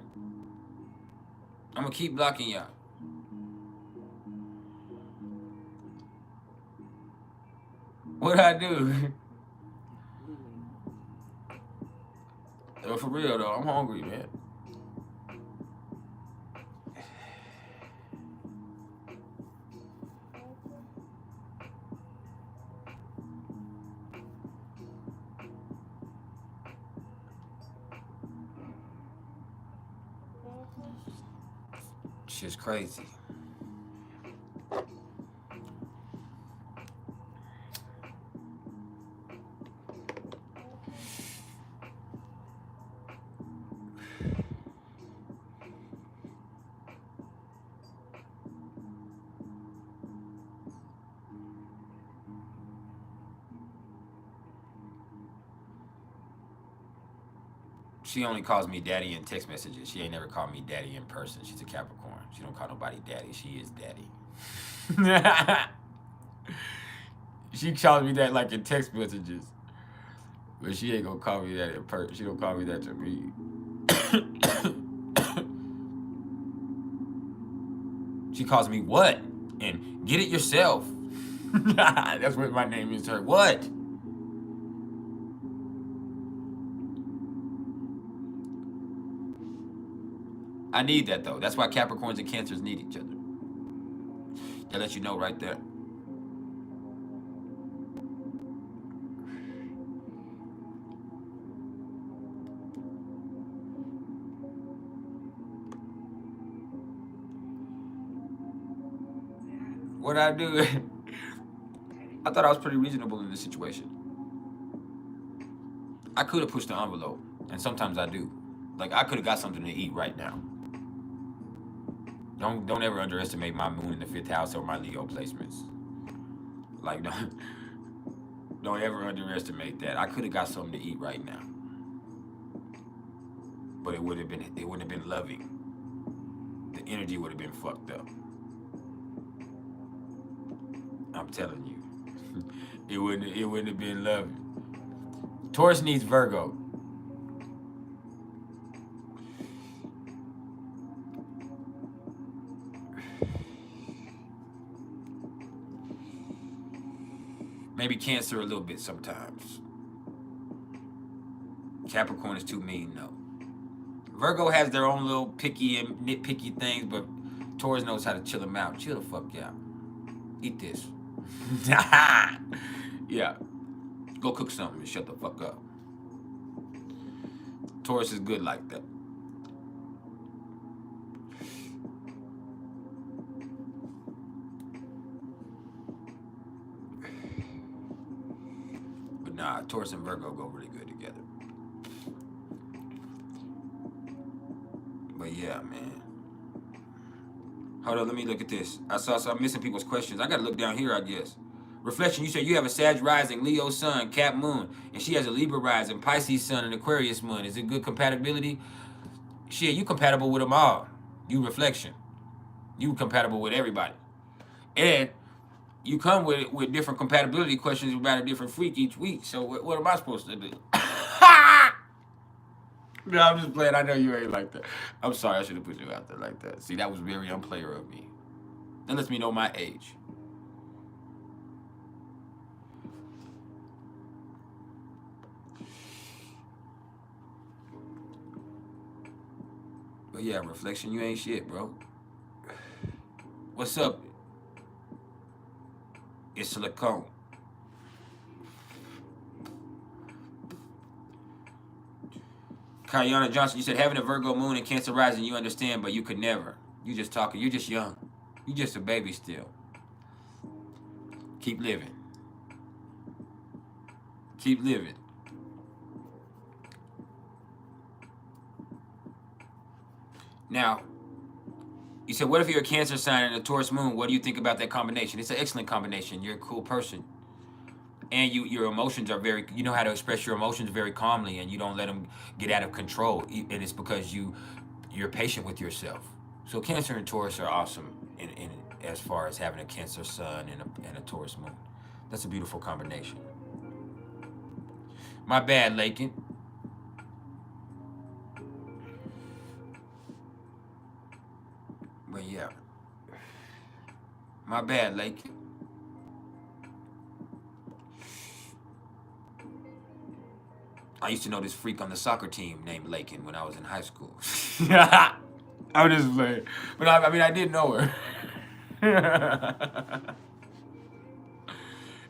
I'm gonna keep blocking y'all. What'd I do? For real, though, I'm hungry, man. Shit's crazy. She only calls me daddy in text messages. She ain't never called me daddy in person. She's a Capricorn. She don't call nobody daddy. She is daddy. She calls me that like in text messages. But she ain't gonna call me that in person. She don't call me that to me. She calls me what? And get it yourself. That's what my name is to her. What? I need that though. That's why Capricorns and Cancers need each other. That lets you know right there. What'd I do? I thought I was pretty reasonable in this situation. I could have pushed the envelope, and sometimes I do. Like, I could have got something to eat right now. Don't ever underestimate my moon in the 5th house or my Leo placements. Like, don't ever underestimate that. I could have got something to eat right now. But it wouldn't have been loving. The energy would have been fucked up. I'm telling you. It wouldn't have been loving. Taurus needs Virgo. Maybe Cancer a little bit sometimes. Capricorn is too mean, no. Virgo has their own little picky and nitpicky things, but Taurus knows how to chill them out. Chill the fuck out. Eat this. Yeah. Go cook something and shut the fuck up. Taurus is good like that. Taurus and Virgo go really good together. But yeah, man. Hold on, let me look at this. I'm missing people's questions. I gotta look down here, I guess. Reflection, you said you have a Sag rising, Leo sun, Cap moon, and she has a Libra rising, Pisces sun, and Aquarius moon. Is it good compatibility? Shit, you compatible with them all. You reflection. You compatible with everybody. And you come with different compatibility questions about a different freak each week. So what am I supposed to do? No, I'm just playing. I know you ain't like that. I'm sorry. I should have put you out there like that. See, that was very unplayer of me. That lets me know my age. But yeah, reflection, you ain't shit, bro. What's up? It's silicone. Kayana Johnson, you said having a Virgo moon and Cancer rising, you understand, but you could never. You just talking. You're just young. You just a baby still. Keep living. Keep living. Now, you said, what if you're a Cancer sign and a Taurus moon? What do you think about that combination? It's an excellent combination. You're a cool person. And your emotions are you know how to express your emotions very calmly, and you don't let them get out of control. And it's because you're patient with yourself. So Cancer and Taurus are awesome in as far as having a Cancer sun and a Taurus moon. That's a beautiful combination. My bad, Lakin. But yeah. My bad, Lakin. I used to know this freak on the soccer team named Lakin when I was in high school. I'm just playing. But I mean, I did know her.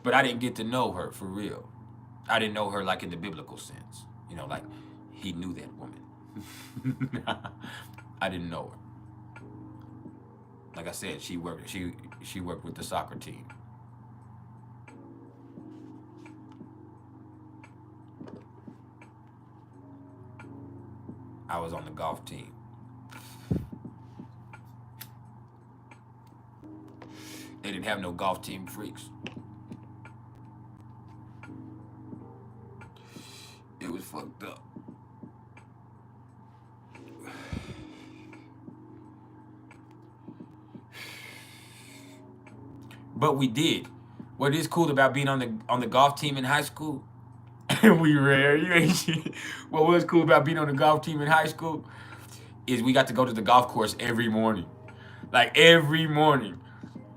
But I didn't get to know her for real. I didn't know her like in the biblical sense. You know, like he knew that woman. I didn't know her. Like I said, she worked with the soccer team. I was on the golf team. They didn't have no golf team freaks. It was fucked up. But we did. What is cool about being on the golf team in high school? We rare. You ain't shit. What was cool about being on the golf team in high school is we got to go to the golf course every morning. Like every morning,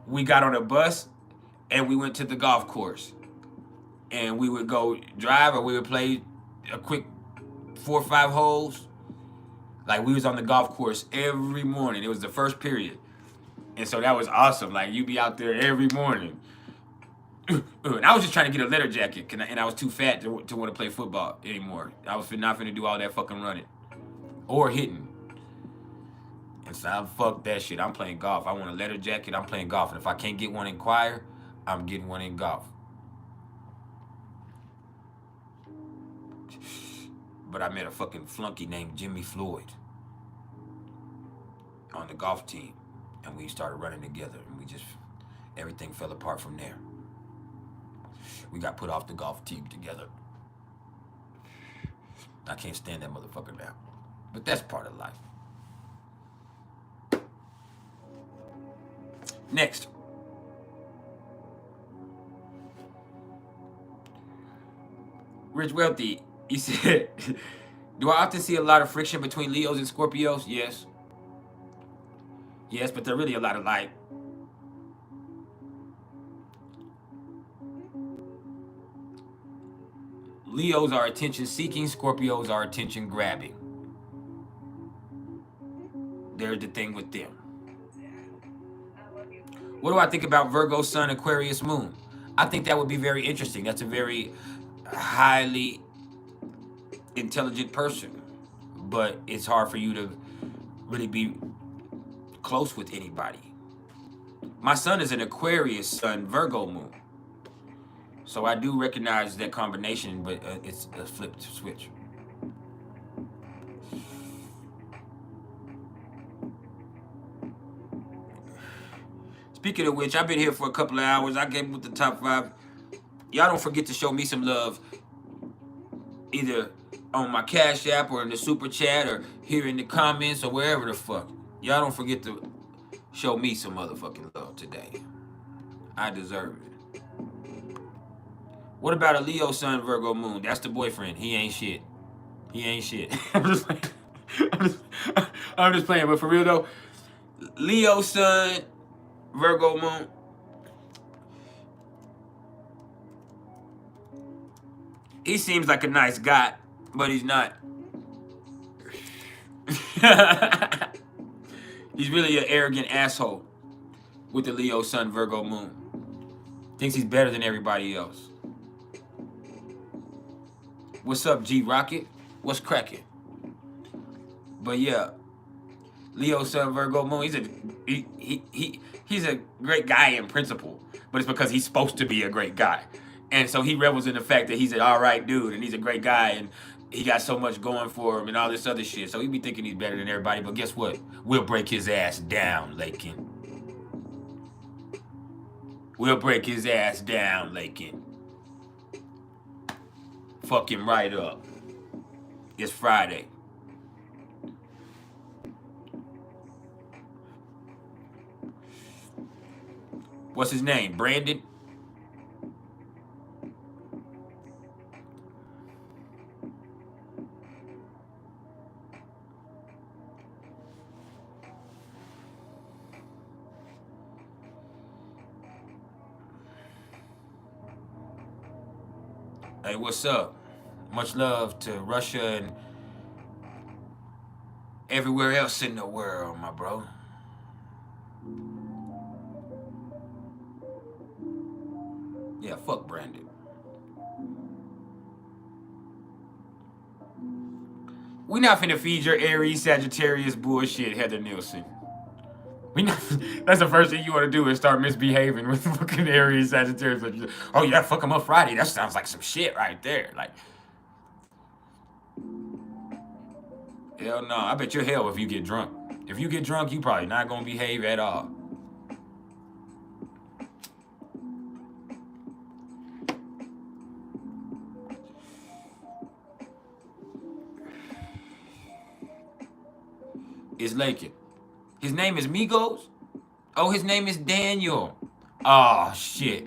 we got on a bus and we went to the golf course. And we would go drive, or we would play a quick 4 or 5 holes. Like we was on the golf course every morning. It was the first period. And so that was awesome. Like you'd be out there every morning. And I was just trying to get a leather jacket, and I was too fat to want to play football anymore. I was not finna do all that fucking running or hitting. And so I fuck that shit. I'm playing golf. I want a leather jacket. I'm playing golf. And if I can't get one in choir, I'm getting one in golf. But I met a fucking flunky named Jimmy Floyd on the golf team, and we started running together, and everything fell apart from there. We got put off the golf team together. I can't stand that motherfucker now. But that's part of life. Next. Rich Wealthy, he said, do I often see a lot of friction between Leos and Scorpios? Yes. Yes, but they're really a lot alike. Leos are attention seeking, Scorpios are attention grabbing. There's the thing with them. What do I think about Virgo Sun, Aquarius Moon? I think that would be very interesting. That's a very highly intelligent person, but it's hard for you to really be close with anybody. My son is an Aquarius Sun, Virgo Moon. So I do recognize that combination, but it's a flipped switch. Speaking of which, I've been here for a couple of hours. I came with the top 5. Y'all don't forget to show me some love, either on my Cash App or in the super chat or here in the comments or wherever the fuck. Y'all don't forget to show me some motherfucking love today. I deserve it. What about a Leo Sun Virgo Moon? That's the boyfriend. He ain't shit. He ain't shit. I'm just playing. I'm just playing. But for real though, Leo Sun Virgo Moon. He seems like a nice guy, but he's not. He's really an arrogant asshole with the Leo Sun Virgo Moon. Thinks he's better than everybody else. What's up, G Rocket? What's cracking? But yeah, Leo Sun Virgo Moon. He's a great guy in principle, but it's because he's supposed to be a great guy, and so he revels in the fact that he's an all right dude and he's a great guy and he got so much going for him and all this other shit. So he be thinking he's better than everybody. But guess what? We'll break his ass down, Lakin. We'll break his ass down, Lakin. Fuck him right up. It's Friday. What's his name? Brandon? Hey, what's up? Much love to Russia and everywhere else in the world, my bro. Yeah, fuck Brandon. We not finna feed your Aries Sagittarius bullshit, Heather Nielsen. We not. That's the first thing you want to do is start misbehaving with fucking Aries Sagittarius. Like, oh yeah, fuck him up Friday. That sounds like some shit right there. Like, hell no. I bet you're hell if you get drunk. If you get drunk, you probably not gonna behave at all. It's Lakin. His name is Migos? Oh, his name is Daniel. Oh, shit.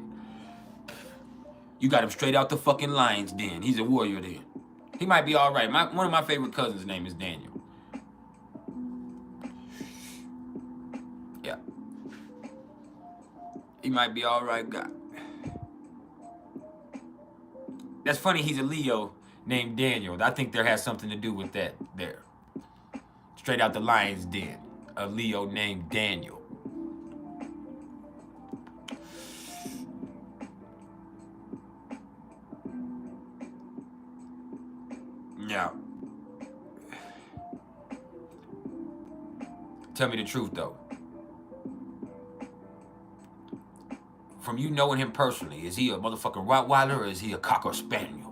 You got him straight out the fucking Lions den. He's a warrior then. He might be all right. One of my favorite cousins' name is Daniel. Yeah. He might be all right guy. That's funny he's a Leo named Daniel. I think there has something to do with that there. Straight out the Lions den. A Leo named Daniel. Now, tell me the truth though. From you knowing him personally, is he a motherfucking Rottweiler or is he a Cocker Spaniel?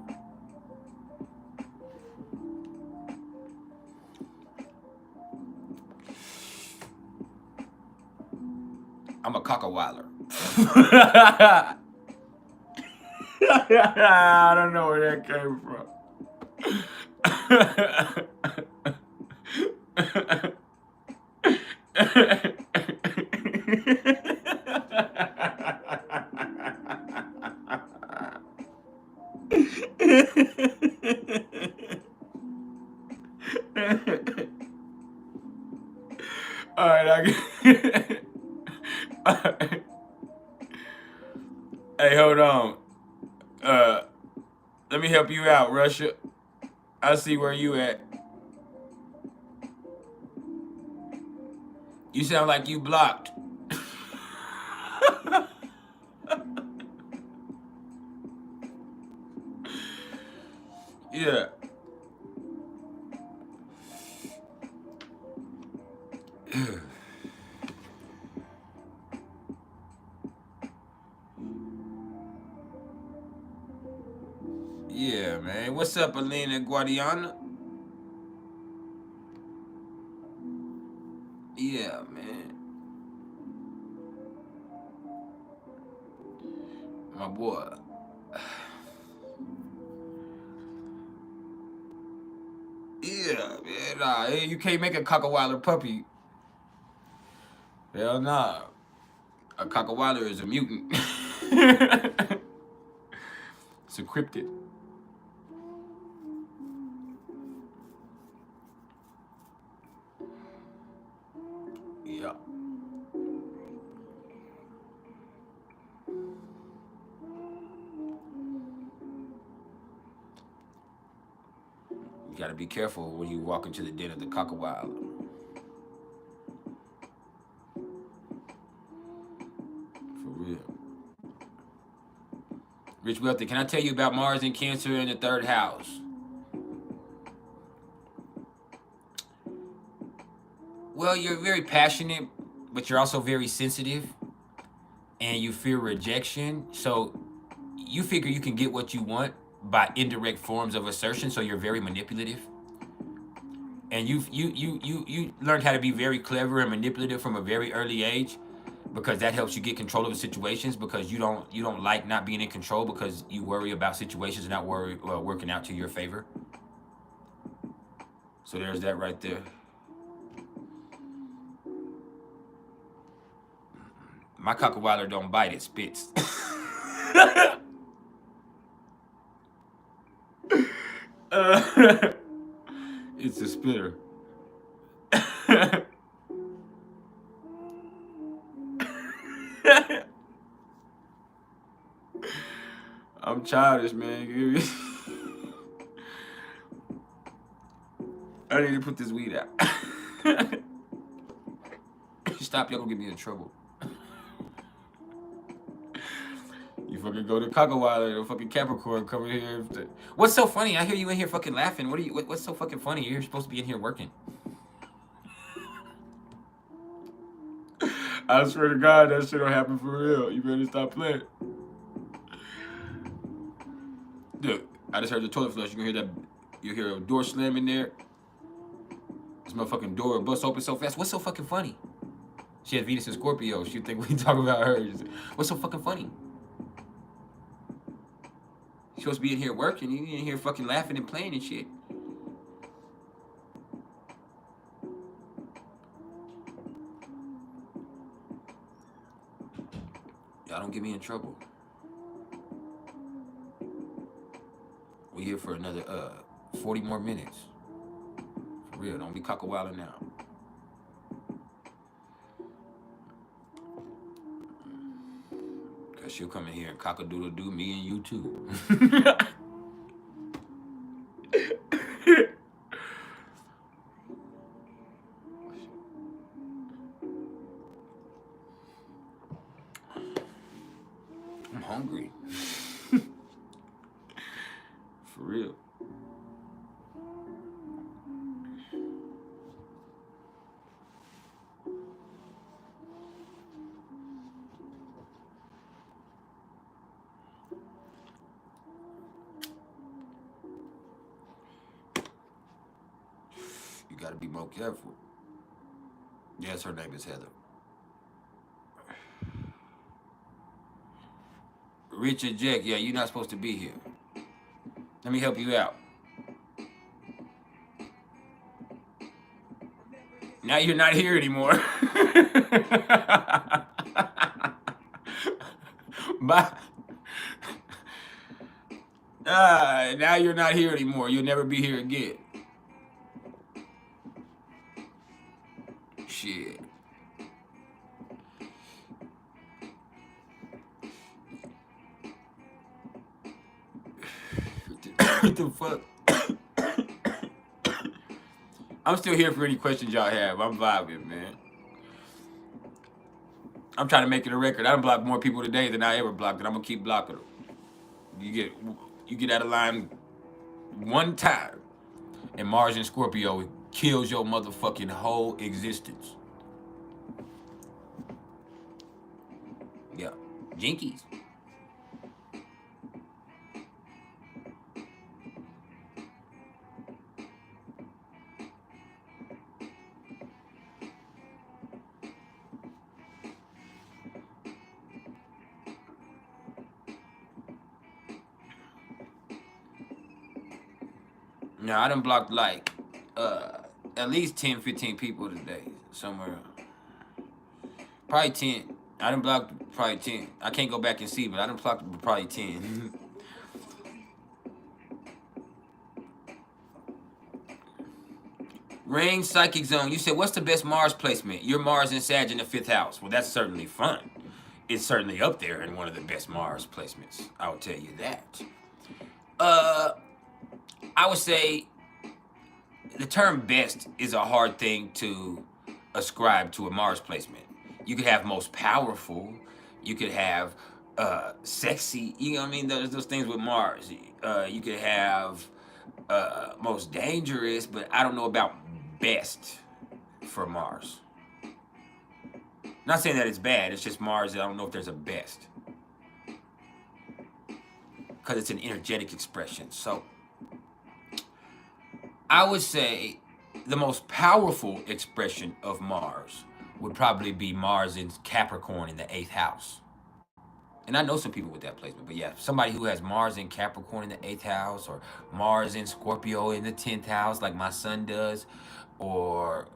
I'm a Cocker-Weiler. I don't know where that came from. All right, Hey, hold on. Let me help you out, Russia. I see where you at. You sound like you blocked. Yeah. up, Elena Guadiana? Yeah, man. My boy. Yeah, man. Nah, you can't make a cockawiler puppy. Hell nah. A cockawiler is a mutant. It's a cryptid. Yeah. You gotta be careful when you walk into the den of the cockawiler. For real. Rich Wealthy, can I tell you about Mars and Cancer in the 3rd house? Well, you're very passionate, but you're also very sensitive, and you fear rejection. So you figure you can get what you want by indirect forms of assertion. So you're very manipulative, and you learned how to be very clever and manipulative from a very early age, because that helps you get control of the situations. Because you don't like not being in control, because you worry about situations not working out to your favor. So there's that right there. My cockawiler don't bite, it spits. It's a spitter. I'm childish, man. I need to put this weed out. Stop, y'all gonna get me in trouble. You fucking go to cockawiler, the fucking Capricorn coming here. What's so funny? I hear you in here fucking laughing. What's so fucking funny? You're supposed to be in here working. I swear to God, that shit don't happen for real. You better stop playing. Look, I just heard the toilet flush. You can hear that. You hear a door slam in there. This motherfucking door bust open so fast. What's so fucking funny? She has Venus and Scorpio. She think we talk about her. What's so fucking funny? You're supposed to be in here working. You in here fucking laughing and playing and shit. Y'all don't get me in trouble. We here for another 40 more minutes. For real, don't be cockawiling now. Cause she'll come in here and cock-a-doodle-doo me and you too. I'm hungry. For real. You gotta be more careful. Yes, her name is Heather. Richard Jack, yeah, you're not supposed to be here. Let me help you out. Now you're not here anymore. Bye. Now you're not here anymore. You'll never be here again. Shit. What the fuck? I'm still here for any questions y'all have. I'm vibing, man. I'm trying to make it a record. I done blocked more people today than I ever blocked, and I'm gonna keep blocking them. You get out of line one time, and Mars and Scorpio kills your motherfucking whole existence. Yeah, jinkies. Now, I done blocked like at least 10, 15 people today. Somewhere. Probably 10. I done blocked probably 10. I can't go back and see, but I done blocked probably 10. Ring Psychic Zone. You said, what's the best Mars placement? Your Mars and Sag in the 5th house. Well, that's certainly fun. It's certainly up there in one of the best Mars placements. I'll tell you that. I would say the term best is a hard thing to ascribe to a Mars placement. You could have most powerful. You could have sexy. You know what I mean? There's those things with Mars. You could have most dangerous, but I don't know about best for Mars. Not saying that it's bad. It's just Mars. I don't know if there's a best. Because it's an energetic expression. So I would say the most powerful expression of Mars would probably be Mars in Capricorn in the 8th house. And I know some people with that placement, but yeah, somebody who has Mars in Capricorn in the 8th house, or Mars in Scorpio in the 10th house, like my son does, or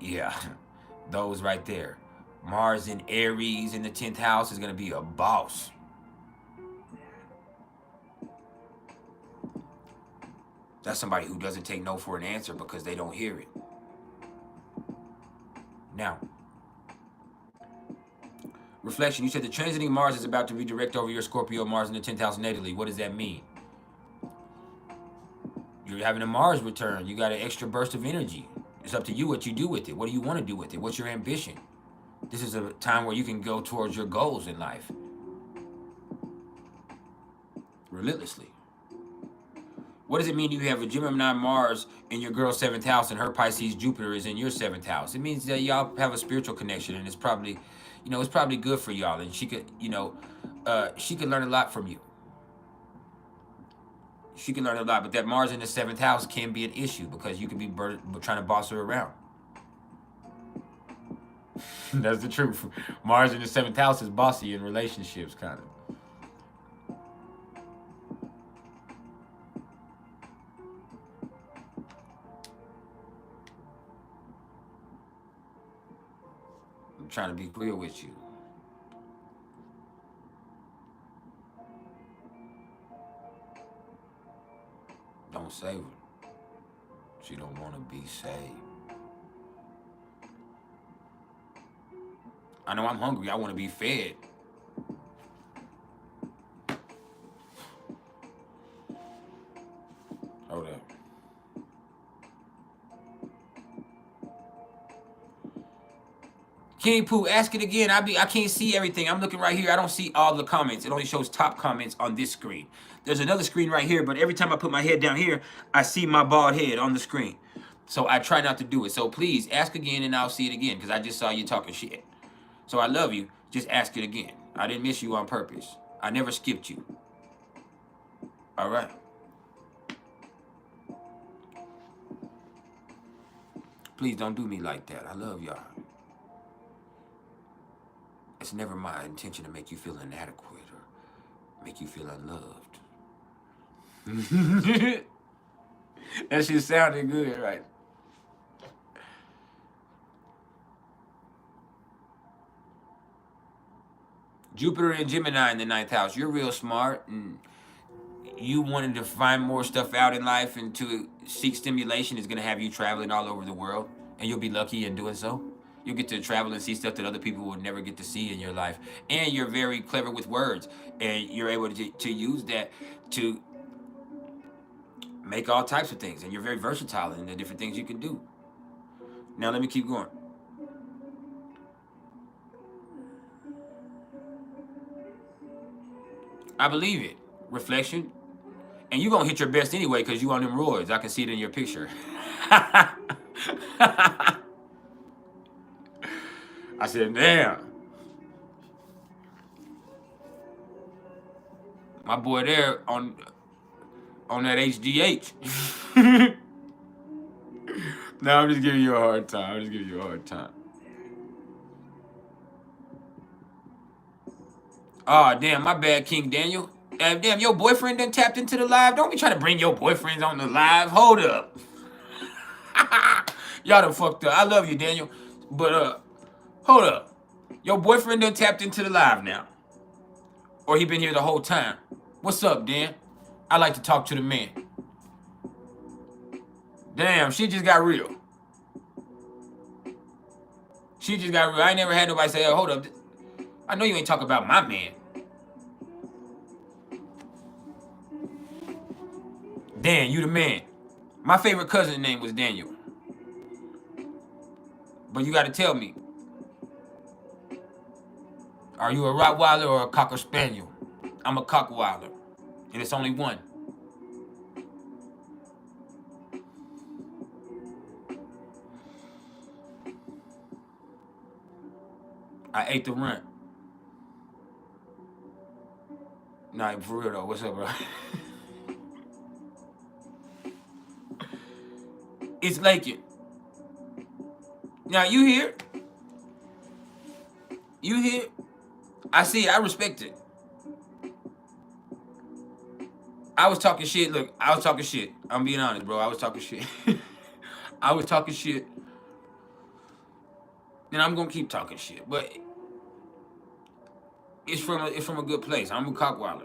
yeah, those right there. Mars in Aries in the 10th house is gonna be a boss. That's somebody who doesn't take no for an answer because they don't hear it. Now, reflection, you said the transiting Mars is about to redirect over your Scorpio Mars in the 10th house natally. What does that mean? You're having a Mars return. You got an extra burst of energy. It's up to you what you do with it. What do you want to do with it? What's your ambition? This is a time where you can go towards your goals in life. Relentlessly. What does it mean you have a Gemini Mars in your girl's 7th house and her Pisces Jupiter is in your 7th house? It means that y'all have a spiritual connection, and it's probably, it's probably good for y'all, and she could, she could learn a lot from you. She can learn a lot, but that Mars in the 7th house can be an issue because you could be trying to boss her around. That's the truth. Mars in the 7th house is bossy in relationships, kind of. I'm trying to be clear with you. Don't save her. She don't want to be saved. I know I'm hungry. I want to be fed. Hold up. King Pooh, ask it again. I can't see everything. I'm looking right here. I don't see all the comments. It only shows top comments on this screen. There's another screen right here, but every time I put my head down here, I see my bald head on the screen. So I try not to do it. So please ask again and I'll see it again because I just saw you talking shit. So I love you. Just ask it again. I didn't miss you on purpose. I never skipped you. All right. Please don't do me like that. I love y'all. It's never my intention to make you feel inadequate or make you feel unloved. That shit sounded good, right? Jupiter and Gemini in the 9th house. You're real smart, and you wanting to find more stuff out in life and to seek stimulation is going to have you traveling all over the world, and you'll be lucky in doing so. You'll get to travel and see stuff that other people would never get to see in your life. And you're very clever with words, and you're able to use that to make all types of things, and you're very versatile in the different things you can do. Now let me keep going. I believe it. Reflection. And you're going to hit your best anyway because you on them roids. I can see it in your picture. I said, damn. My boy there on that HDH. No, I'm just giving you a hard time. Oh, damn, my bad, King Daniel. Damn, your boyfriend done tapped into the live. Don't be trying to bring your boyfriends on the live. Hold up. Y'all done fucked up. I love you, Daniel. But, hold up. Your boyfriend done tapped into the live now. Or he been here the whole time. What's up, Dan? I like to talk to the man. Damn, she just got real. She just got real. I ain't never had nobody say, oh, hold up. I know you ain't talking about my man. Dan, you the man. My favorite cousin's name was Daniel. But you gotta tell me, are you a Rottweiler or a Cocker Spaniel? I'm a Cockweiler. And it's only one. I ate the runt. Nah, for real though. What's up, bro? It's Lakin. Now, you here? You here? I see it. I respect it. I was talking shit. Look, I was talking shit. I'm being honest, bro. I was talking shit. I was talking shit. And I'm gonna keep talking shit. But it's from a good place. I'm a Cockweiler.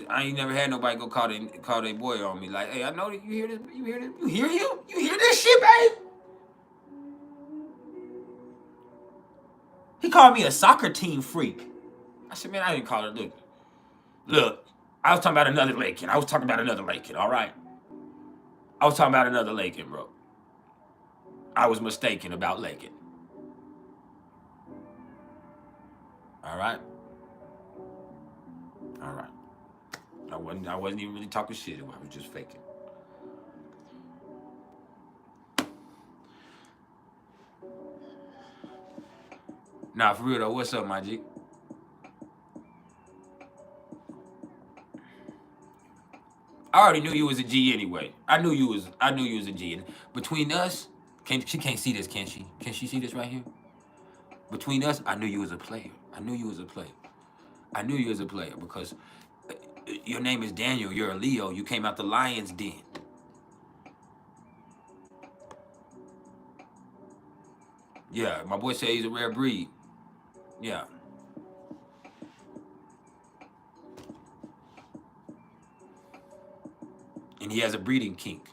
I ain't never had nobody go call their boy on me like, hey, I know that you hear this. You hear this? You hear him? You hear this shit, babe? He called me a soccer team freak. I said, man, I didn't call her. Look, I was talking about another Lakin. I was talking about another Lakin, all right? I was talking about another Lakin, bro. I was mistaken about Lakin. All right? All right. I wasn't even really talking shit. I was just faking. Nah, for real though, what's up, my G? I already knew you was a G anyway. I knew you was a G. And between us, she can't see this, can she? Can she see this right here? Between us, I knew you was a player. I knew you was a player. I knew you was a player because your name is Daniel. You're a Leo. You came out the lion's den. Yeah, my boy said he's a rare breed. Yeah. And he has a breeding kink.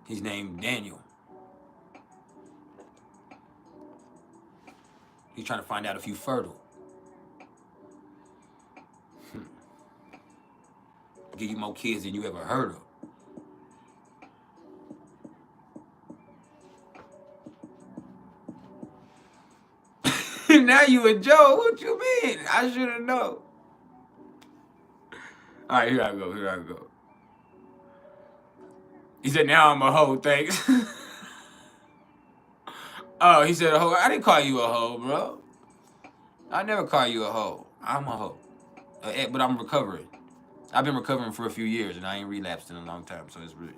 He's named Daniel. He's trying to find out if you fertile. Give you more kids than you ever heard of. Now you a Joe. What you mean? I should have known. All right, here I go. He said, now I'm a hoe, thanks. Oh, he said a hoe. I didn't call you a hoe, bro. I never call you a hoe. I'm a hoe. But I'm recovering. I've been recovering for a few years, and I ain't relapsed in a long time, so it's really,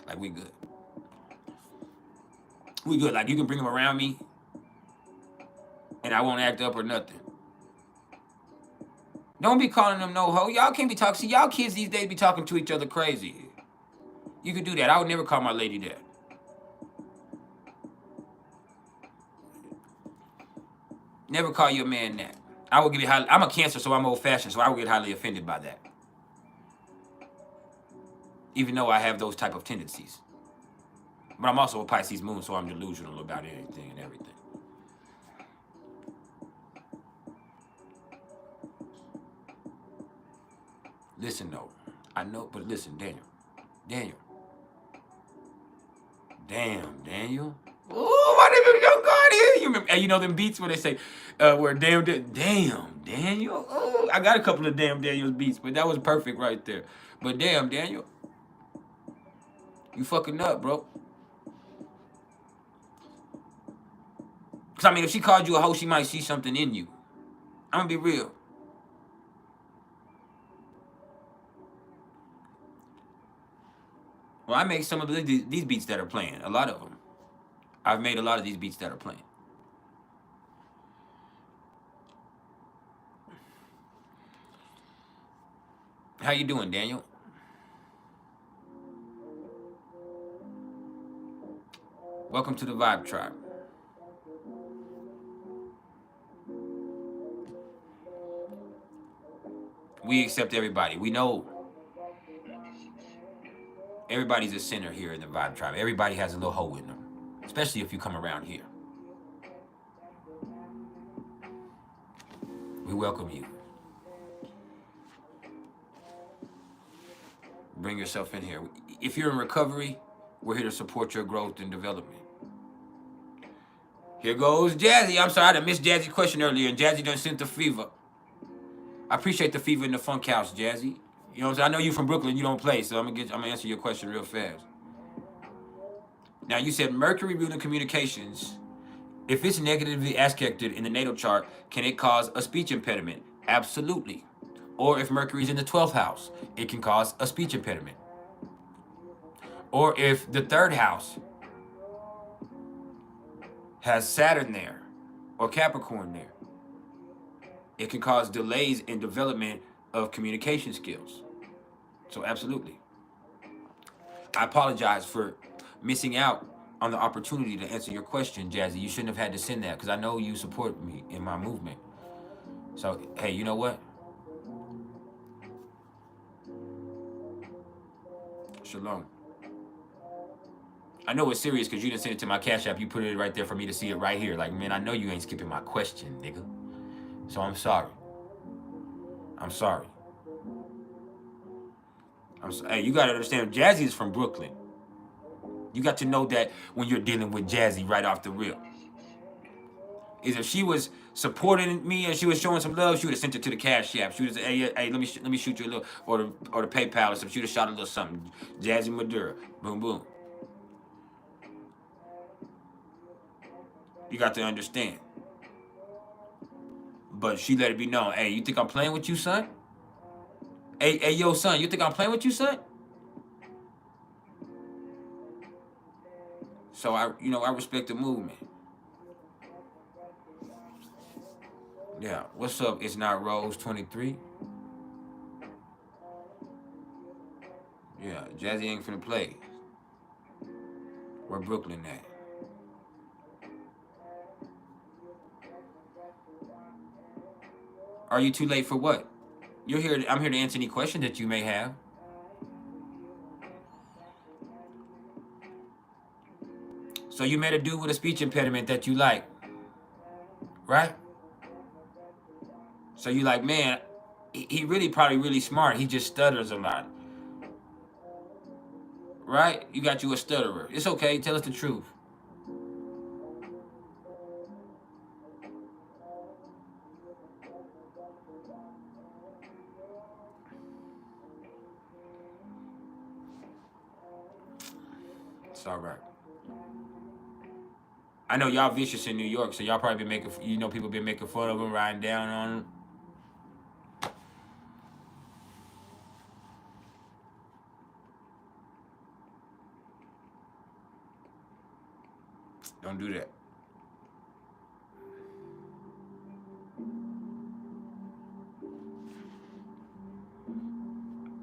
like, we good. We good. Like, you can bring him around me, and I won't act up or nothing. Don't be calling them no hoe. Y'all can't be talking. See, y'all kids these days be talking to each other crazy. You could do that. I would never call my lady that. Never call your man that. I would get highly. I'm a Cancer, so I'm old-fashioned, so I would get highly offended by that. Even though I have those type of tendencies. But I'm also a Pisces moon, so I'm delusional about anything and everything. Listen, though. I know, but listen, Daniel. Damn, Daniel. Oh, my nigga, young God here. You remember, you know them beats where they say, where damn, Daniel. Oh, I got a couple of damn Daniel's beats, but that was perfect right there. But damn, Daniel. You fucking up, bro. Because, I mean, if she called you a hoe, she might see something in you. I'm going to be real. Well, I make some of these beats that are playing. A lot of them. I've made a lot of these beats that are playing. How you doing, Daniel? Welcome to the Vibe Tribe. We accept everybody. We know everybody's a sinner here in the Vibe Tribe. Everybody has a little hole in them, especially if you come around here. We welcome you. Bring yourself in here. If you're in recovery, we're here to support your growth and development. Here goes Jazzy. I'm sorry, I missed Jazzy's question earlier, and Jazzy done sent the fever. I appreciate the fever in the funk house, Jazzy. You know what I'm saying? I know you from Brooklyn, you don't play, so I'm gonna answer your question real fast. Now, you said Mercury ruling communications. If it's negatively aspected in the natal chart, can it cause a speech impediment? Absolutely. Or if Mercury's in the 12th house, it can cause a speech impediment. Or if the 3rd house has Saturn there or Capricorn there, it can cause delays in development of communication skills. So absolutely. I apologize for missing out on the opportunity to answer your question, Jazzy. You shouldn't have had to send that because I know you support me in my movement. So, hey, you know what? Shalom. I know it's serious because you didn't send it to my Cash App. You put it right there for me to see it right here. Like, man, I know you ain't skipping my question, nigga. So I'm sorry. I'm sorry. Hey, you got to understand, Jazzy is from Brooklyn. You got to know that when you're dealing with Jazzy right off the rip. Is if she was supporting me and she was showing some love, she would have sent it to the Cash App. She would have said, hey, let me shoot you a little, or the PayPal or something. She would have shot a little something. Jazzy Madura. Boom, boom. You got to understand. But she let it be known. Hey, you think I'm playing with you, son? Hey, yo, son, you think I'm playing with you, son? So I respect the movement. Yeah. What's up? It's not Rose 23. Yeah, Jazzy ain't finna play. Where Brooklyn at? Are you too late for what? You're here. I'm here to answer any question that you may have. So you met a dude with a speech impediment that you like, right? So you like, man, he really probably really smart. He just stutters a lot, right? You got you a stutterer. It's okay. Tell us the truth. It's all right. I know y'all vicious in New York, so y'all probably been making, people been making fun of him, riding down on him. Don't do that.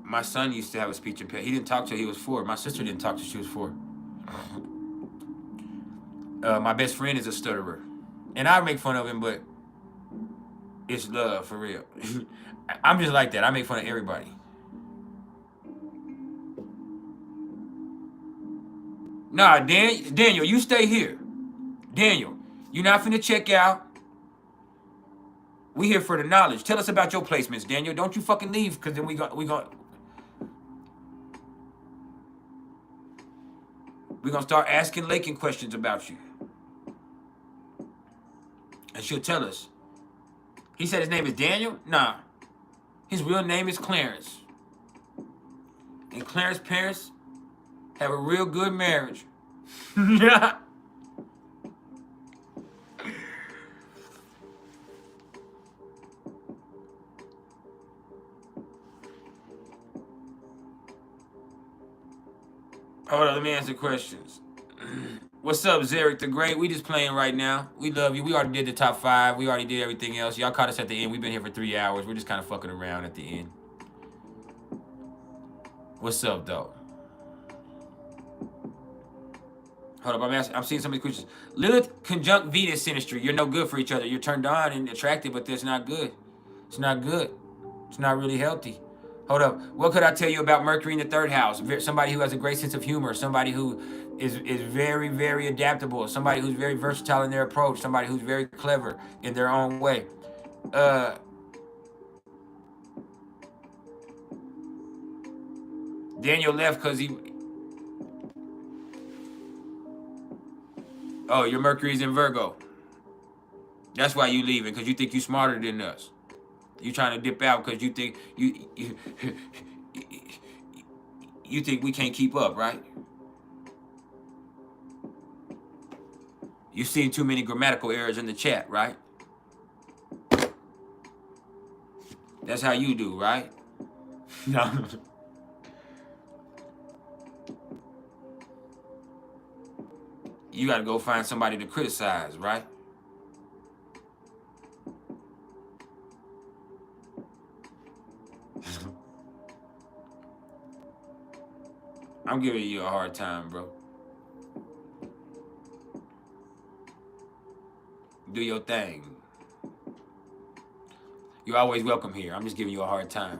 My son used to have a speech impediment. He didn't talk till he was 4. My sister didn't talk till she was 4. My best friend is a stutterer. And I make fun of him, but it's love, for real. I'm just like that. I make fun of everybody. Nah, Daniel, you stay here. Daniel, you're not finna check out. We here for the knowledge. Tell us about your placements, Daniel. Don't you fucking leave, because then we gonna start asking Lakin questions about you. And she'll tell us. He said his name is Daniel? Nah. His real name is Clarence. And Clarence's parents have a real good marriage. Yeah. Hold on, let me answer questions. What's up, Zarek the Great? We just playing right now. We love you. We already did the top 5. We already did everything else. Y'all caught us at the end. We've been here for 3 hours. We're just kind of fucking around at the end. What's up, though? Hold up, I'm seeing some of these questions. Lilith conjunct Venus synastry. You're no good for each other. You're turned on and attracted, but that's not good. It's not good. It's not really healthy. Hold up. What could I tell you about Mercury in the 3rd house? Somebody who has a great sense of humor. Somebody who is very, very adaptable. Somebody who's very versatile in their approach. Somebody who's very clever in their own way. Daniel left because he... Oh, your Mercury's in Virgo. That's why you leaving, because you think you smarter than us. You trying to dip out because you think you think we can't keep up, right? You've seen too many grammatical errors in the chat, right? That's how you do, right? No. You got to go find somebody to criticize, right? I'm giving you a hard time, bro. Do your thing. You're always welcome here. I'm just giving you a hard time.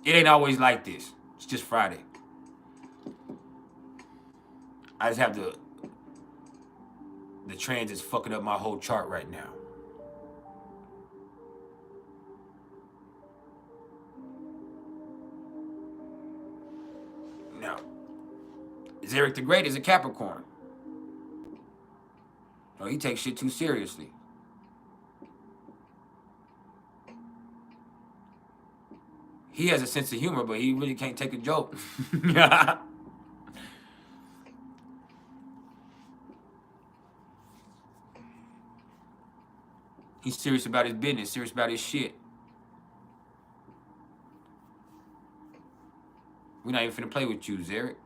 It ain't always like this. It's just Friday. I just have the transit's fucking up my whole chart right now. Now, Zarek the Great is a Capricorn. Oh, he takes shit too seriously. He has a sense of humor, but he really can't take a joke. He's serious about his business, serious about his shit. We're not even finna play with you, Zarek.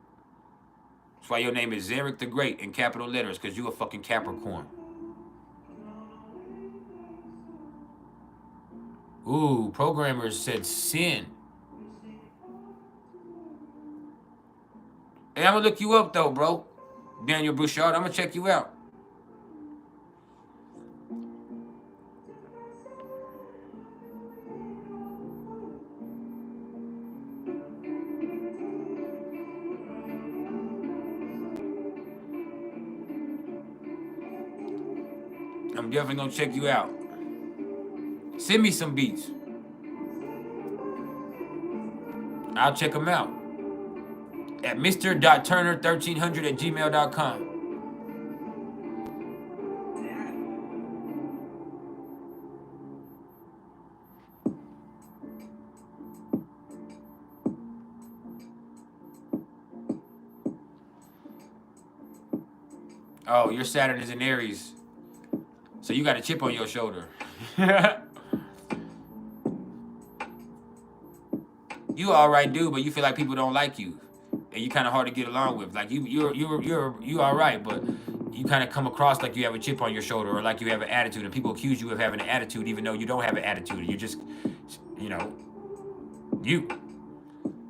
That's why your name is Zarek the Great in capital letters, because you a fucking Capricorn. Ooh, programmers said sin. Hey, I'm gonna look you up though, bro. Daniel Bouchard, I'm gonna check you out. I'm definitely gonna check you out. Send me some beats. I'll check them out. At mr.turner1300@gmail.com. Oh, your Saturn is in Aries. So you got a chip on your shoulder. You all right, dude, but you feel like people don't like you, and you kind of hard to get along with. Like you all right, but you kind of come across like you have a chip on your shoulder, or like you have an attitude, and people accuse you of having an attitude, even though you don't have an attitude. You're just, you know, you.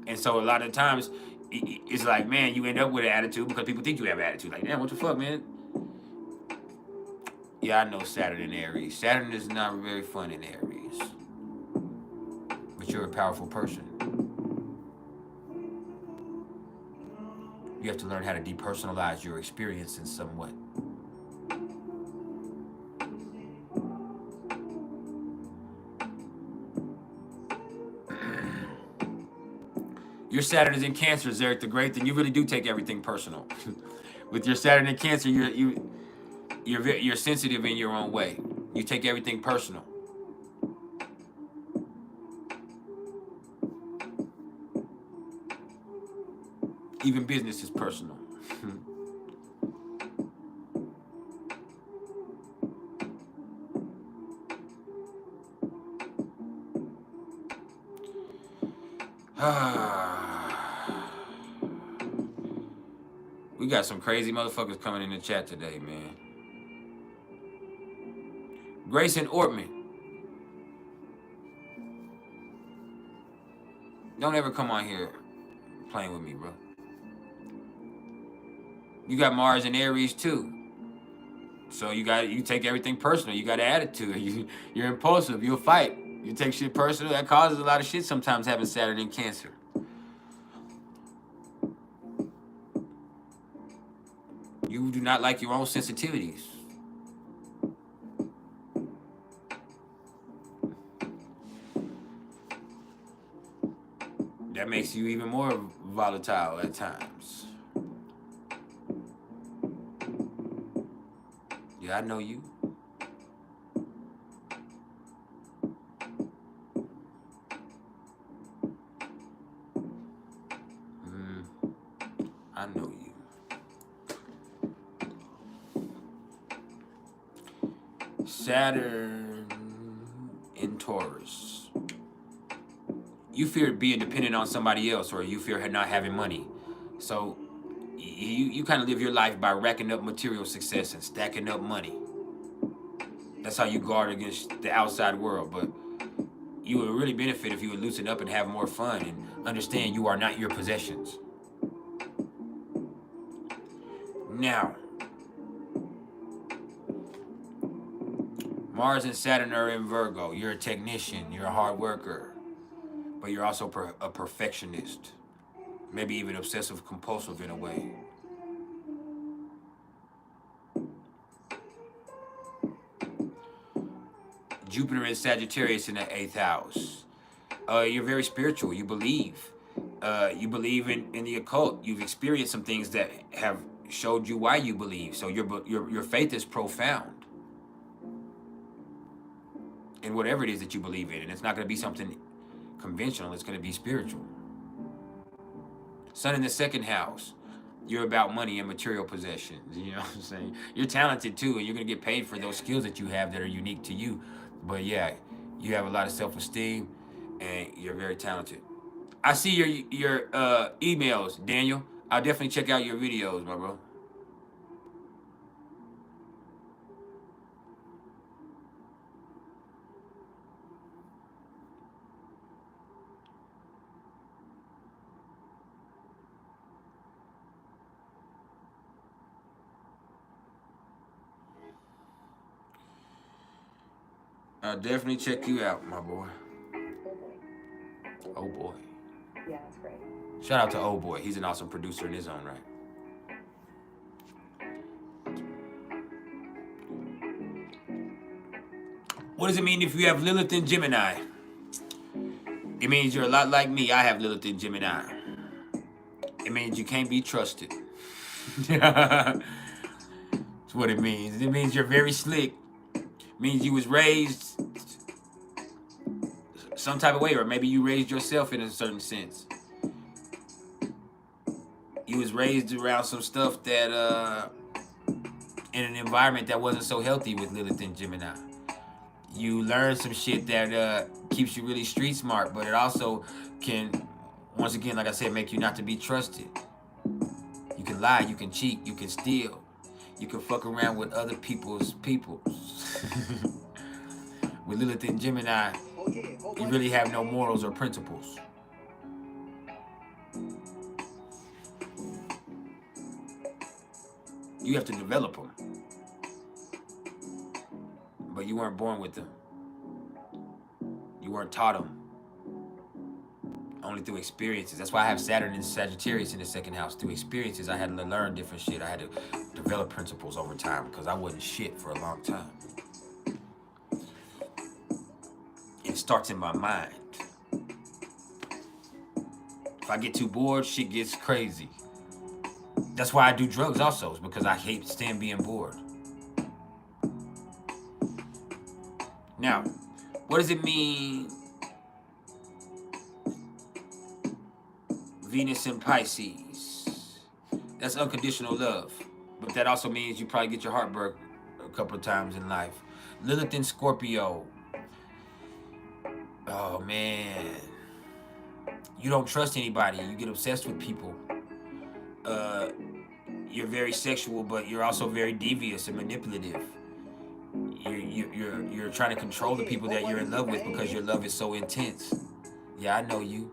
And so a lot of times, it's like, man, you end up with an attitude because people think you have an attitude. Like, damn, what the fuck, man? Yeah, I know Saturn in Aries. Saturn is not very fun in Aries. But you're a powerful person. You have to learn how to depersonalize your experience in some way. Your Saturn is in Cancer, Zarek the Great, then you really do take everything personal. With your Saturn in Cancer, you're sensitive in your own way. You take everything personal. Even business is personal. We got some crazy motherfuckers coming in the chat today, man. Grayson Ortman. Don't ever come on here playing with me, bro. You got Mars and Aries too. So you take everything personal. You got an attitude. You're impulsive. You'll fight. You take shit personal. That causes a lot of shit sometimes having Saturn in Cancer. You do not like your own sensitivities. That makes you even more volatile at times. Yeah, I know you. I know you. Saturn in Taurus. You fear being dependent on somebody else, or you fear not having money. So you kind of live your life by racking up material success and stacking up money. That's how you guard against the outside world. But you would really benefit if you would loosen up and have more fun and understand you are not your possessions. Now, Mars and Saturn are in Virgo. You're a technician. You're a hard worker. But you're also a perfectionist. Maybe even obsessive compulsive in a way. Jupiter and Sagittarius in the 8th house. You're very spiritual. You believe. You believe in the occult. You've experienced some things that have showed you why you believe. So your faith is profound in whatever it is that you believe in. And it's not going to be something conventional. It's going to be spiritual. Sun in the 2nd house. You're about money and material possessions. You know what I'm saying? You're talented too, and you're going to get paid for those skills that you have that are unique to you. But yeah, you have a lot of self-esteem, and you're very talented. I see your emails, Daniel. I'll definitely check out your videos, my bro. I'll definitely check you out, my boy. Oh boy. Yeah, that's great. Shout out to Oh Boy. He's an awesome producer in his own right. What does it mean if you have Lilith in Gemini? It means you're a lot like me. I have Lilith in Gemini. It means you can't be trusted. That's what it means. It means you're very slick. It means you was raised some type of way, or maybe you raised yourself in a certain sense. You was raised around some stuff that in an environment that wasn't so healthy with Lilith and Gemini. You learn some shit that keeps you really street smart, but it also can, once again, like I said, make you not to be trusted. You can lie, you can cheat, you can steal, you can fuck around with other people's people. With Lilith and Gemini, you really have no morals or principles. You have to develop them. But you weren't born with them. You weren't taught them. Only through experiences. That's why I have Saturn and Sagittarius in the 2nd house. Through experiences, I had to learn different shit. I had to develop principles over time because I wasn't shit for a long time. It starts in my mind. If I get too bored, shit gets crazy. That's why I do drugs also, is because I hate staying being bored. Now, what does it mean? Venus in Pisces. That's unconditional love. But that also means you probably get your heart broke a couple of times in life. Lilith in Scorpio. Oh, man. You don't trust anybody. You get obsessed with people. you're very sexual, but you're also very devious and manipulative. You're trying to control the people that you're in love with because your love is so intense. Yeah, I know you.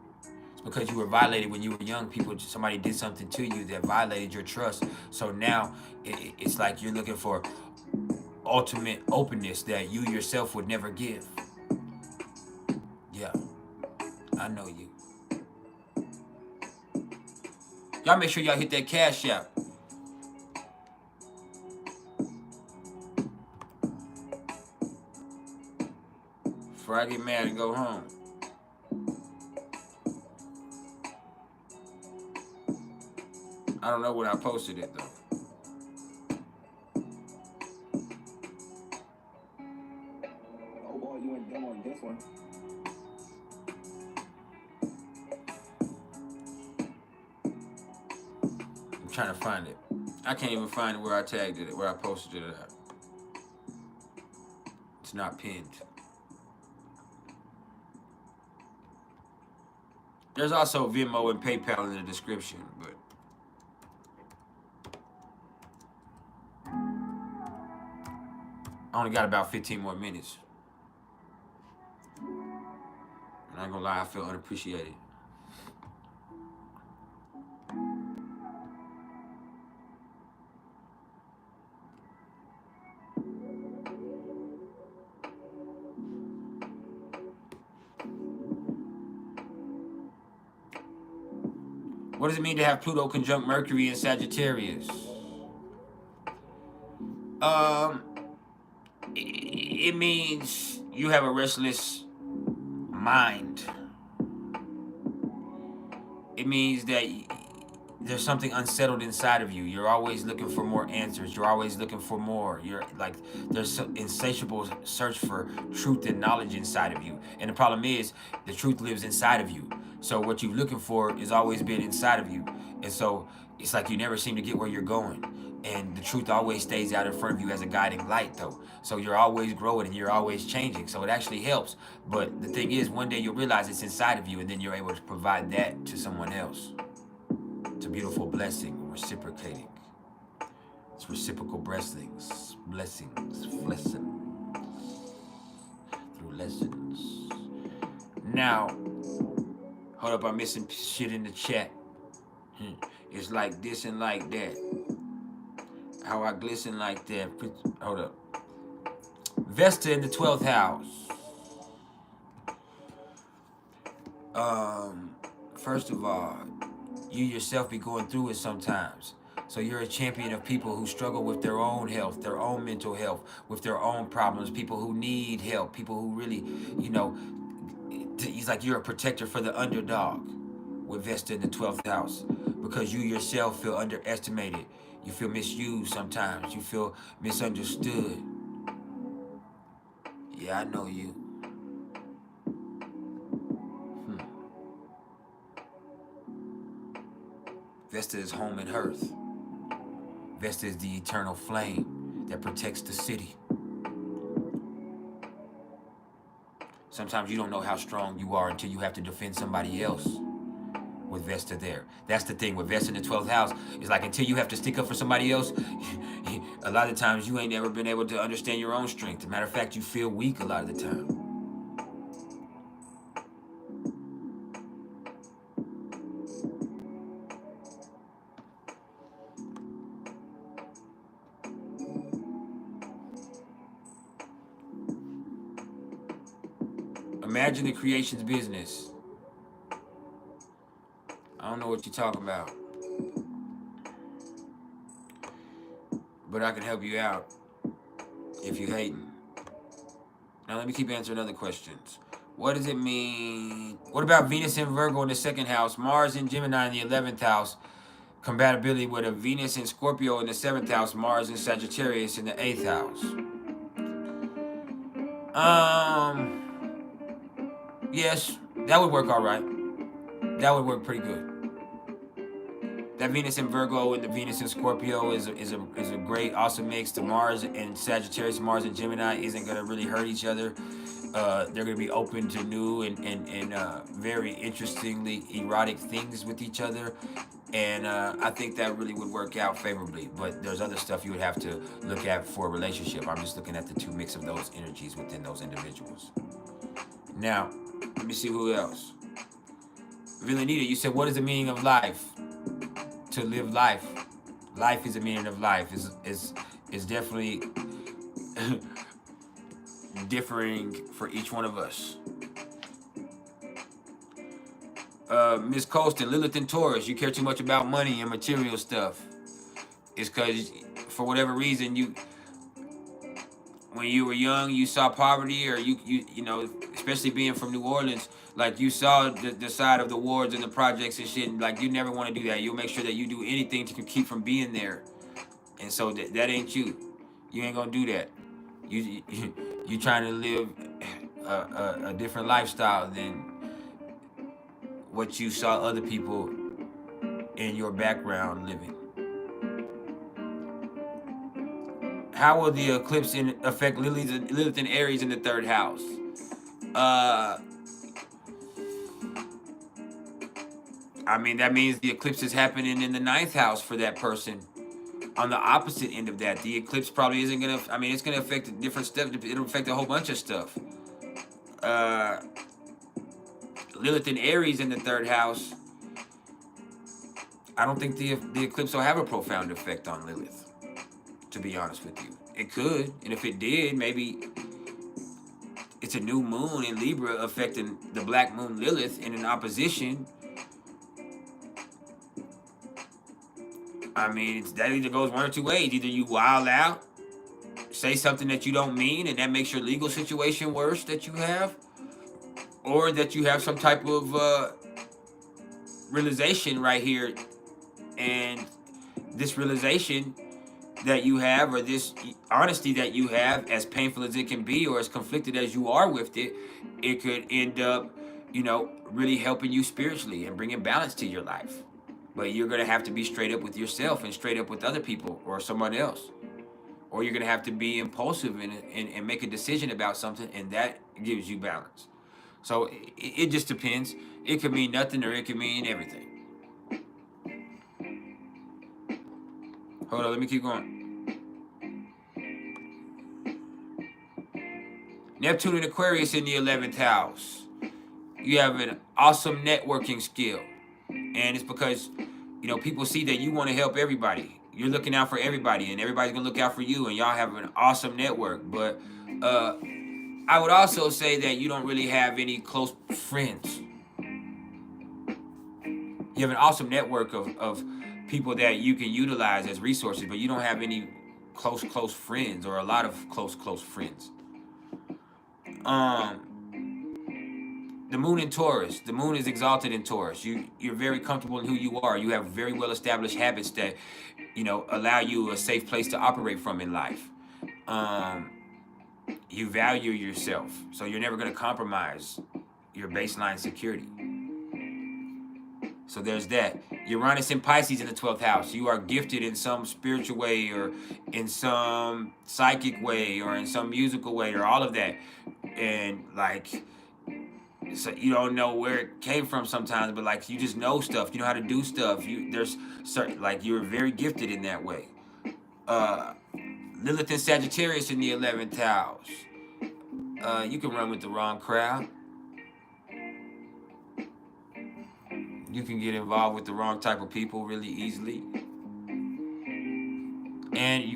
It's because you were violated when you were young. Somebody did something to you that violated your trust. So now it's like you're looking for ultimate openness that you yourself would never give. Yeah, I know you. Y'all make sure y'all hit that CashApp. Before I get mad and go home. I don't know when I posted it though. Oh boy, you went dumb on this one. I'm trying to find it. I can't even find where I tagged it, where I posted it at. It's not pinned. There's also Venmo and PayPal in the description, but I only got about 15 more minutes. And I ain't gonna lie, I feel unappreciated. What does it mean to have Pluto conjunct Mercury in Sagittarius? It means you have a restless mind. It means that there's something unsettled inside of you. You're always looking for more answers. You're always looking for more. You're like, there's an insatiable search for truth and knowledge inside of you. And the problem is, the truth lives inside of you. So what you're looking for has always been inside of you. And so it's like you never seem to get where you're going. And the truth always stays out in front of you as a guiding light, though. So you're always growing and you're always changing. So it actually helps. But the thing is, one day you'll realize it's inside of you, and then you're able to provide that to someone else. It's a beautiful blessing, reciprocating. It's reciprocal blessings, through lessons. Now, hold up, I'm missing shit in the chat. It's like this and like that. How I glisten like that. Hold up. Vesta in the 12th house. First of all, you yourself be going through it sometimes. So you're a champion of people who struggle with their own health, their own mental health, with their own problems, people who need help, people who really, you know, it's like you're a protector for the underdog with Vesta in the 12th house, because you yourself feel underestimated. You feel misused sometimes. You feel misunderstood. Yeah, I know you. Vesta is home and hearth. Vesta is the eternal flame that protects the city. Sometimes you don't know how strong you are until you have to defend somebody else with Vesta there. That's the thing with Vesta in the 12th house. It's like until you have to stick up for somebody else, a lot of times you ain't ever been able to understand your own strength. As a matter of fact, you feel weak a lot of the time. Imagine the creations business. I don't know what you're talking about, but I can help you out if you're hating. Now let me keep answering other questions. What does it mean? What about Venus in Virgo in the 2nd house, Mars in Gemini in the 11th house, compatibility with a Venus in Scorpio in the 7th house, Mars in Sagittarius in the 8th house? Yes, that would work all right. That would work pretty good. That Venus in Virgo and the Venus in Scorpio is a great, awesome mix. The Mars and Sagittarius, Mars and Gemini isn't going to really hurt each other. They're going to be open to new and very interestingly erotic things with each other. And I think that really would work out favorably. But there's other stuff you would have to look at for a relationship. I'm just looking at the two mix of those energies within those individuals. Now, let me see who else. Villanita, you said, what is the meaning of life? To live life. Life is the meaning of life. Is definitely differing for each one of us. Miss Colston, Lilith and Taurus, you care too much about money and material stuff. It's because, for whatever reason, when you were young, you saw poverty, or you know, especially being from New Orleans, like you saw the side of the wards and the projects and shit, and like you never want to do that. You'll make sure that you do anything to keep from being there. And so that ain't you. You ain't gonna do that. You trying to live a different lifestyle than what you saw other people in your background living. How will the eclipse affect Lilith and Aries in the third house? I mean, that means the eclipse is happening in the ninth house for that person. On the opposite end of that, the eclipse probably isn't gonna. I mean, it's gonna affect different stuff. It'll affect a whole bunch of stuff. Lilith and Aries in the third house. I don't think the eclipse will have a profound effect on Lilith. To be honest with you, it could, and if it did, maybe it's a new moon in Libra affecting the black moon Lilith in an opposition. I mean, that either goes one or two ways. Either you wild out, say something that you don't mean, and that makes your legal situation worse that you have, or that you have some type of realization right here, and this realization that you have, or this honesty that you have, as painful as it can be, or as conflicted as you are with it, it could end up, you know, really helping you spiritually and bringing balance to your life. But you're going to have to be straight up with yourself and straight up with other people or someone else. Or you're going to have to be impulsive and make a decision about something, and that gives you balance. So it just depends. It could mean nothing, or it could mean everything. Hold on, let me keep going. Neptune and Aquarius in the 11th house. You have an awesome networking skill. And it's because, you know, people see that you want to help everybody. You're looking out for everybody, and everybody's going to look out for you, and y'all have an awesome network. But I would also say that you don't really have any close friends. You have an awesome network of people that you can utilize as resources, but you don't have any close friends, or a lot of close friends. The moon in Taurus. The moon is exalted in Taurus. You're very comfortable in who you are. You have very well established habits that, you know, allow you a safe place to operate from in life. You value yourself, so you're never going to compromise your baseline security. So there's that. Uranus in Pisces in the 12th house. You are gifted in some spiritual way, or in some psychic way, or in some musical way, or all of that. And like, so you don't know where it came from sometimes, but like you just know stuff. You know how to do stuff. There's certain, like, you're very gifted in that way. Lilith and Sagittarius in the 11th house. You can run with the wrong crowd. You can get involved with the wrong type of people really easily.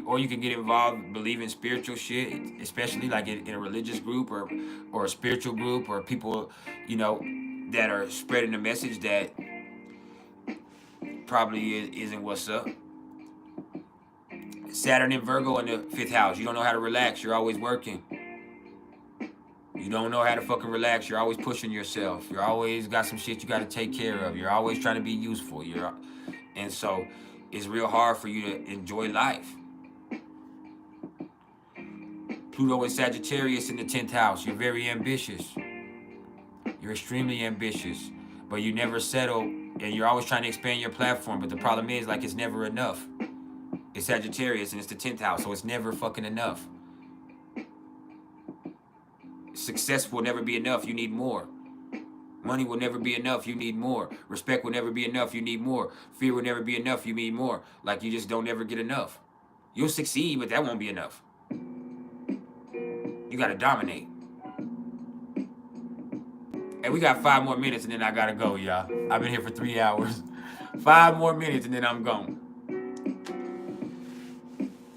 Or you can get involved believing spiritual shit, especially like in a religious group, or a spiritual group, or people, you know, that are spreading a message that probably isn't what's up. Saturn in Virgo in the 5th house. You don't know how to relax. You're always working. You don't know how to fucking relax. You're always pushing yourself. You're always got some shit you got to take care of. You're always trying to be useful. And so it's real hard for you to enjoy life. Pluto and Sagittarius in the 10th house. You're very ambitious. You're extremely ambitious, but you never settle, and you're always trying to expand your platform. But the problem is, like, it's never enough. It's Sagittarius, and it's the 10th house, so it's never fucking enough. Success will never be enough. You need more. Money will never be enough. You need more. Respect will never be enough. You need more. Fear will never be enough. You need more. Like you just don't ever get enough. You'll succeed, but that won't be enough. You gotta dominate. And we got 5 more minutes and then I gotta go, y'all. I've been here for 3 hours. 5 more minutes and then I'm gone.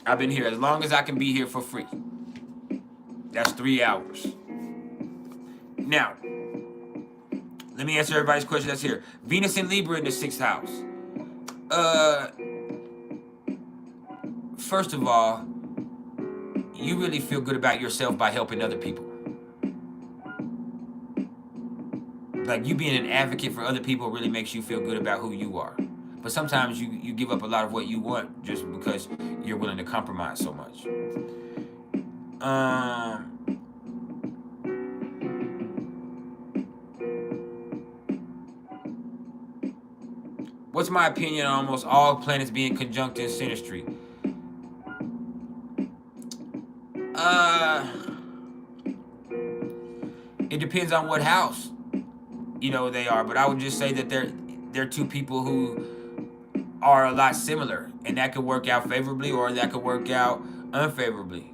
I've been here as long as I can be here for free. That's 3 hours. Now, let me answer everybody's question that's here. Venus in Libra in the 6th house. First of all, you really feel good about yourself by helping other people. Like you being an advocate for other people really makes you feel good about who you are. But sometimes you give up a lot of what you want just because you're willing to compromise so much. What's my opinion on almost all planets being conjunct in synastry? It depends on what house, they are. But I would just say that they're two people who are a lot similar, and that could work out favorably or that could work out unfavorably.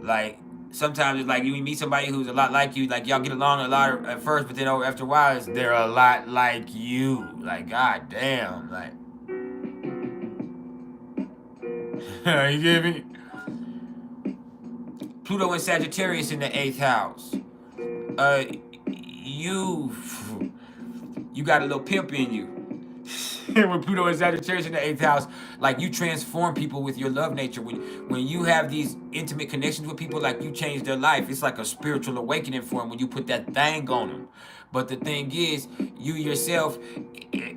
Like sometimes it's like you meet somebody who's a lot like you, like y'all get along a lot at first, but then after a while they're a lot like you. Like god damn, like you get me? Pluto and Sagittarius in the 8th house. You got a little pimp in you. With Pluto and Sagittarius in the 8th house, like you transform people with your love nature. When you have these intimate connections with people, like you change their life. It's like a spiritual awakening for them when you put that thing on them. But the thing is, you yourself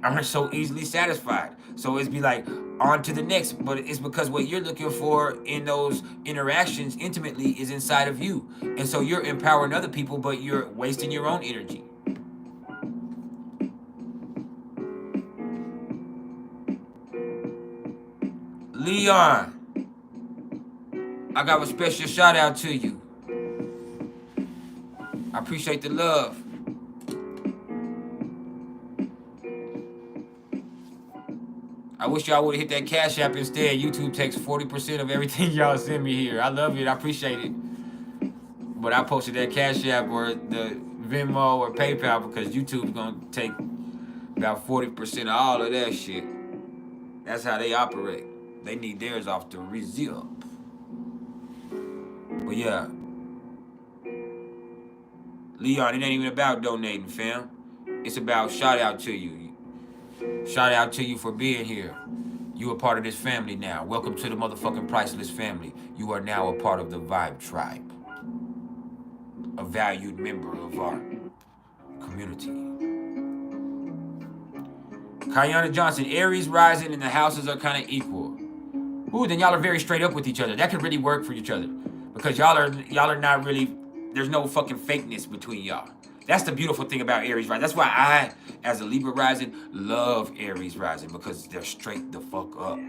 aren't so easily satisfied. So it's be like, on to the next. But it's because what you're looking for in those interactions intimately is inside of you. And so you're empowering other people, but you're wasting your own energy. Leon, I got a special shout out to you. I appreciate the love. I wish y'all would have hit that Cash App instead. YouTube takes 40% of everything y'all send me here. I love it. I appreciate it. But I posted that Cash App or the Venmo or PayPal because YouTube's going to take about 40% of all of that shit. That's how they operate. They need theirs off the reserve. But yeah. Leon, it ain't even about donating, fam. It's about shout out to you. Shout out to you for being here. You are part of this family now. Welcome to the motherfucking PrIcElEs family. You are now a part of the Vibe Tribe. A valued member of our community. Kayana Johnson, Aries rising and the houses are kind of equal. Ooh, then y'all are very straight up with each other. That could really work for each other. Because y'all are not really, there's no fucking fakeness between y'all. That's the beautiful thing about Aries rising. That's why I, as a Libra rising, love Aries rising. Because they're straight the fuck up.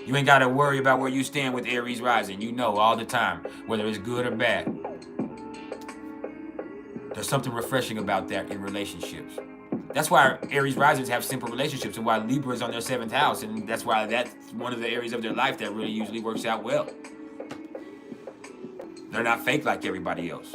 You ain't got to worry about where you stand with Aries rising. You know all the time, whether it's good or bad. There's something refreshing about that in relationships. That's why Aries risings have simple relationships and why Libra is on their 7th house. And that's why that's one of the areas of their life that really usually works out well. They're not fake like everybody else.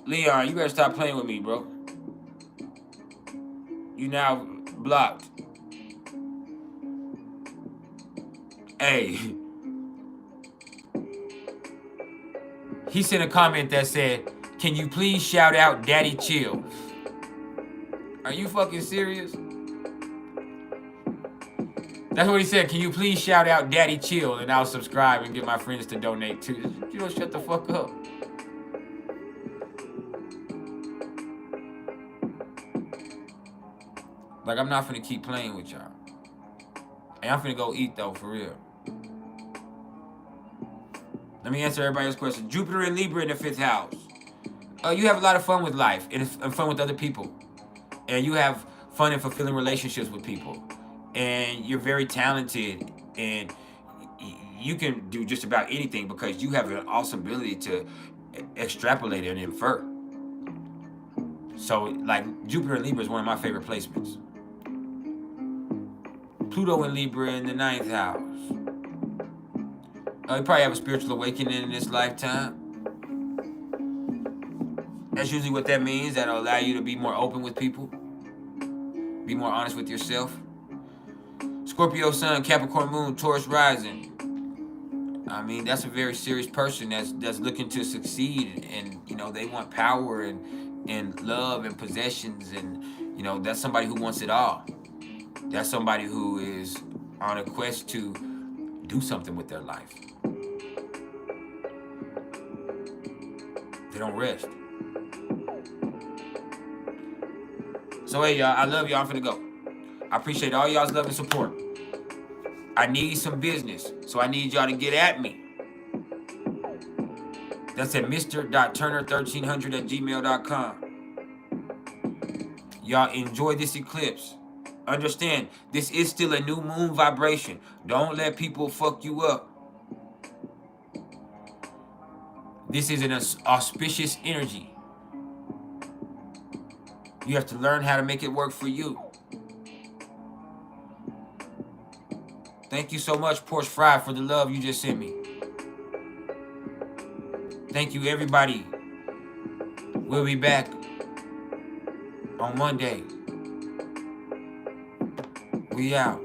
Leon, you better stop playing with me, bro. You now blocked. Hey. He sent a comment that said, can you please shout out Daddy Chill? Are you fucking serious? That's what he said. Can you please shout out Daddy Chill and I'll subscribe and get my friends to donate too. You don't shut the fuck up. Like, I'm not finna keep playing with y'all. And I'm finna go eat, though, for real. Let me answer everybody's question. Jupiter and Libra in the 5th house. You have a lot of fun with life and fun with other people. And you have fun and fulfilling relationships with people. And you're very talented, and you can do just about anything because you have an awesome ability to extrapolate and infer. So, like, Jupiter in Libra is one of my favorite placements. Pluto in Libra in the 9th house. You probably have a spiritual awakening in this lifetime. That's usually what that means. That'll allow you to be more open with people. Be more honest with yourself. Scorpio Sun, Capricorn Moon, Taurus Rising. I mean, that's a very serious person that's looking to succeed, and you know, they want power and love and possessions, and you know, that's somebody who wants it all. That's somebody who is on a quest to do something with their life. They don't rest. So hey y'all, I love y'all. I'm finna go. I appreciate all y'all's love and support. I need some business, so I need y'all to get at me. That's at mr.turner1300@gmail.com. Y'all enjoy this eclipse. Understand, this is still a new moon vibration. Don't let people fuck you up. This is an auspicious energy. You have to learn how to make it work for you. Thank you so much, Porsche Fry, for the love you just sent me. Thank you, everybody. We'll be back on Monday. We out.